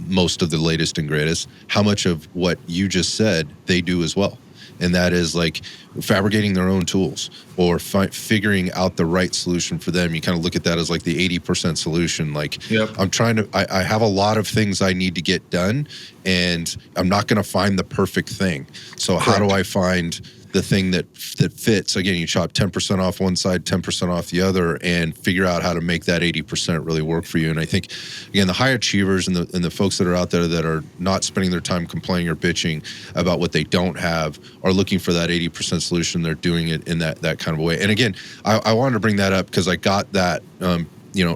most of the latest and greatest, how much of what you just said they do as well. And that is like fabricating their own tools or figuring out the right solution for them. You kind of look at that as like the 80% solution. Like, I have a lot of things I need to get done, and I'm not going to find the perfect thing. So how do I find the thing that fits. Again, you chop 10% off one side, 10% off the other, and figure out how to make that 80% really work for you. And I think, again, the high achievers and the folks that are out there that are not spending their time complaining or bitching about what they don't have are looking for that 80% solution. They're doing it in that kind of a way. And again, I wanted to bring that up because I got that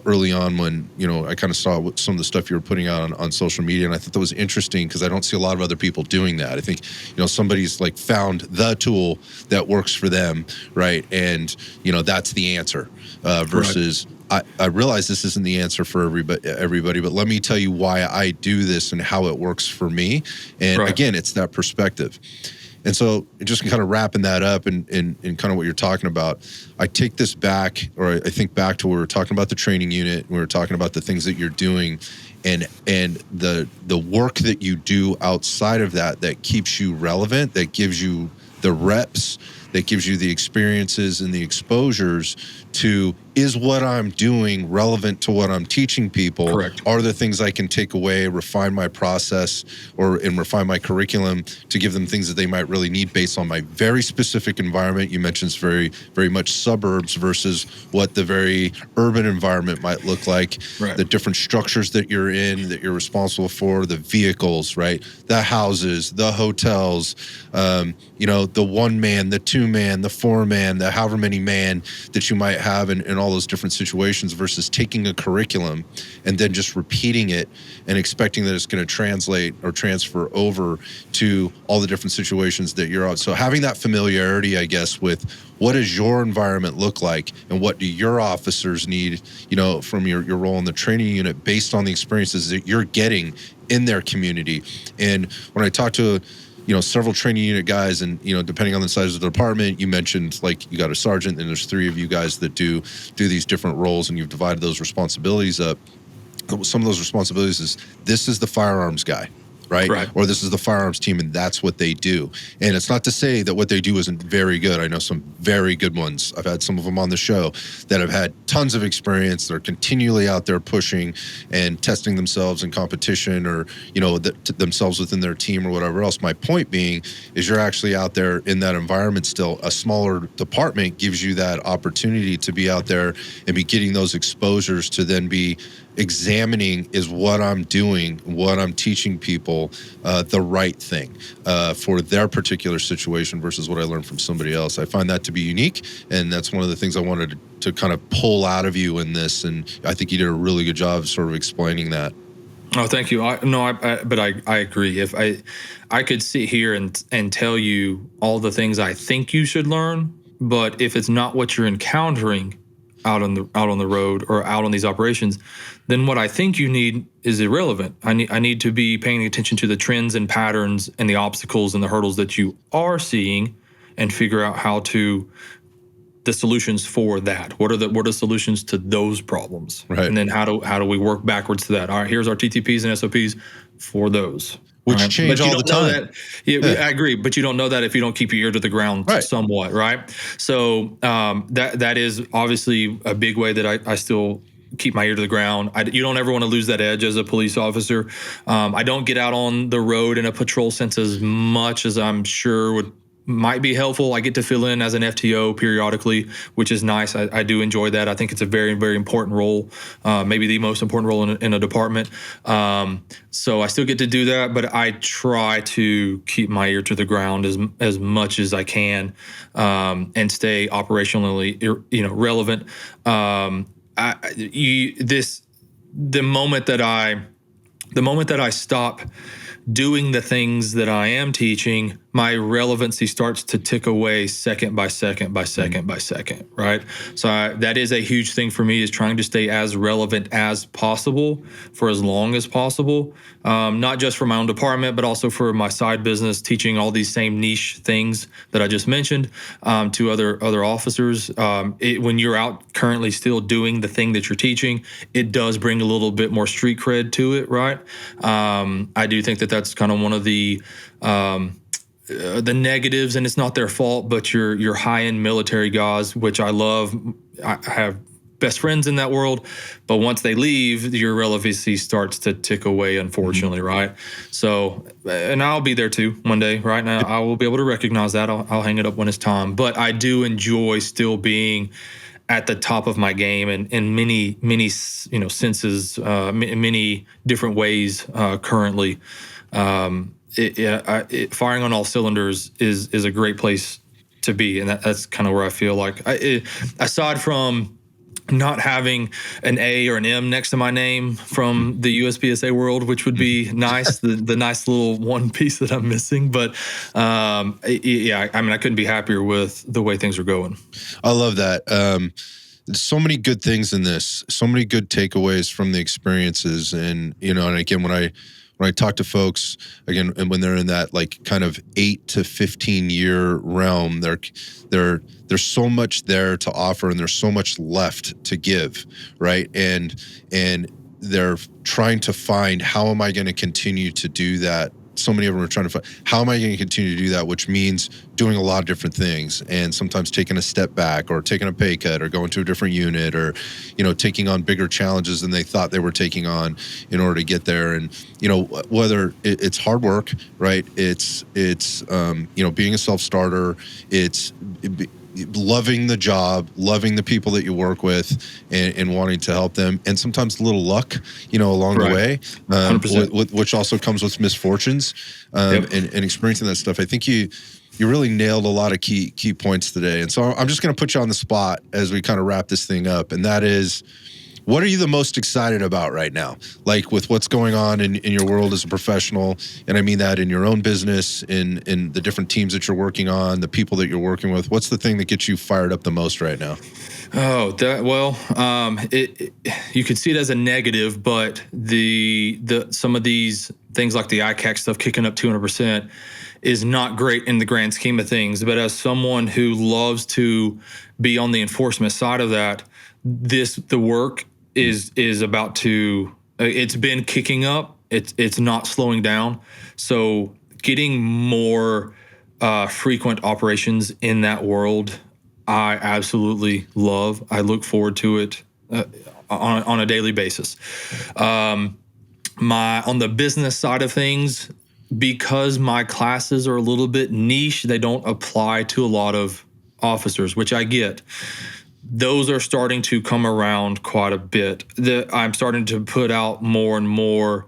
early on when, I kind of saw some of the stuff you were putting out on social media. And I thought that was interesting because I don't see a lot of other people doing that. I think, somebody's like found the tool that works for them, right? And, that's the answer versus I realize this isn't the answer for everybody, but let me tell you why I do this and how it works for me. And again, it's that perspective. And so just kind of wrapping that up and kind of what you're talking about, I take this back, or I think back to where we were talking about the training unit, we were talking about the things that you're doing and the work that you do outside of that keeps you relevant, that gives you the reps, that gives you the experiences and the exposures to, is what I'm doing relevant to what I'm teaching people? Correct. Are there things I can take away, refine my process, and refine my curriculum to give them things that they might really need based on my very specific environment? You mentioned it's very, very much suburbs versus what the very urban environment might look like, the different structures that you're in, that you're responsible for, the vehicles, right? The houses, the hotels, the 1-man, the 2-man, the 4-man, the however many man that you might have in all those different situations versus taking a curriculum and then just repeating it and expecting that it's going to translate or transfer over to all the different situations that you're on. So having that familiarity, I guess, with what does your environment look like and what do your officers need, from your role in the training unit based on the experiences that you're getting in their community. And when I talk to several training unit guys and, depending on the size of the department, you mentioned like you got a sergeant and there's 3 of you guys that do these different roles and you've divided those responsibilities up. Some of those responsibilities is this is the firearms guy, right? Or this is the firearms team and that's what they do. And it's not to say that what they do isn't very good. I know some very good ones. I've had some of them on the show that have had tons of experience. They're continually out there pushing and testing themselves in competition or, themselves within their team or whatever else. My point being is you're actually out there in that environment still. A smaller department gives you that opportunity to be out there and be getting those exposures to then be examining, is what I'm doing, what I'm teaching people, the right thing for their particular situation versus what I learned from somebody else. I find that to be unique, and that's one of the things I wanted to kind of pull out of you in this, and I think you did a really good job of sort of explaining that. Oh, thank you. But I agree. If I could sit here and tell you all the things I think you should learn, but if it's not what you're encountering out on the road or out on these operations, then what I think you need is irrelevant. I need to be paying attention to the trends and patterns and the obstacles and the hurdles that you are seeing, and figure out the solutions for that. What are the solutions to those problems? Right. And then how do we work backwards to that? All right, here's our TTPs and SOPs for those. Which change all the time. I agree, but you don't know that if you don't keep your ear to the ground somewhat, right? So that is obviously a big way that I still keep my ear to the ground. You don't ever want to lose that edge as a police officer. I don't get out on the road in a patrol sense as much as I'm sure might be helpful. I get to fill in as an FTO periodically, which is nice. I do enjoy that. I think it's a very, very important role, maybe the most important role in a department. So I still get to do that, but I try to keep my ear to the ground as much as I can, and stay operationally, relevant. The moment that I stop doing the things that I am teaching, my relevancy starts to tick away second by second by second by second, right? So that is a huge thing for me, is trying to stay as relevant as possible for as long as possible, not just for my own department, but also for my side business, teaching all these same niche things that I just mentioned to other officers. When you're out currently still doing the thing that you're teaching, it does bring a little bit more street cred to it, right? I do think that that's kind of one of the negatives, and it's not their fault, but your high-end military guys, which I love. I have best friends in that world. But once they leave, your relevancy starts to tick away, unfortunately, right? So, and I'll be there too one day, right? Now I will be able to recognize that. I'll hang it up when it's time. But I do enjoy still being at the top of my game in many senses, in many different ways currently. Firing on all cylinders is a great place to be, and that's kind of where I feel like aside from not having an A or an M next to my name from the USPSA world, which would be nice, the nice little one piece that I'm missing. But yeah, I mean, I couldn't be happier with the way things are going. I love that. There's so many good things in this, so many good takeaways from the experiences. And, and again, when I talk to folks again, and when they're in that like kind of 8 to 15 year realm, there's so much there to offer, and there's so much left to give, right? And they're trying to find, how am I going to continue to do that? So many of them are trying to find, how am I going to continue to do that? Which means doing a lot of different things, and sometimes taking a step back, or taking a pay cut, or going to a different unit, or, taking on bigger challenges than they thought they were taking on in order to get there. And, whether it's hard work, right? It's being a self-starter, it's loving the job, loving the people that you work with, and wanting to help them, and sometimes a little luck, along the way, which also comes with misfortunes, and experiencing that stuff. I think you really nailed a lot of key points today. And so I'm just going to put you on the spot as we kind of wrap this thing up, and that is, what are you the most excited about right now? Like with what's going on in your world as a professional, and I mean that in your own business, in the different teams that you're working on, the people that you're working with. What's the thing that gets you fired up the most right now? Oh, you could see it as a negative, but some of these things like the ICAC stuff kicking up 200% is not great in the grand scheme of things. But as someone who loves to be on the enforcement side of that, the work is about to, it's been kicking up. It's not slowing down. So getting more frequent operations in that world, I absolutely love. I look forward to it on a daily basis. On the business side of things, because my classes are a little bit niche, they don't apply to a lot of officers, which I get. Those are starting to come around quite a bit. I'm starting to put out more and more,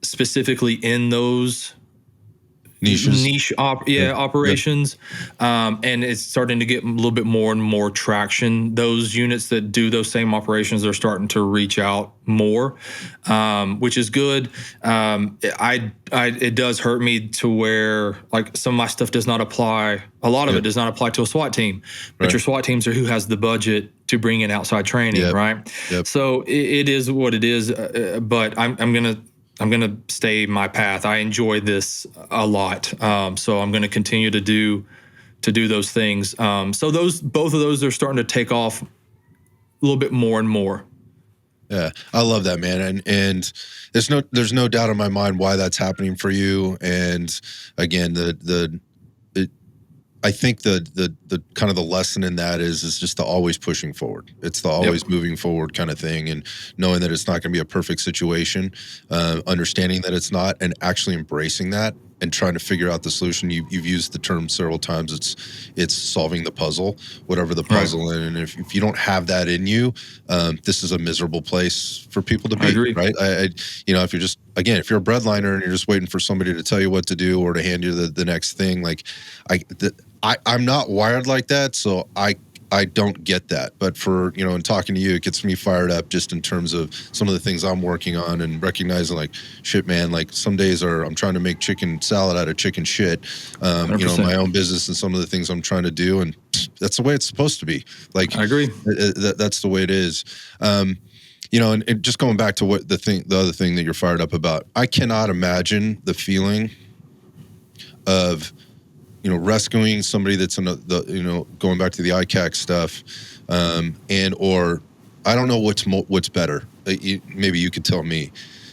specifically in those niche operations, and it's starting to get a little bit more and more traction. Those units that do those same operations are starting to reach out more, which is good. It does hurt me to where like some of my stuff does not apply. A lot of it does not apply to a SWAT team, but your SWAT teams are who has the budget to bring in outside training, right? So it is what it is. But I'm gonna stay my path. I enjoy this a lot, so I'm gonna continue to do those things. So both of those are starting to take off a little bit more and more. Yeah, I love that, man, and there's no doubt in my mind why that's happening for you. And again, I think the kind of the lesson in that is just the always pushing forward. It's the always moving forward kind of thing, and knowing that it's not going to be a perfect situation, understanding that it's not, and actually embracing that and trying to figure out the solution. You've used the term several times. It's solving the puzzle, whatever the puzzle. Right. And if you don't have that in you, this is a miserable place for people to be. I agree. Right? If you're just, again, if you're a breadliner and you're just waiting for somebody to tell you what to do or to hand you the next thing, like I'm not wired like that, so I don't get that. But for, in talking to you, it gets me fired up just in terms of some of the things I'm working on, and recognizing like, shit, man, like some days I'm trying to make chicken salad out of chicken shit, my own business and some of the things I'm trying to do. And that's the way it's supposed to be. Like, I agree. That's the way it is. And just going back to what the other thing that you're fired up about, I cannot imagine the feeling of, rescuing somebody that's in going back to the ICAC stuff, or I don't know what's better. Maybe you could tell me.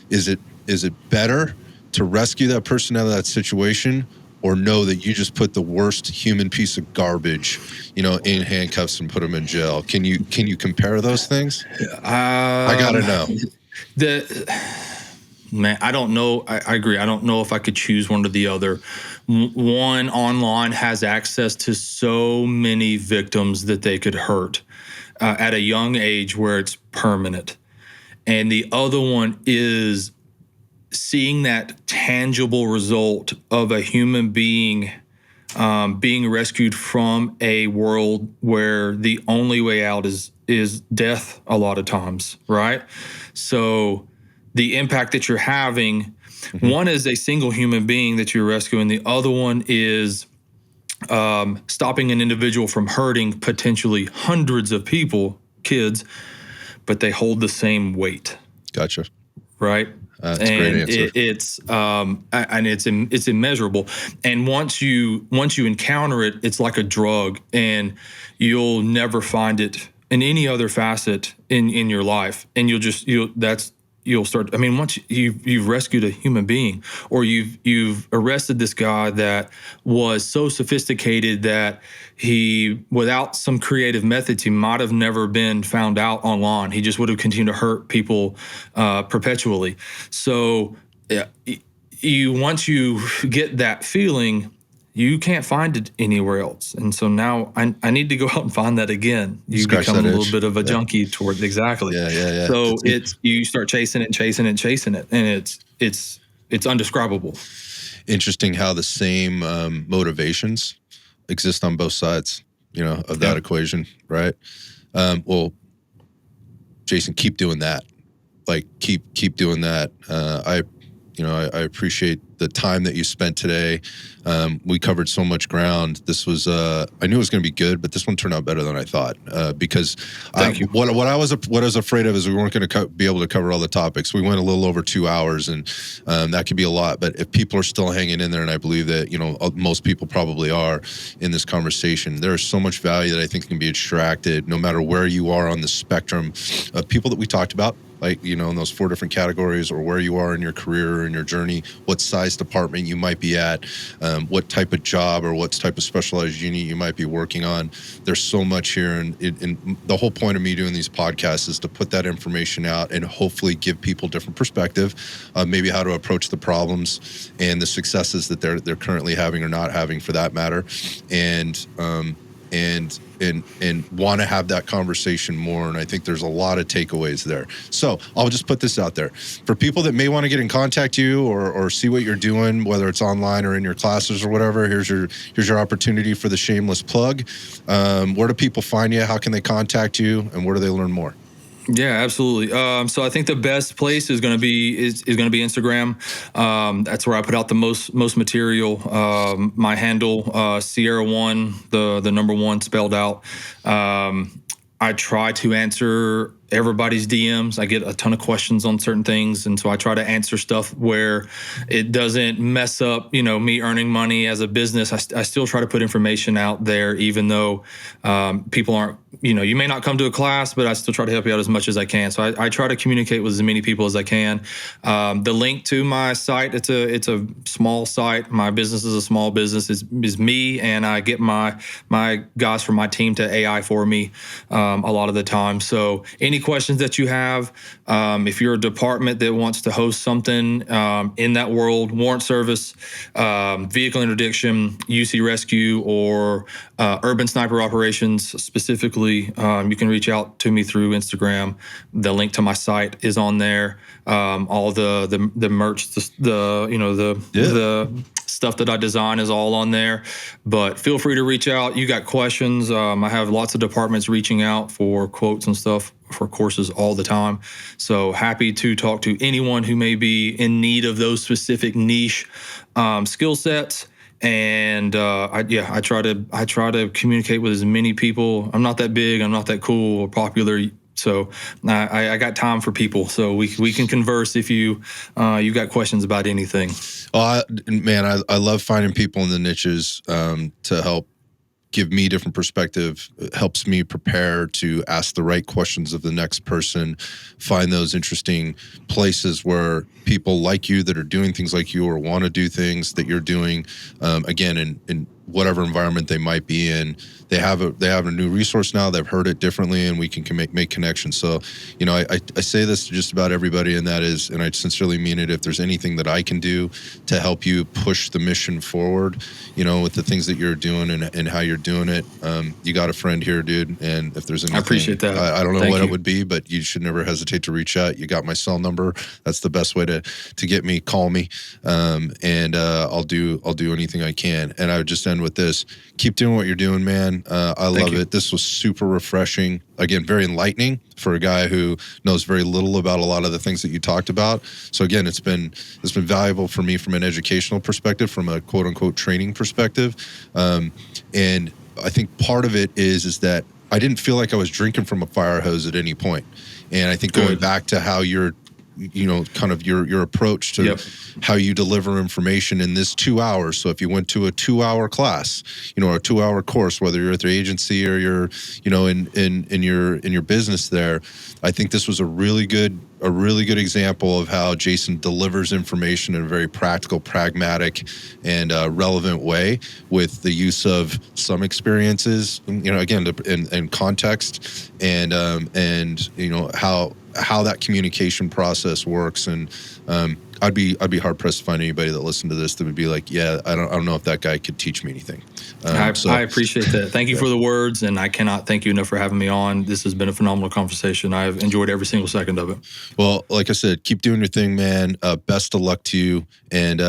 Is it better to rescue that person out of that situation, or know that you just put the worst human piece of garbage, in handcuffs and put them in jail? Can you compare those things? I gotta know. Man, I don't know. I agree. I don't know if I could choose one or the other. One, online has access to so many victims that they could hurt at a young age where it's permanent. And the other one is seeing that tangible result of a human being being rescued from a world where the only way out is death a lot of times, right? So the impact that you're having, one is a single human being that you're rescuing. The other one is stopping an individual from hurting potentially hundreds of people, kids, but they hold the same weight. Gotcha. Right. That's a great answer. It's immeasurable. And once you encounter it, it's like a drug, and you'll never find it in any other facet in your life. And you'll start. I mean, once you've rescued a human being, or you've arrested this guy that was so sophisticated that he, without some creative methods, he might have never been found out online. He just would have continued to hurt people perpetually. So once you get that feeling, you can't find it anywhere else. And so now I need to go out and find that again. You become a little bit of a junkie toward exactly. Yeah. So you start chasing it, and it's undescribable. Interesting how the same motivations exist on both sides, of that equation, right? Well, Jason, keep doing that. Like keep doing that. I appreciate the time that you spent today. We covered so much ground. This was, I knew it was going to be good, but this one turned out better than I thought. Because what I was afraid of is we weren't going to be able to cover all the topics. We went a little over 2 hours, and that could be a lot. But if people are still hanging in there, and I believe that most people probably are in this conversation, there is so much value that I think can be extracted, no matter where you are on the spectrum of people that we talked about. Like, in those 4 different categories, or where you are in your career or in your journey, what size department you might be at, what type of job or what type of specialized unit you might be working on. There's so much here. And the whole point of me doing these podcasts is to put that information out and hopefully give people different perspective, maybe how to approach the problems and the successes that they're currently having or not having, for that matter. And want to have that conversation more. And I think there's a lot of takeaways there. So I'll just put this out there. For people that may want to get in contact you or see what you're doing, whether it's online or in your classes or whatever, here's your opportunity for the shameless plug. Where do people find you? How can they contact you? And where do they learn more? Yeah, absolutely. So I think the best place is going to be Instagram. That's where I put out the most material. My handle, Sierra 1, the number 1 spelled out. I try to answer everybody's DMs. I get a ton of questions on certain things, and so I try to answer stuff where it doesn't mess up, me earning money as a business. I still try to put information out there, even though people aren't, you may not come to a class, but I still try to help you out as much as I can. So I try to communicate with as many people as I can. The link to my site, it's a small site. My business is a small business. Is me, and I get my guys from my team to AI for me a lot of the time. So any questions that you have, if you're a department that wants to host something in that world, warrant service, vehicle interdiction, UC rescue, or urban sniper operations specifically, you can reach out to me through Instagram. The link to my site is on there. All the merch, the stuff that I design is all on there. But feel free to reach out. You got questions. I have lots of departments reaching out for quotes and stuff for courses all the time. So happy to talk to anyone who may be in need of those specific niche skill sets. And I try to communicate with as many people. I'm not that big. I'm not that cool or popular. So I got time for people. So we can converse if you got questions about anything. Oh, I love finding people in the niches to help give me different perspective. It helps me prepare to ask the right questions of the next person, find those interesting places where people like you that are doing things like you or want to do things that you're doing, again, in whatever environment they might be in. They have a new resource now. They've heard it differently, and we can make connections. So, I say this to just about everybody, and that is, and I sincerely mean it, if there's anything that I can do to help you push the mission forward, with the things that you're doing and how you're doing it, you got a friend here, dude. And if there's anything, I appreciate that. I don't know Thank what you. it would be, but you should never hesitate to reach out. You got my cell number. That's the best way to get me. Call me, and I'll do anything I can. And I would just end with this: keep doing what you're doing, man. I love it. This was super refreshing. Again, very enlightening for a guy who knows very little about a lot of the things that you talked about. So again, it's been valuable for me from an educational perspective, from a quote unquote training perspective. And I think part of it is that I didn't feel like I was drinking from a fire hose at any point. And I think going back to how you're, kind of your approach to how you deliver information in this 2 hours. So if you went to a 2-hour class, or a 2-hour course, whether you're at the agency or you're, in your business there, I think this was a really good example of how Jason delivers information in a very practical, pragmatic, and relevant way, with the use of some experiences, again, in context, and how that communication process works. And I'd be hard pressed to find anybody that listened to this that would be like, yeah, I don't know if that guy could teach me anything. I appreciate that. Thank you for the words, and I cannot thank you enough for having me on. This has been a phenomenal conversation. I've enjoyed every single second of it. Well, like I said, keep doing your thing, man. Best of luck to you, and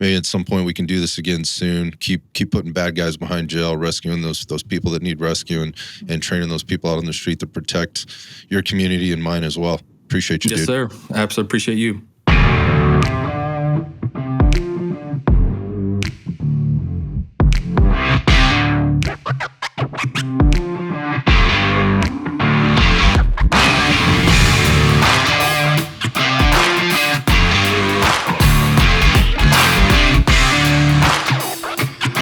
maybe at some point we can do this again soon. Keep putting bad guys behind jail, rescuing those people that need rescuing, and training those people out on the street to protect your community and mine as well. Appreciate you, dude. Yes, sir. Absolutely appreciate you.